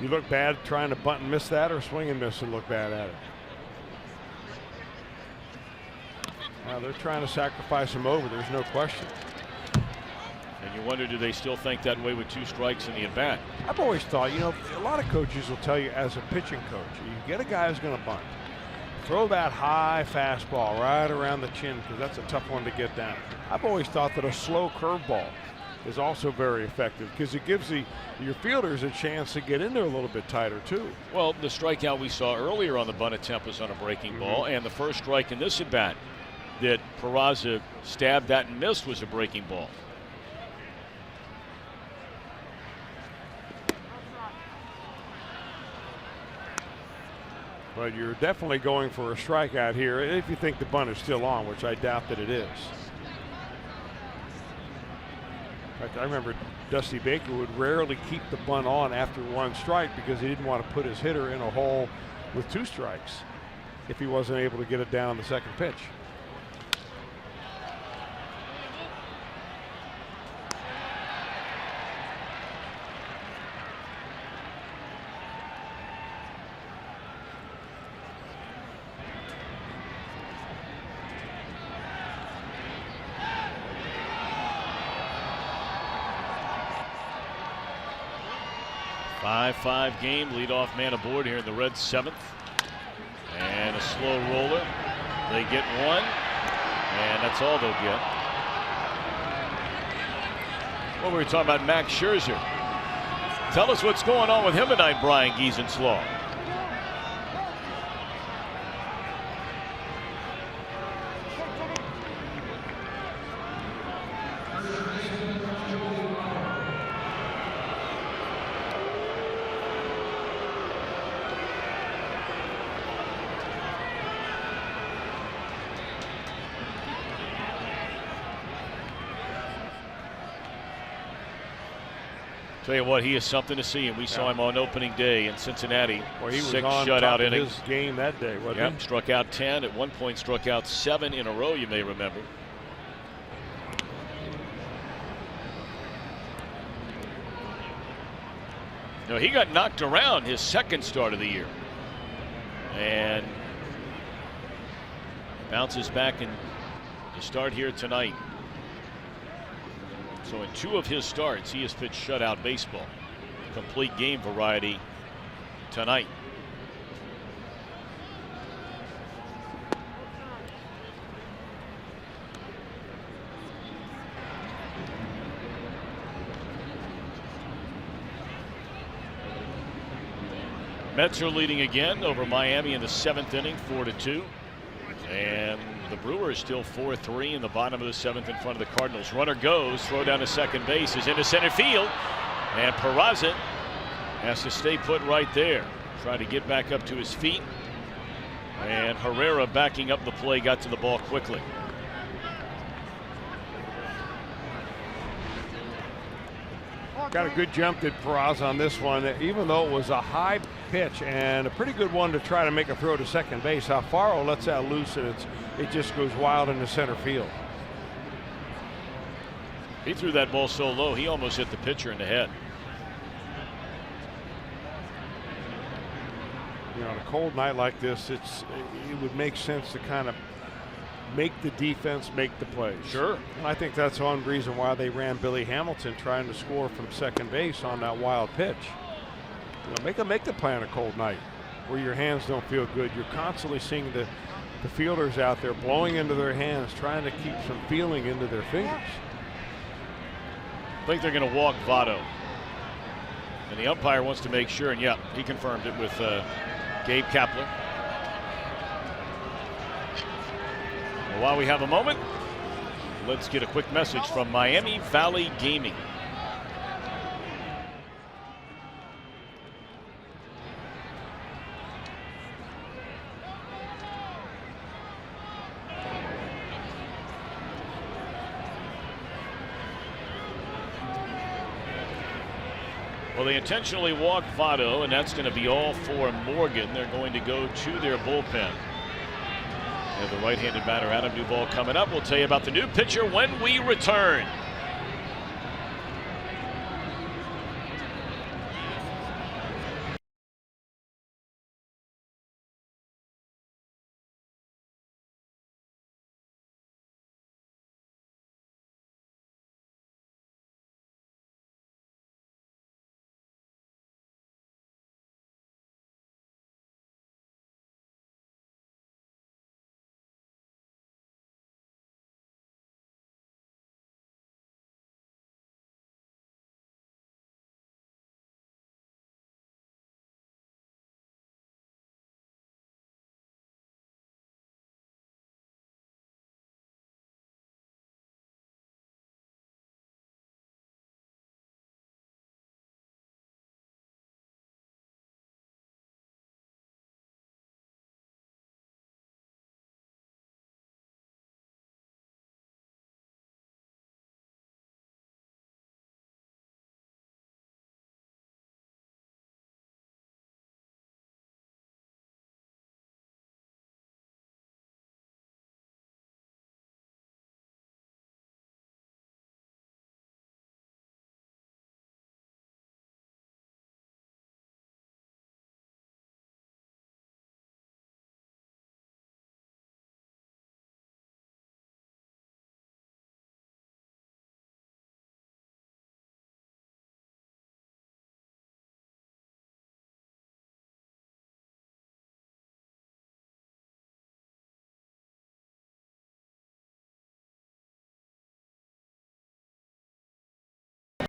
look bad trying to bunt and miss that, or swing and miss and look bad at it. Now they're trying to sacrifice him over, there's no question.
And you wonder, do they still think that way with 2 strikes in the at bat?
I've always thought, you know, a lot of coaches will tell you as a pitching coach, you get a guy who's going to bunt, throw that high fastball right around the chin, because that's a tough one to get down. I've always thought that a slow curveball is also very effective, because it gives your fielders a chance to get in there a little bit tighter too.
Well, the strikeout we saw earlier on the bunt attempt was on a breaking ball, and the first strike in this at bat that Peraza stabbed that and missed was a breaking ball.
But you're definitely going for a strikeout here if you think the bunt is still on, which I doubt that it is. In fact, I remember Dusty Baker would rarely keep the bunt on after one strike because he didn't want to put his hitter in a hole with 2 strikes if he wasn't able to get it down the second pitch.
Five game, leadoff man aboard here in the Reds' 7th. And a slow roller. They get one, and that's all they'll get. Well, we were talking about Max Scherzer. Tell us what's going on with him tonight, Brian Giesenslaw. Tell you what, he is something to see, and we saw him on opening day in Cincinnati.
Well, he was
6
on
shutout
top of
innings.
his game that day, wasn't he?
Struck out 10. At one point, struck out 7 in a row, you may remember. No, he got knocked around his 2nd start of the year. And bounces back and to start here tonight. So in 2 of his starts, he has pitched shutout baseball. Complete game variety tonight. Mets are leading again over Miami in the 7th inning, 4-2. And the Brewers still 4-3 in the bottom of the 7th in front of the Cardinals. Runner goes, throw down to second base, is into center field. And Peraza has to stay put right there. Try to get back up to his feet. And Herrera backing up the play, got to the ball quickly.
Got a good jump did Peraza on this one, even though it was a high pitch and a pretty good one to try to make a throw to second base. Alfaro lets that loose and it just goes wild into center field.
He threw that ball so low, he almost hit the pitcher in the head.
You know, on a cold night like this, it would make sense to kind of make the defense make the plays.
Sure.
And I think that's one reason why they ran Billy Hamilton trying to score from second base on that wild pitch. You know, make the play on a cold night where your hands don't feel good. You're constantly seeing the fielders out there blowing into their hands, trying to keep some feeling into their fingers.
I think they're going to walk Votto. And the umpire wants to make sure, and yeah, he confirmed it with Gabe Kapler. Well, while we have a moment, let's get a quick message from Miami Valley Gaming. Well, they intentionally walked Votto, and that's going to be all for Morgan. They're going to go to their bullpen. They have the right-handed batter Adam Duvall coming up. We'll tell you about the new pitcher when we return.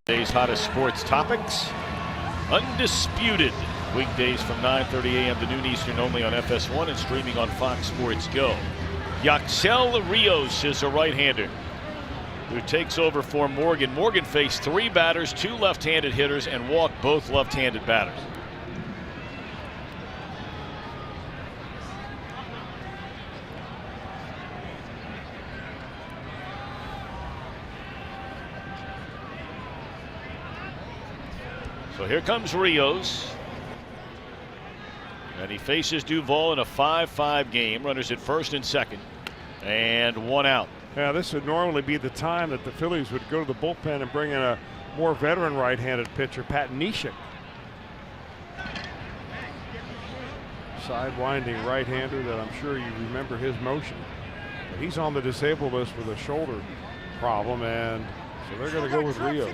Today's hottest sports topics. Undisputed. Weekdays from 9:30 a.m. to noon Eastern, only on FS1 and streaming on Fox Sports Go. Yaxel Rios is a right-hander who takes over for Morgan. Morgan faced 3 batters, 2 left-handed hitters, and walked both left-handed batters. So here comes Rios. And he faces Duvall in a 5-5 game. Runners at first and second. And 1 out.
Yeah, this would normally be the time that the Phillies would go to the bullpen and bring in a more veteran right-handed pitcher, Pat Neshek. Sidewinding right-hander that I'm sure you remember his motion. But he's on the disabled list with a shoulder problem, and so they're going to go with Rios.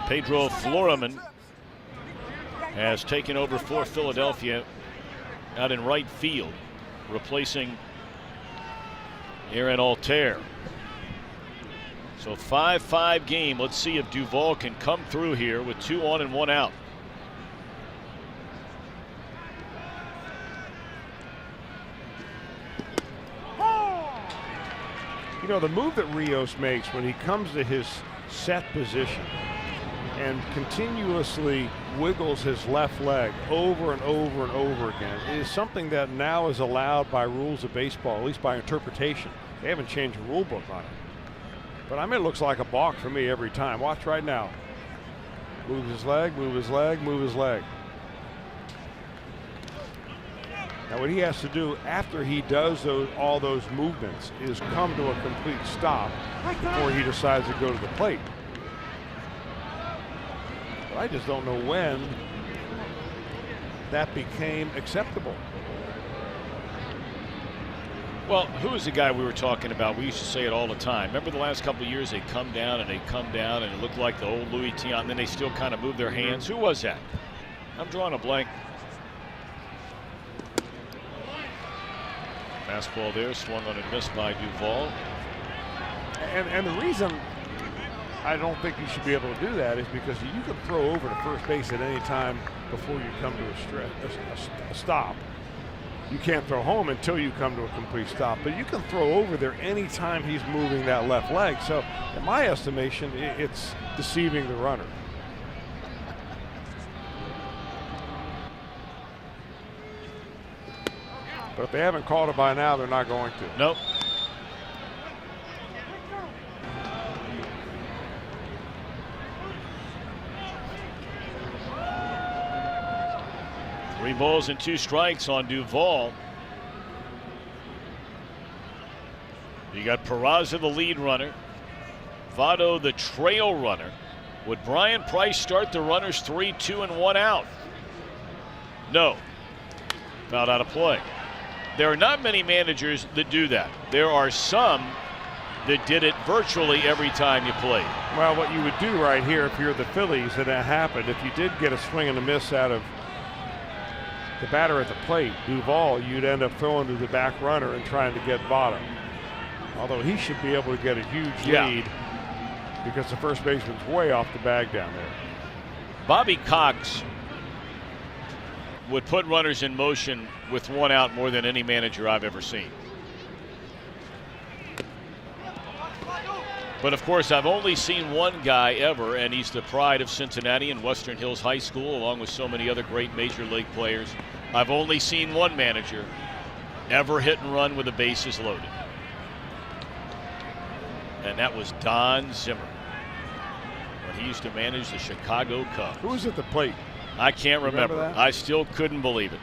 Pedro Floreman has taken over for Philadelphia out in right field, replacing Aaron Altair. So 5-5 game. Let's see if Duvall can come through here with 2 on and 1 out.
You know, the move that Rios makes when he comes to his set position and continuously wiggles his left leg over and over and over again is something that now is allowed by rules of baseball, at least by interpretation. They haven't changed the rule book on it. But I mean, it looks like a balk for me every time. Watch right now. Move his leg, move his leg, move his leg. Now what he has to do after he does all those movements is come to a complete stop before he decides to go to the plate. But I just don't know when that became acceptable.
Well, who is the guy we were talking about? We used to say it all the time. Remember the last couple of years, they come down and it looked like the old Louis Tiant, and then they still kind of move their hands. Who was that? I'm drawing a blank. Fastball there, swung on and missed by Duvall.
And the reason I don't think you should be able to do that is because you can throw over to first base at any time before you come to a stop. You can't throw home until you come to a complete stop, but you can throw over there anytime he's moving that left leg. So in my estimation, it's deceiving the runner. But if they haven't called it by now, they're not going to.
Nope. Three balls and 2 strikes on Duvall. You got Peraza, the lead runner. Votto, the trail runner. Would Brian Price start the runners 3, 2, and 1 out? No. Fouled out of play. There are not many managers that do that. There are some that did it virtually every time you played.
Well, what you would do right here if you're the Phillies and that happened, if you did get a swing and a miss out of the batter at the plate, Duvall, you'd end up throwing to the back runner and trying to get Votto. Although he should be able to get a huge lead because the first baseman's way off the bag down there.
Bobby Cox would put runners in motion with 1 out more than any manager I've ever seen. But of course, I've only seen one guy ever, and he's the pride of Cincinnati and Western Hills High School, along with so many other great major league players. I've only seen one manager ever hit and run with the bases loaded. And that was Don Zimmer, when he used to manage the Chicago Cubs.
Who was at the plate?
I can't remember.
That?
I still couldn't believe it.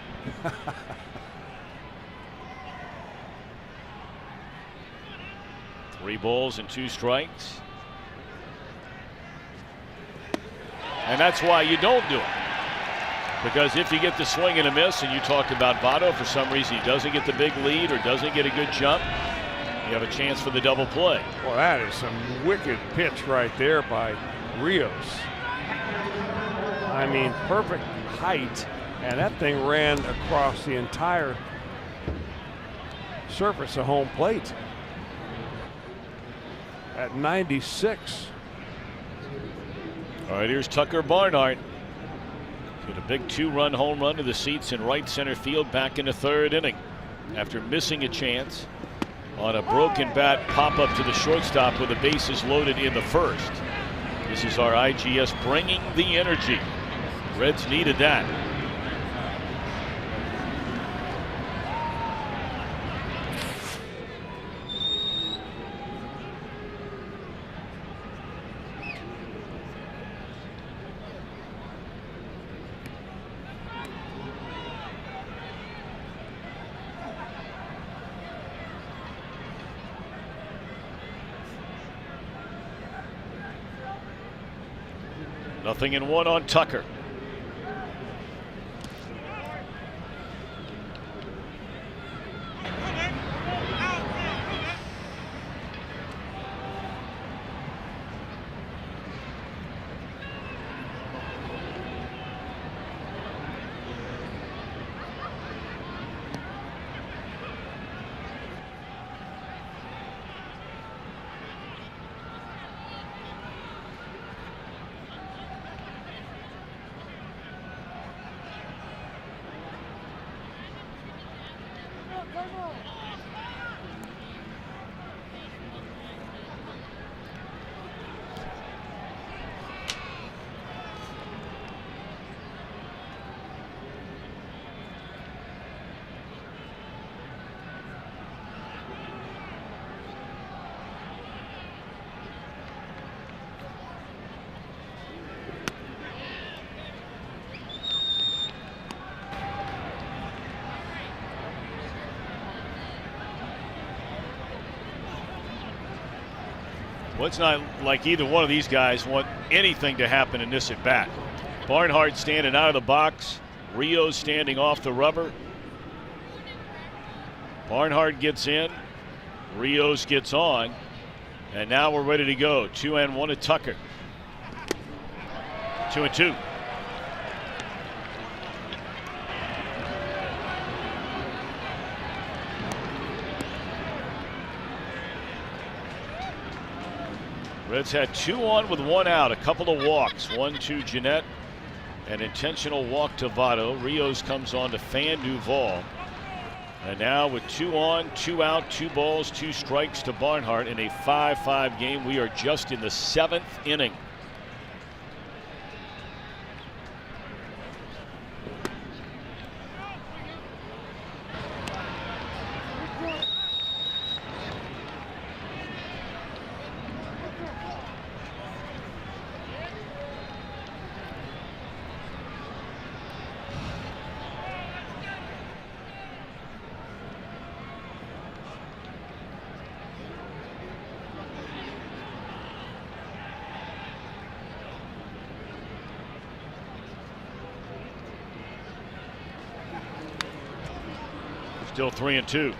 Three balls and 2 strikes. And that's why you don't do it. Because if you get the swing and a miss, and you talked about Votto, for some reason he doesn't get the big lead or doesn't get a good jump, you have a chance for the double play.
Well, that is some wicked pitch right there by Rios. I mean, perfect height, and that thing ran across the entire surface of home plate. At 96.
All right, here's Tucker Barnhart. Hit a big 2-run home run to the seats in right center field back in the 3rd inning after missing a chance on a broken bat pop up to the shortstop with the bases loaded in the 1st. This is our IGS bringing the energy. Reds needed that. Nothing in 1 on Tucker. Well, it's not like either one of these guys want anything to happen in this at bat. Barnhart standing out of the box. Rios standing off the rubber. Barnhart gets in. Rios gets on. And now we're ready to go. 2-1 to Tucker. 2-2. Reds had 2 on with 1 out. A couple of walks. 1 to Jeanette. An intentional walk to Votto. Rios comes on to Fan Duval. And now with 2 on, 2 out, 2 balls, 2 strikes to Barnhart in a 5-5 game. We are just in the 7th inning. Still 3-2.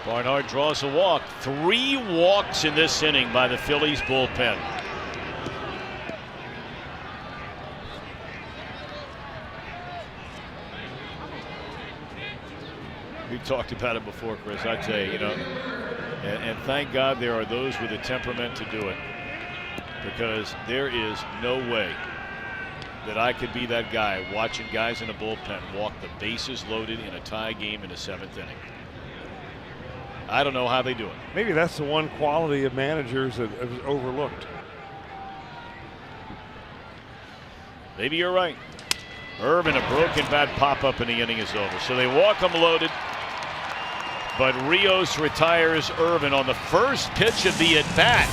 Barnhart draws a walk. 3 walks in this inning by the Phillies bullpen. We've talked about it before, Chris. I tell you, and thank God there are those with the temperament to do it, because there is no way that I could be that guy watching guys in a bullpen walk the bases loaded in a tie game in the 7th inning. I don't know how they do it.
Maybe that's the one quality of managers that is overlooked.
Maybe you're right. Irvin, a broken bat pop-up in the inning is over. So they walk him loaded. But Rios retires Irvin on the first pitch of the at-bat.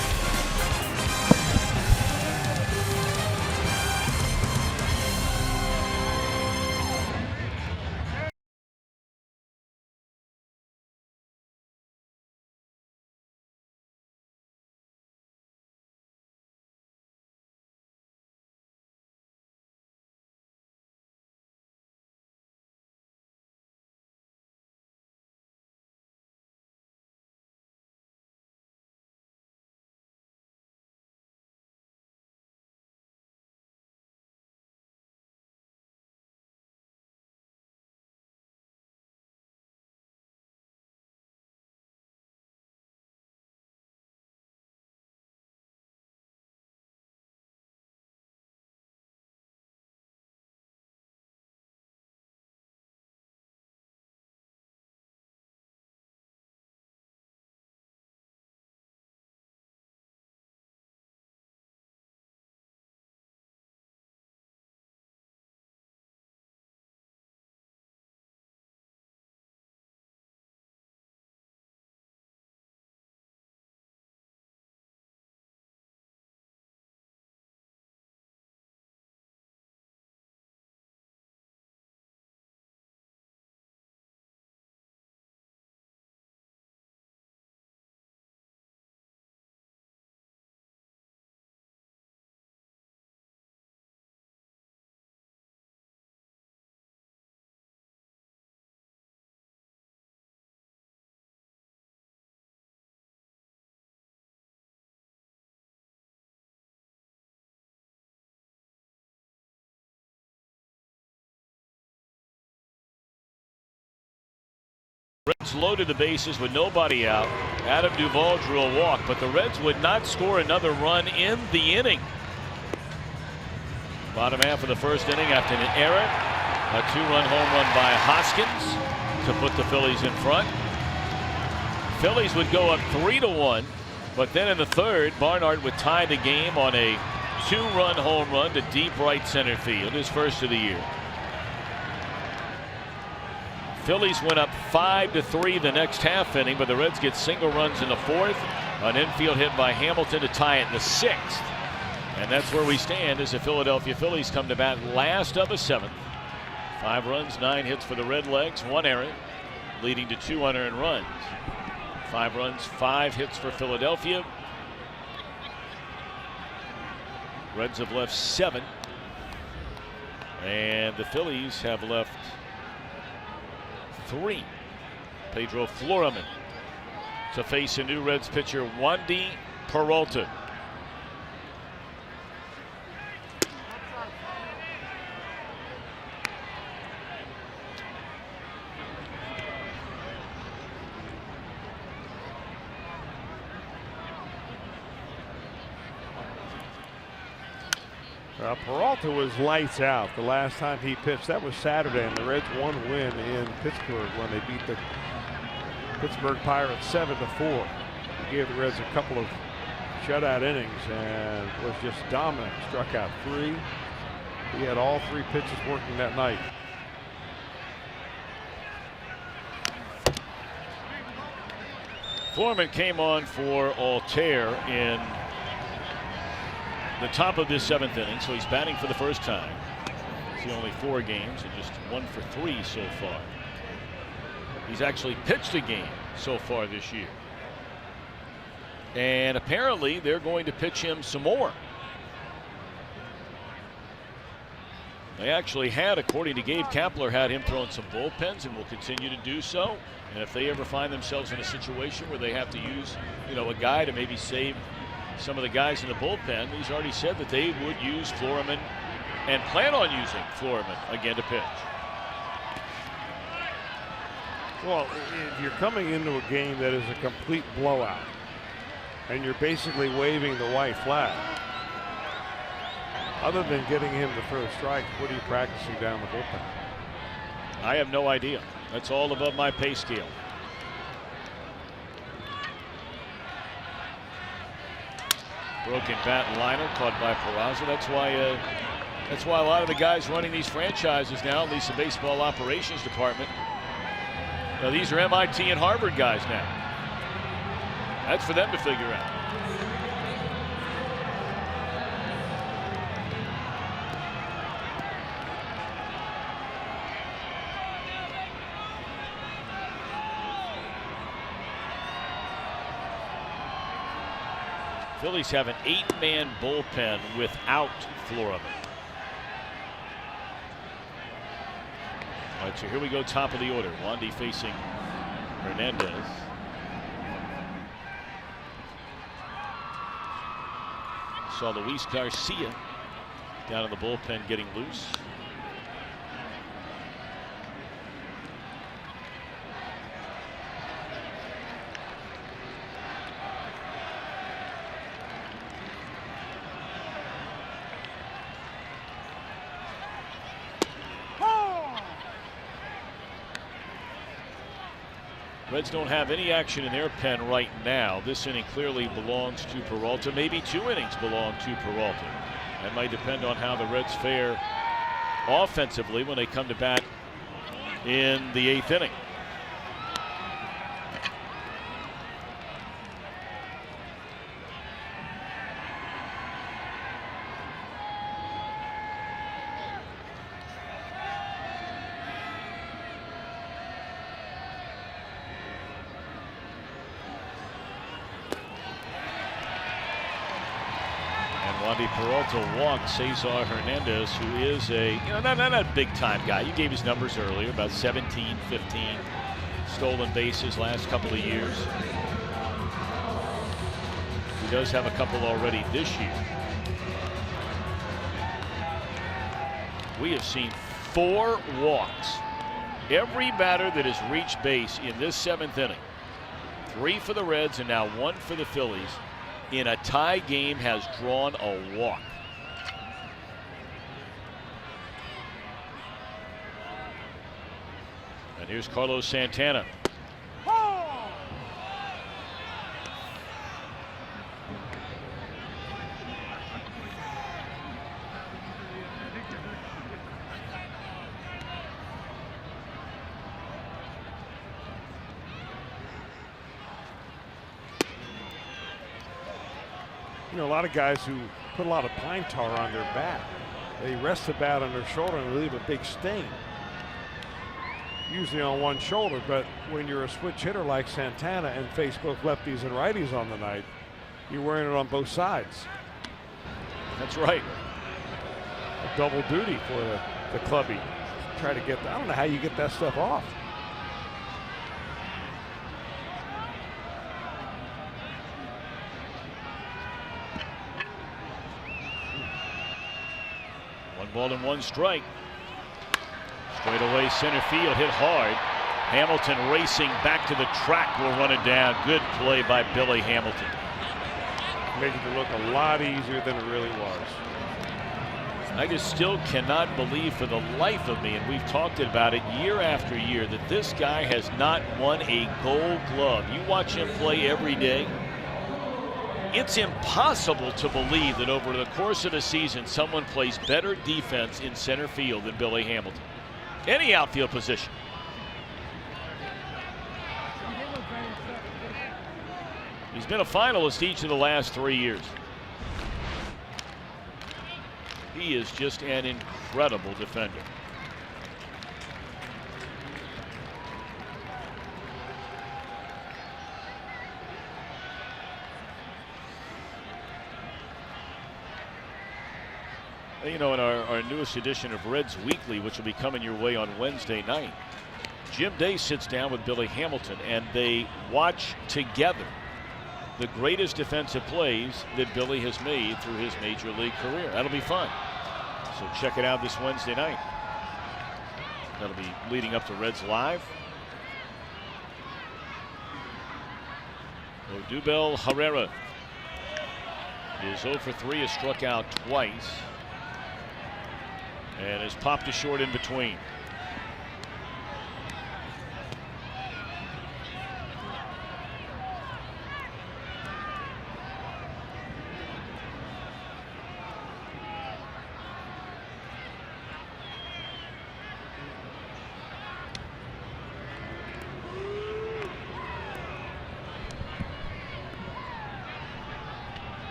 Reds loaded the bases with nobody out. Adam Duvall drew a walk, but the Reds would not score another run in the inning. Bottom half of the first inning after an error. A 2-run home run by Hoskins to put the Phillies in front. Phillies would go up 3-1, but then in the third, Barnhart would tie the game on a 2-run home run to deep right center field, his first of the year. Phillies went up 5-3 the next half inning, but the Reds get single runs in the fourth. An infield hit by Hamilton to tie it in the sixth. And that's where we stand as the Philadelphia Phillies come to bat last of the seventh. 5 runs, 9 hits for the Redlegs, 1 error, leading to 2 unearned runs. 5 runs, 5 hits for Philadelphia. Reds have left 7. And the Phillies have left 3. Pedro Floreman to face a new Reds pitcher, Wandy Peralta.
Peralta was lights out the last time he pitched. That was Saturday, and the Reds won a win in Pittsburgh when they beat the Pittsburgh Pirates 7-4. He gave the Reds a couple of shutout innings and was just dominant. Struck out 3. He had all 3 pitches working that night.
Foreman came on for Altair in the top of this 7th inning, so he's batting for the first time. It's only 4 games and just 1 for 3 so far. He's actually pitched a game so far this year. And apparently they're going to pitch him some more. They actually had, according to Gabe Kapler, had him throwing some bullpens and will continue to do so. And if they ever find themselves in a situation where they have to use, a guy to maybe save some of the guys in the bullpen, he's already said that they would use Floreman and plan on using Floreman again to pitch.
Well, if you're coming into a game that is a complete blowout and you're basically waving the white flag, other than getting him to throw strikes, what are you practicing down the bullpen?
I have no idea. That's all above my pay scale. Broken bat liner caught by Peraza. That's why a lot of the guys running these franchises now, at least the baseball operations department, these are MIT and Harvard guys now. That's for them to figure out. Phillies have an 8-man bullpen without Floreman. All right, so here we go, top of the order. Wandy facing Hernandez. Saw Luis Garcia down in the bullpen getting loose. Reds don't have any action in their pen right now. This inning clearly belongs to Peralta. Maybe 2 innings belong to Peralta. That might depend on how the Reds fare offensively when they come to bat in the 8th inning. Peralta walked Cesar Hernandez, who is a not a big time guy. You gave his numbers earlier, about 17, 15 stolen bases last couple of years. He does have a couple already this year. We have seen 4 walks Every batter that has reached base in this 7th inning, 3 for the Reds and now 1 for the Phillies, in a tie game has drawn a walk. And here's Carlos Santana.
You know, a lot of guys who put a lot of pine tar on their bat, they rest the bat on their shoulder and leave a big stain. Usually on one shoulder, but when you're a switch hitter like Santana and face both lefties and righties on the night, you're wearing it on both sides.
That's right.
A double duty for the clubby. Try to get, I don't know how you get that stuff off.
Ball and 1 strike. Straight away center field, hit hard. Hamilton racing back to the track, will run it down. Good play by Billy Hamilton.
Making it look a lot easier than it really was.
I just still cannot believe for the life of me, and we've talked about it year after year, that this guy has not won a Gold Glove. You watch him play every day. It's impossible to believe that over the course of a season someone plays better defense in center field than Billy Hamilton. Any outfield position. He's been a finalist each of the last 3 years. He is just an incredible defender. You know, in our newest edition of Reds Weekly, which will be coming your way on Wednesday night, Jim Day sits down with Billy Hamilton and they watch together the greatest defensive plays that Billy has made through his major league career. That'll be fun. So check it out this Wednesday night. That'll be leading up to Reds Live. Odubel Herrera is 0 for 3, has struck out twice, and has popped a short in between.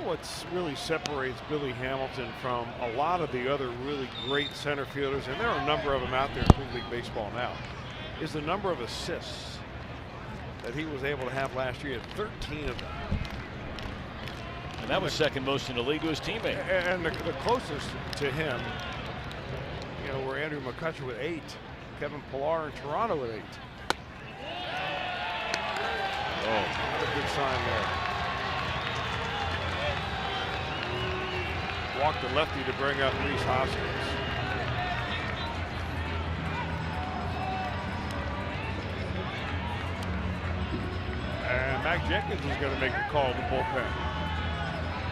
What really separates Billy Hamilton from a lot of the other really great center fielders, and there are a number of them out there in Big League Baseball now, is the number of assists that he was able to have last year. 13 of them.
And that was second most in the league to his teammate.
And the closest to him, you know, were Andrew McCutcheon with 8, Kevin Pillar in Toronto with 8.
Oh,
not a good sign there. Walked the lefty to bring up Rhys Hoskins. And Mac Jenkins is going to make a call to the bullpen.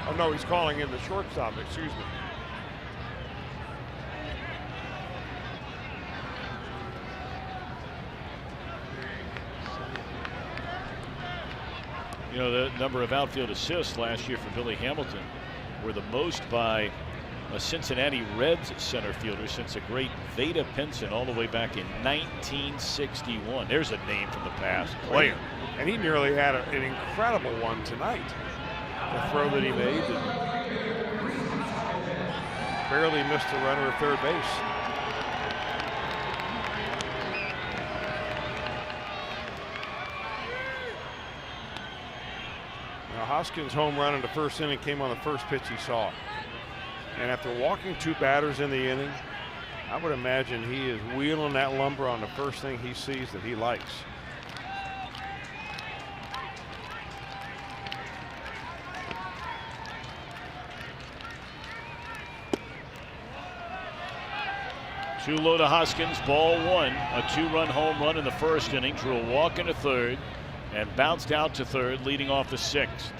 Oh no, he's calling in the shortstop, excuse me.
you know, the number of outfield assists last year for Billy Hamilton were the most by a Cincinnati Reds center fielder since a great Veda Pinson all the way back in 1961. There's a name from the past. Player.
And he nearly had an incredible one tonight. The throw that he made and barely missed the runner at third base. Now, Hoskins' home run in the first inning came on the first pitch he saw. And after walking 2 batters in the inning, I would imagine he is wheeling that lumber on the first thing he sees that he likes.
Too low to Hoskins, ball 1. A 2-run home run in the first inning. Drew a walk into third and bounced out to third, leading off the 6th.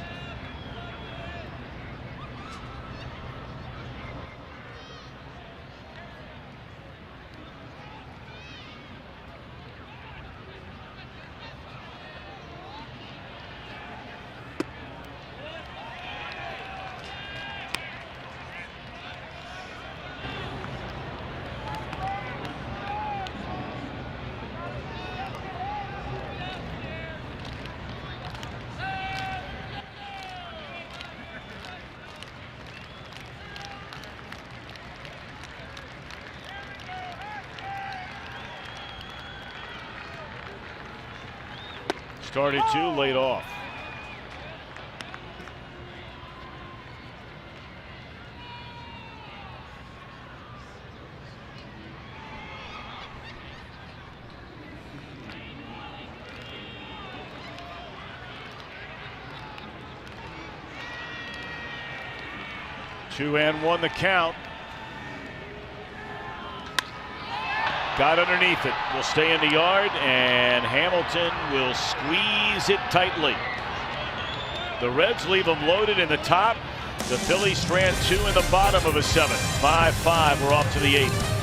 Started 2, laid off. Two and one the count. Got underneath it. Will stay in the yard, and Hamilton will squeeze it tightly. The Reds leave them loaded in the top. The Phillies strand 2 in the bottom of a 7th. 5-5. We're off to the 8th.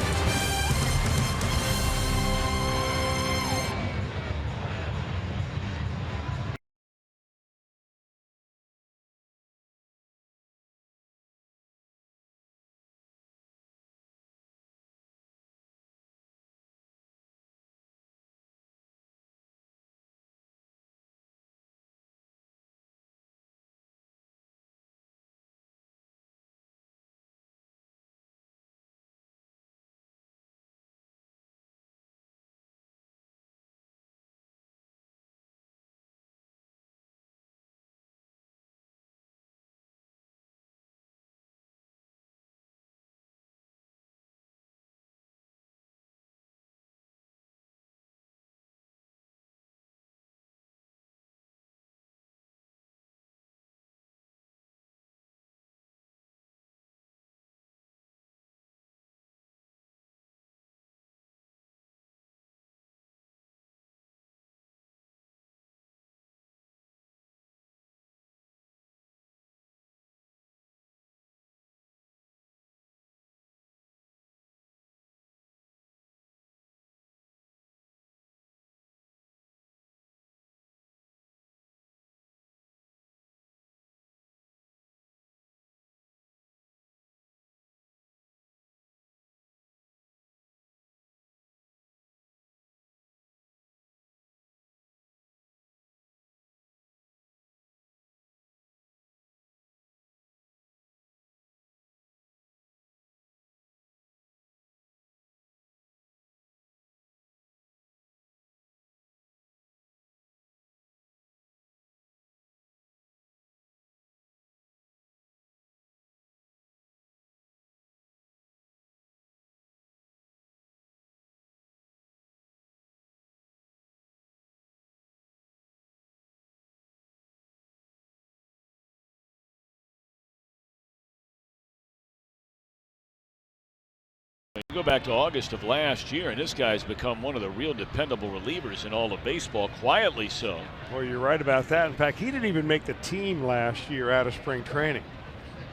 You go back to August of last year, and this guy's become one of the real dependable relievers in all of baseball, quietly so.
Well, you're right about that. In fact, he didn't even make the team last year out of spring training.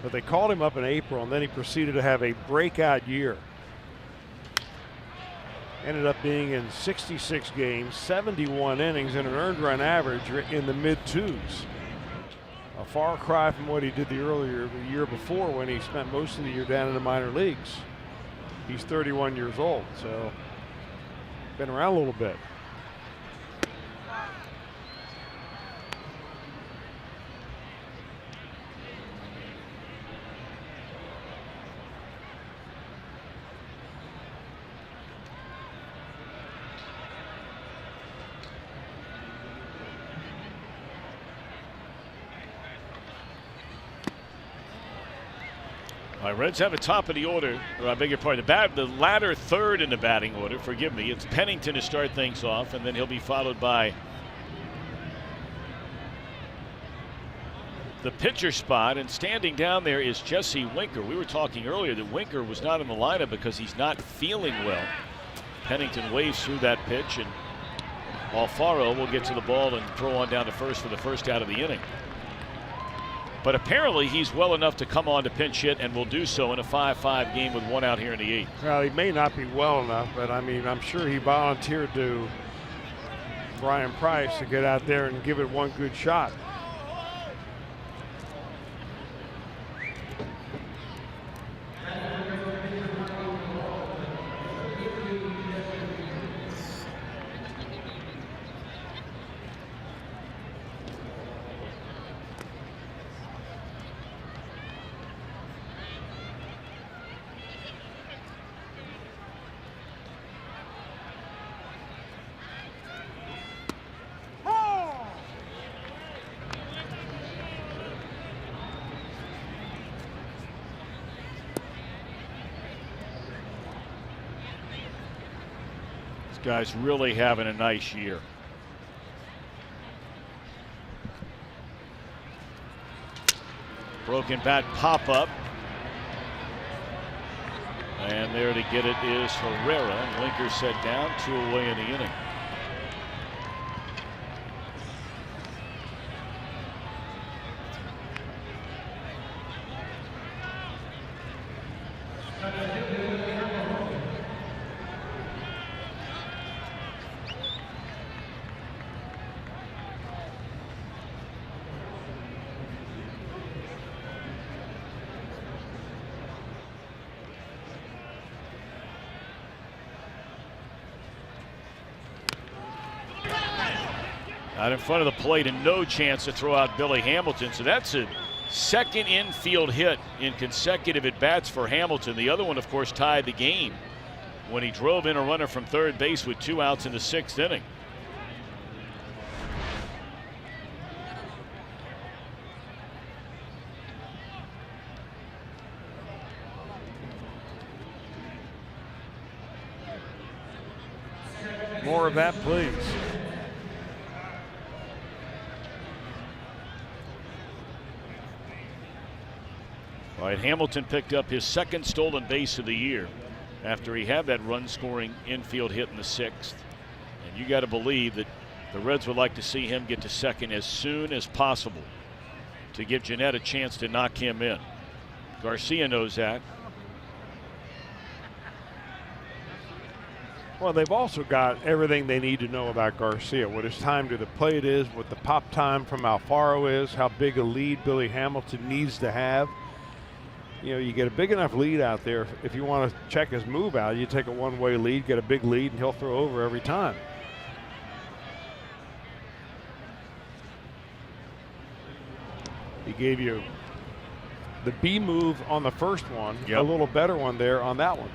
But they called him up in April, and then he proceeded to have a breakout year. Ended up being in 66 games, 71 innings, and an earned run average in the mid-2s. A far cry from what he did the year before when he spent most of the year down in the minor leagues. He's 31 years old, so been around a little bit.
All right, Reds have a top of the order, or I beg your pardon, the latter third in the batting order. Forgive me. It's Pennington to start things off, and then he'll be followed by the pitcher spot, and standing down there is Jesse Winker. We were talking earlier that Winker was not in the lineup because he's not feeling well. Pennington waves through that pitch, and Alfaro will get to the ball and throw on down to first for the first out of the inning. But apparently he's well enough to come on to pinch hit, and will do so in a 5-5 game with one out here in the 8th.
Well, he may not be well enough, but I mean, I'm sure he volunteered to Brian Price to get out there and give it one good shot.
Guys really having a nice year. Broken bat pop up. And there to get it is Herrera. And Winker set down, 2 away in the inning. Out in front of the plate and no chance to throw out Billy Hamilton. So that's a second infield hit in consecutive at-bats for Hamilton. The other one, of course, tied the game when he drove in a runner from third base with 2 outs in the 6th inning.
More of that, please.
All right, Hamilton picked up his 2nd stolen base of the year after he had that run-scoring infield hit in the 6th. And you got to believe that the Reds would like to see him get to 2nd as soon as possible to give Jeanette a chance to knock him in. Garcia knows that.
Well, they've also got everything they need to know about Garcia, what his time to the plate is, what the pop time from Alfaro is, how big a lead Billy Hamilton needs to have. You know, you get a big enough lead out there. If you want to check his move out, you take a one-way lead, get a big lead, and he'll throw over every time. He gave you the B move on the first one,
yep.
A little better one there on that one.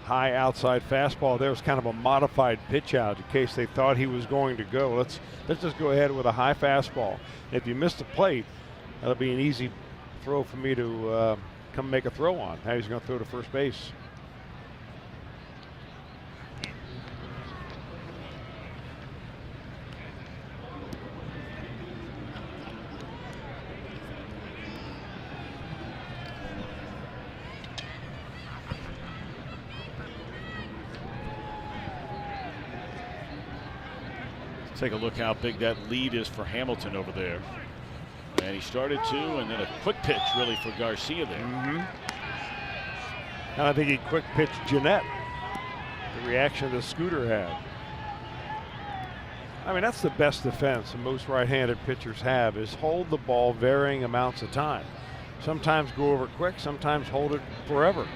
High outside fastball. There was kind of a modified pitch out in case they thought he was going to go. Let's just go ahead with a high fastball. If you miss the plate, that'll be an easy throw for me to come make a throw on. How he's going to throw to first base.
Take a look how big that lead is for Hamilton over there. And he started to, and then a quick pitch really for Garcia there.
And I think he quick pitched Jeanette. The reaction the Scooter had. I mean, that's the best defense most right-handed pitchers have, is hold the ball varying amounts of time. Sometimes go over quick, sometimes hold it forever.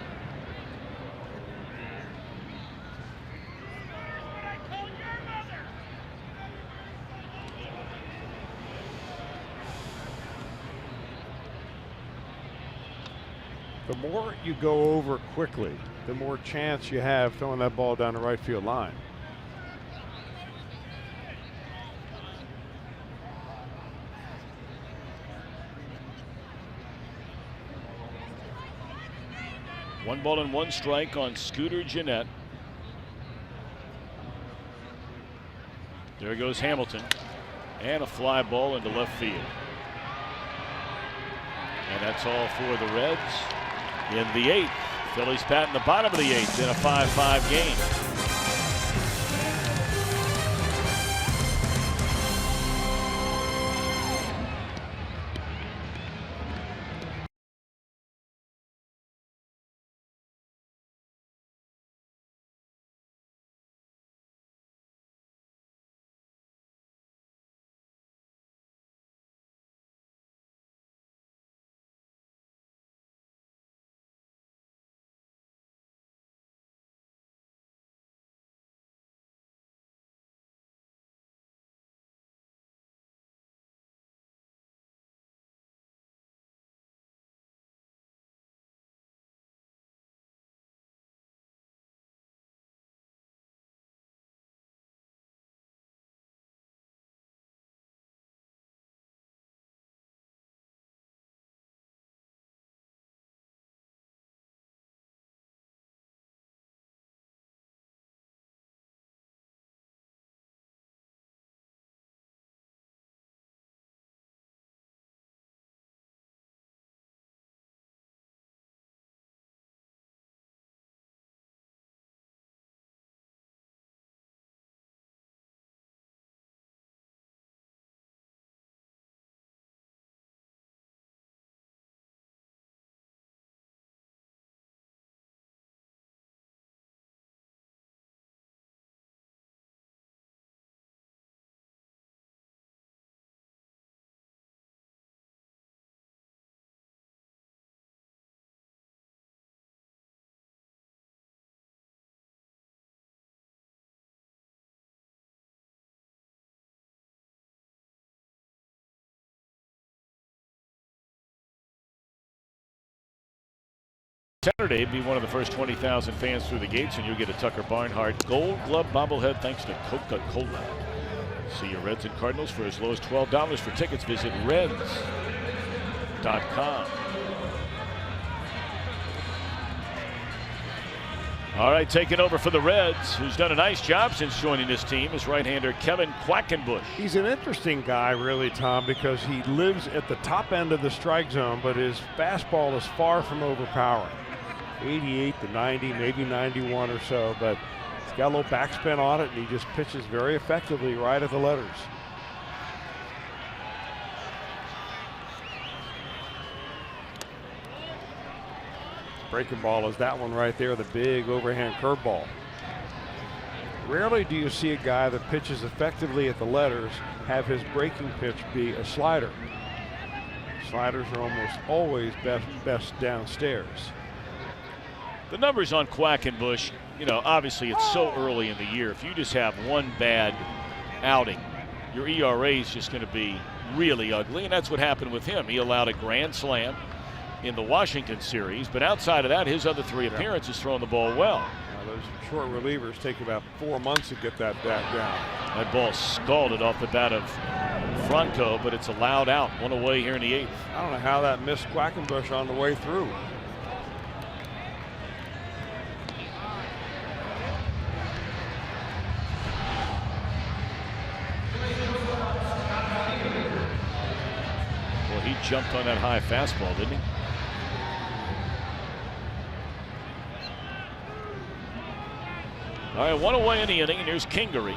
the more you go over quickly, the more chance you have throwing that ball down the right field line.
One ball and one strike on Scooter Gennett. There goes Hamilton. And a fly ball into left field. And that's all for the Reds in the 8th. Phillies pat in the bottom of the 8th in a 5-5 game. Saturday, be one of the first 20,000 fans through the gates, and you'll get a Tucker Barnhart Gold Glove bobblehead thanks to Coca-Cola. See your Reds and Cardinals for as low as $12 for tickets. Visit Reds.com. All right, taking over for the Reds, who's done a nice job since joining this team, is right-hander Kevin Quackenbush.
He's an interesting guy, really, Tom, because he lives at the top end of the strike zone, but his fastball is far from overpowering. 88 to 90, maybe 91 or so, but he's got a little backspin on it, and he just pitches very effectively right at the letters. Breaking ball is that one right there, the big overhand curveball. Rarely do you see a guy that pitches effectively at the letters have his breaking pitch be a slider. Sliders are almost always best downstairs.
The numbers on Quackenbush, you know, obviously it's so early in the year. If you just have one bad outing, your ERA is just going to be really ugly, and that's what happened with him. He allowed a grand slam in the Washington series, but outside of that, his other 3 appearances throwing the ball well.
Now those short relievers take about 4 months to get that bat down.
That ball scalded off the bat of Franco, but it's allowed out. One away here in the 8th.
I don't know how that missed Quackenbush on the way through.
Well, he jumped on that high fastball, didn't he? All right, one away in the inning, and here's Kingery,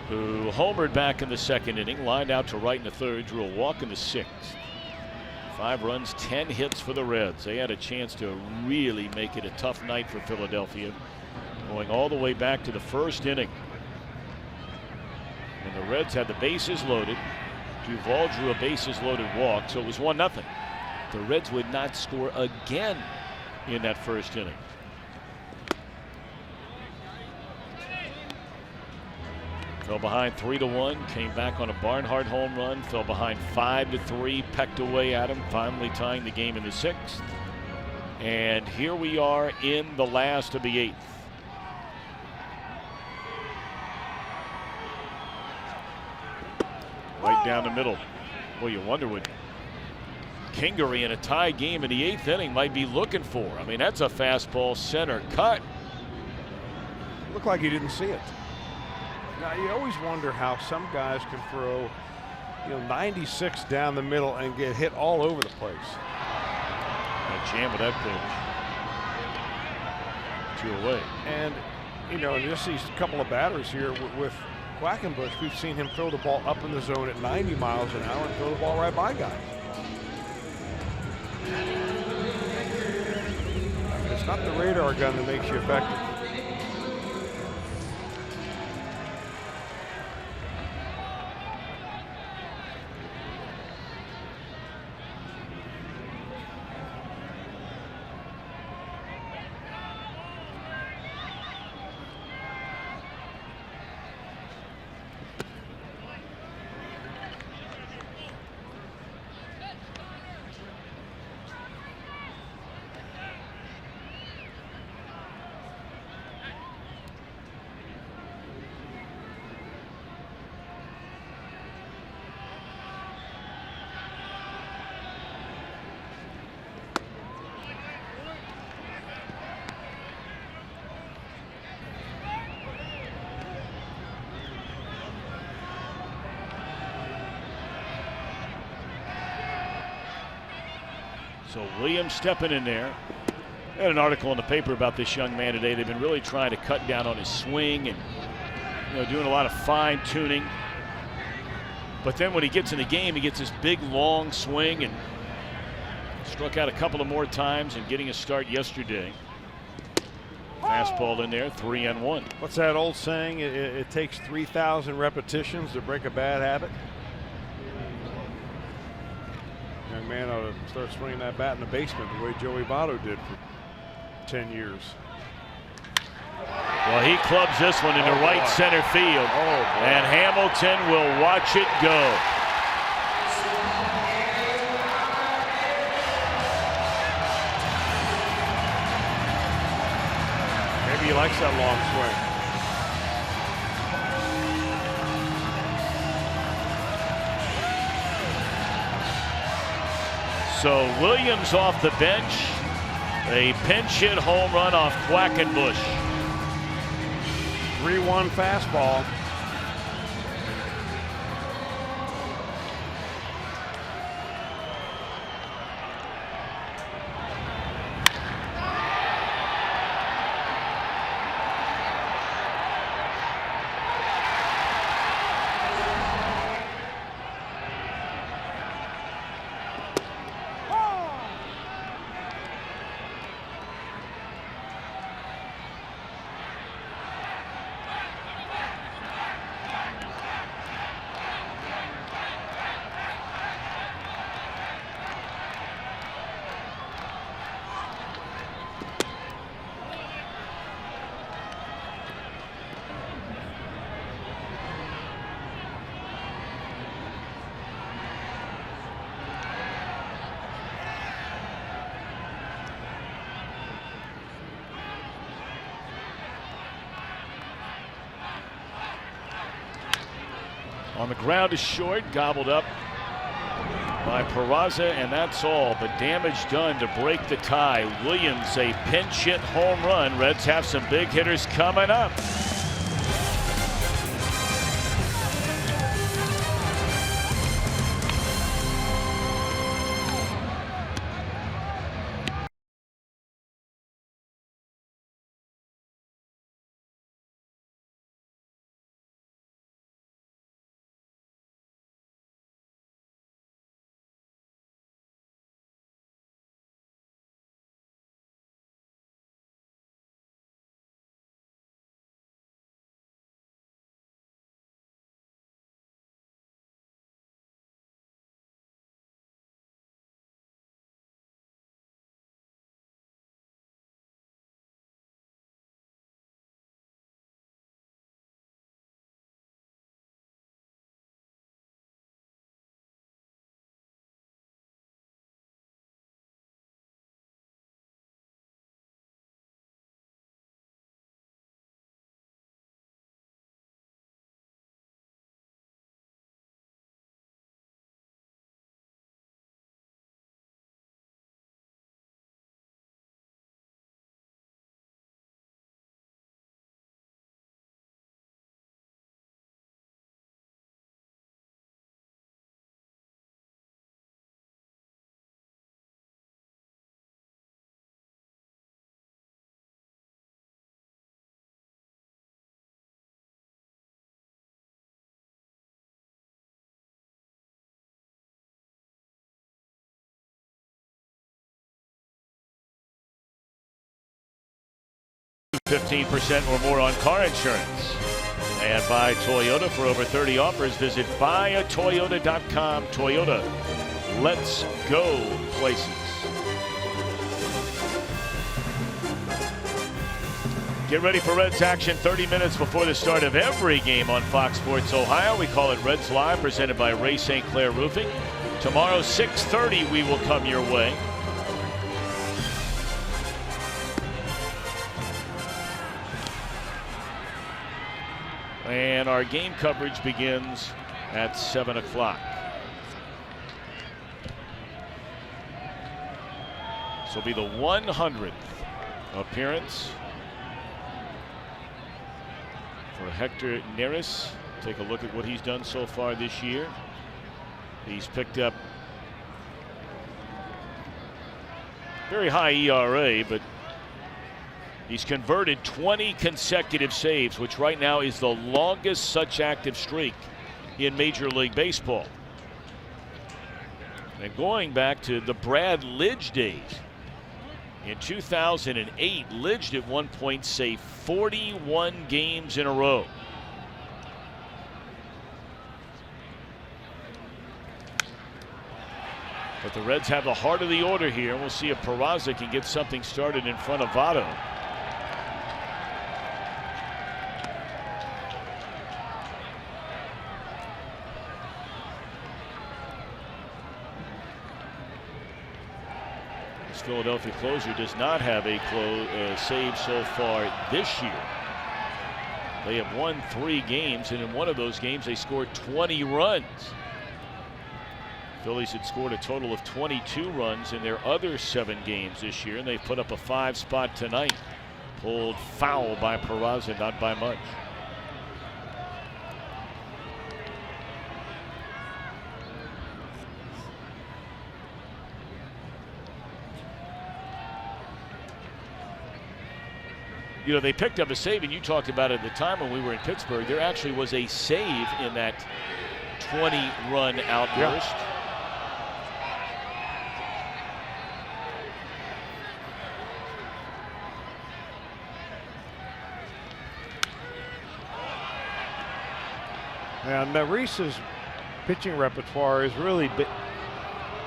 who homered back in the 2nd inning, lined out to right in the 3rd, drew a walk in the 6th. 5 runs, 10 hits for the Reds. They had a chance to really make it a tough night for Philadelphia, going all the way back to the 1st inning. And the Reds had the bases loaded. Duvall drew a bases loaded walk, so it was 1-0. The Reds would not score again in that 1st inning. Fell behind 3-1, came back on a Barnhart home run, fell behind 5-3, pecked away at him, finally tying the game in the 6th. And here we are in the last of the 8th. Right down the middle. Well, you wonder what Kingery in a tie game in the 8th inning might be looking for. I mean, that's a fastball center cut.
Looked like he didn't see it. Now, you always wonder how some guys can throw, 96 down the middle and get hit all over the place.
A jam of that pitch. 2 away.
And, just these couple of batters here with Quackenbush, we've seen him throw the ball up in the zone at 90 miles an hour and throw the ball right by guys. It's not the radar gun that makes you effective.
So Williams stepping in there. I had an article in the paper about this young man today. They've been really trying to cut down on his swing and doing a lot of fine tuning. But then when he gets in the game, he gets this big long swing and struck out a couple of more times and getting a start yesterday. Fastball in there, 3-1.
What's that old saying? It takes 3,000 repetitions to break a bad habit. Young man ought to start swinging that bat in the basement the way Joey Votto did for 10 years.
Well, he clubs this one into right center field. And Hamilton will watch it go.
Maybe he likes that long swing.
So Williams off the bench. A pinch hit home run off Quackenbush.
3-1 fastball.
On the ground is short, gobbled up by Peraza, and that's all. The damage done to break the tie. Williams, a pinch hit home run. Reds have some big hitters coming up. 15% or more on car insurance. And buy Toyota. For over 30 offers, visit buyatoyota.com. Toyota, let's go places. Get ready for Reds action 30 minutes before the start of every game on Fox Sports Ohio. We call it Reds Live, presented by Ray St. Clair Roofing. Tomorrow, 6:30, we will come your way. And our game coverage begins at 7 o'clock. This will be the 100th appearance for Hector Neris. Take a look at what he's done so far this year. He's picked up very high ERA, but he's converted 20 consecutive saves, which right now is the longest such active streak in Major League Baseball. And going back to the Brad Lidge days, in 2008, Lidge at one point saved 41 games in a row. But the Reds have the heart of the order here, and we'll see if Peraza can get something started in front of Votto. This Philadelphia closer does not have a save so far this year. They have won 3 games, and in one of those games they scored 20 runs. Phillies had scored a total of 22 runs in their other 7 games this year, and they put up a 5 spot tonight. Pulled foul by Peraza, not by much. You know, they picked up a save, and you talked about it at the time when we were in Pittsburgh. There actually was a save in that 20-run outburst. Yeah.
And Reese's pitching repertoire is really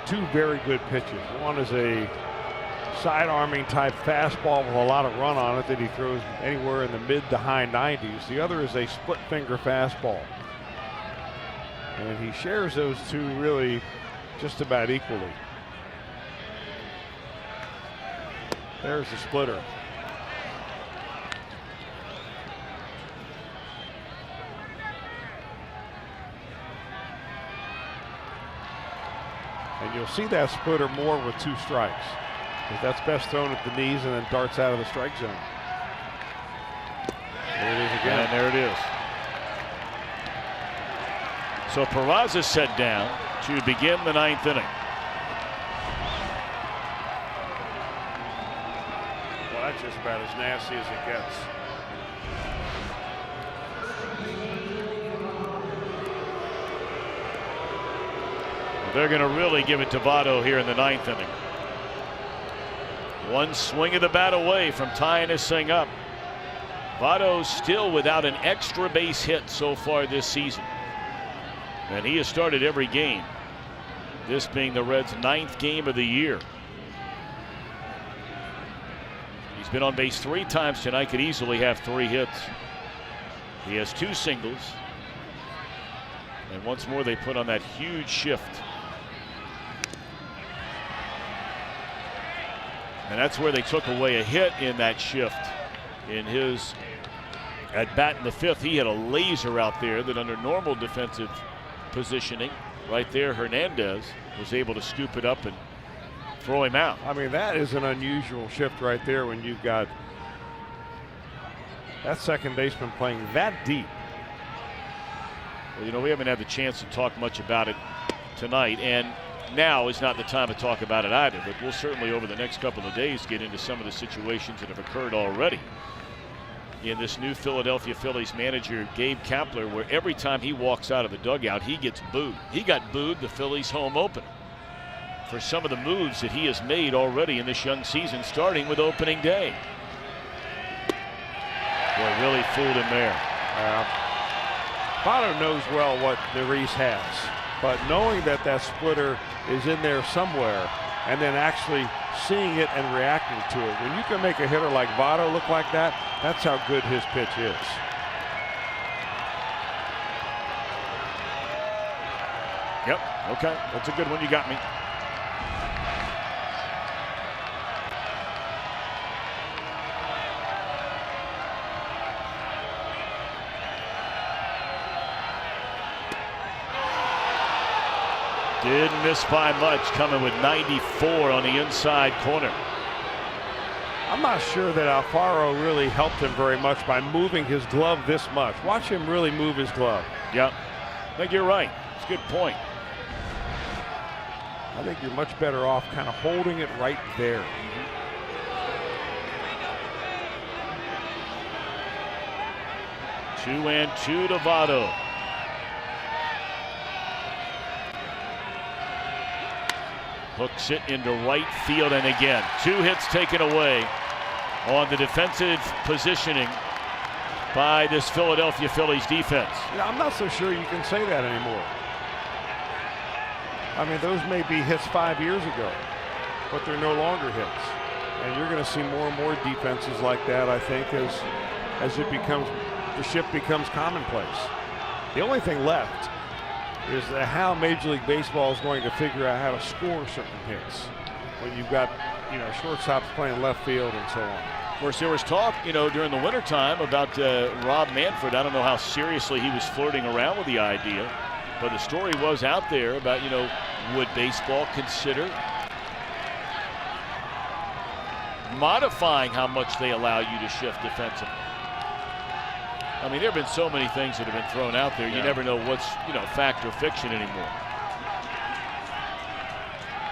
2 very good pitches. One is a side-arming type fastball with a lot of run on it that he throws anywhere in the mid to high 90s. The other is a split-finger fastball. And he shares those 2 really just about equally. There's the splitter. And you'll see that splitter more with 2 strikes. But that's best thrown at the knees and then darts out of the strike zone. There it is again.
And there it is. So Peraza set down to begin the 9th inning.
Well, that's just about as nasty as it gets.
They're going to really give it to Votto here in the 9th inning. One swing of the bat away from tying this thing up. Votto still without an extra base hit so far this season. And he has started every game. This being the Reds' 9th game of the year. He's been on base 3 times tonight, could easily have 3 hits. He has 2 singles. And once more they put on that huge shift. And that's where they took away a hit in that shift. In his at bat in the 5th, he had a laser out there that under normal defensive positioning, right there, Hernandez was able to scoop it up and throw him out.
I mean, that is an unusual shift right there when you've got that second baseman playing that deep.
Well, you know, we haven't had the chance to talk much about it tonight, and now is not the time to talk about it either, but we'll certainly over the next couple of days get into some of the situations that have occurred already in this new Philadelphia Phillies manager, Gabe Kapler, where every time he walks out of the dugout, he gets booed. He got booed the Phillies home opener for some of the moves that he has made already in this young season, starting with opening day. Boy, really fooled him there.
Votto knows well what Reese has, but knowing that that splitter is in there somewhere and then actually seeing it and reacting to it. When you can make a hitter like Votto look like that, that's how good his pitch is.
Yep, okay, that's a good one. You got me. Didn't miss by much, coming with 94 on the inside corner.
I'm not sure that Alfaro really helped him very much by moving his glove this much. Watch him really move his glove.
Yep, I think you're right. It's a good point.
I think you're much better off kind of holding it right there.
2-2 to Votto. Hooks it into right field, and again, 2 hits taken away on the defensive positioning by this Philadelphia Phillies defense.
Yeah, I'm not so sure you can say that anymore. I mean, those may be hits 5 years ago, but they're no longer hits. And you're going to see more and more defenses like that, I think, as it becomes, the shift becomes commonplace. The only thing left is how Major League Baseball is going to figure out how to score certain hits when you've got, shortstops playing left field and so on.
Of course, there was talk, during the wintertime about Rob Manfred. I don't know how seriously he was flirting around with the idea, but the story was out there about, would baseball consider modifying how much they allow you to shift defensively? I mean, there have been so many things that have been thrown out there. You never know what's, fact or fiction anymore.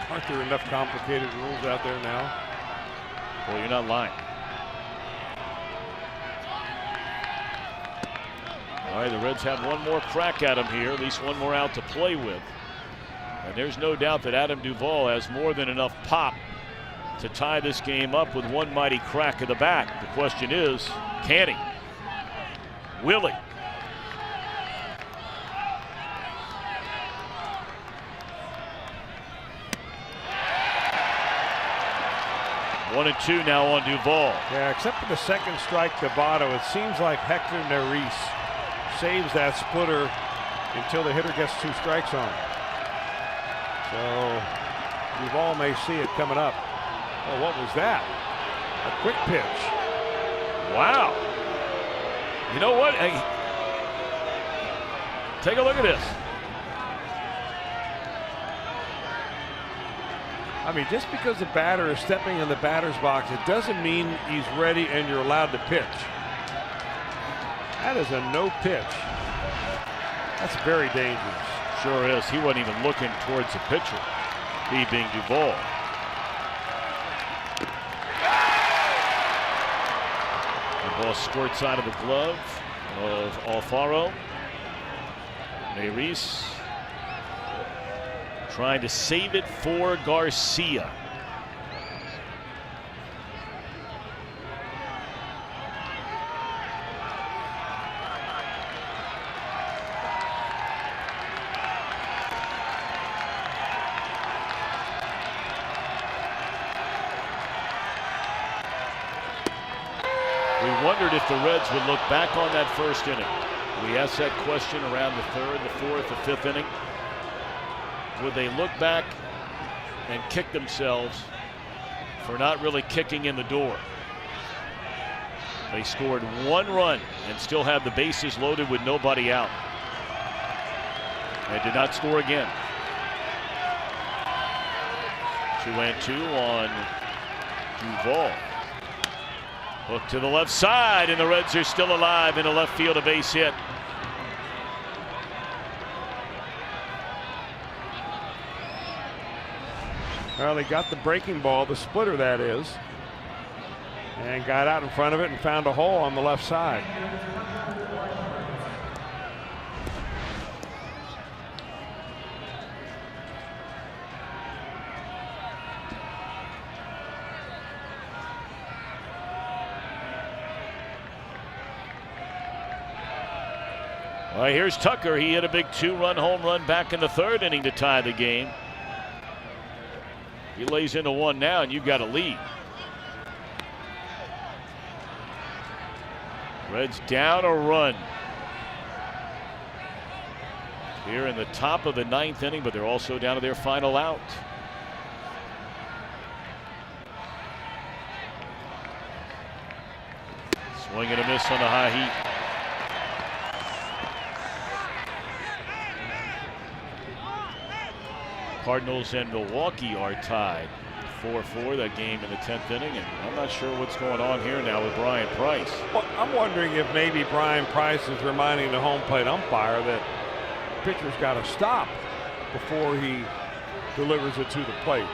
Aren't there enough complicated rules out there now?
Well, you're not lying. All right, the Reds have one more crack at him here, at least one more out to play with. And there's no doubt that Adam Duvall has more than enough pop to tie this game up with one mighty crack of the bat. The question is, can he? Will he? One and two now on Duvall.
Yeah, except for the second strike to Votto, it seems like Hector Neris saves that splitter until the hitter gets 2 strikes on him. So Duvall may see it coming up. Oh, what was that? A quick pitch.
Wow. You know what? Hey, take a look at this.
I mean, just because the batter is stepping in the batter's box, it doesn't mean he's ready and you're allowed to pitch. That is a no pitch. That's very dangerous.
Sure is. He wasn't even looking towards the pitcher, he being Duvall. The ball squirts out of the glove of Alfaro. Neris trying to save it for Garcia. We wondered if the Reds would look back on that first inning. We asked that question around the 3rd, the 4th, the 5th inning. Would they look back and kick themselves for not really kicking in the door? They scored 1 run and still had the bases loaded with nobody out. They did not score again. 2-2 on Duvall. Hook to the left side, and the Reds are still alive in a left field, a base hit.
Well, they got the breaking ball, the splitter that is, and got out in front of it and found a hole on the left side.
All right, here's Tucker. He hit a big 2-run home run back in the 3rd inning to tie the game. He lays into 1 now, and you've got a lead. Reds down a run here in the top of the 9th inning, but they're also down to their final out. Swing and a miss on the high heat. Cardinals and Milwaukee are tied 4-4 that game in the 10th inning, and I'm not sure what's going on here now with Brian Price.
Well, I'm wondering if maybe Brian Price is reminding the home plate umpire that the pitcher's got to stop before he delivers it to the plate.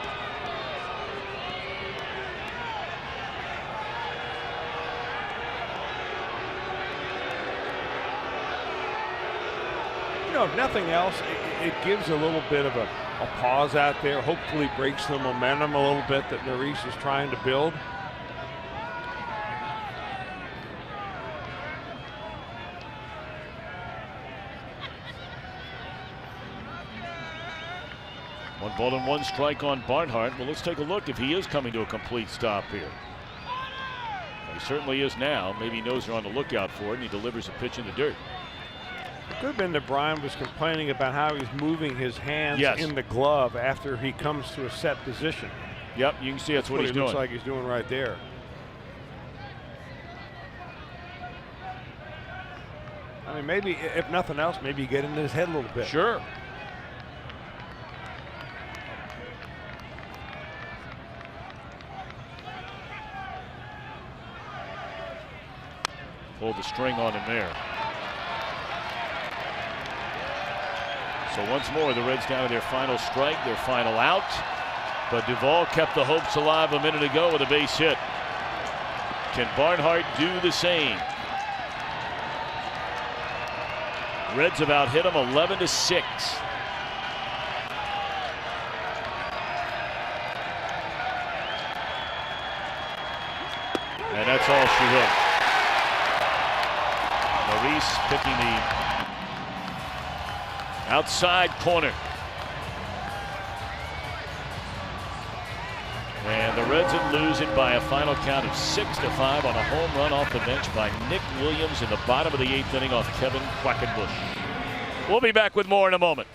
You know, if nothing else, it gives a little bit of a pause out there. Hopefully breaks the momentum a little bit that Maurice is trying to build.
One ball and 1 strike on Barnhart. Well, let's take a look if he is coming to a complete stop here. Well, he certainly is now. Maybe he knows they're on the lookout for it, and he delivers a pitch in the dirt.
It could have been that Brian was complaining about how he's moving his hands in the glove after he comes to a set position.
Yep, you can see that's what he's doing.
Looks like he's doing right there. I mean, maybe if nothing else, maybe get into his head a little bit.
Sure. Pulled the string on him there. So once more, the Reds down to their final strike, their final out. But Duvall kept the hopes alive a minute ago with a base hit. Can Barnhart do the same? Reds have out hit him 11-6. And that's all she wrote. Maurice picking the outside corner. And the Reds would lose it by a final count of 6-5 on a home run off the bench by Nick Williams in the bottom of the 8th inning off Kevin Quackenbush. We'll be back with more in a moment.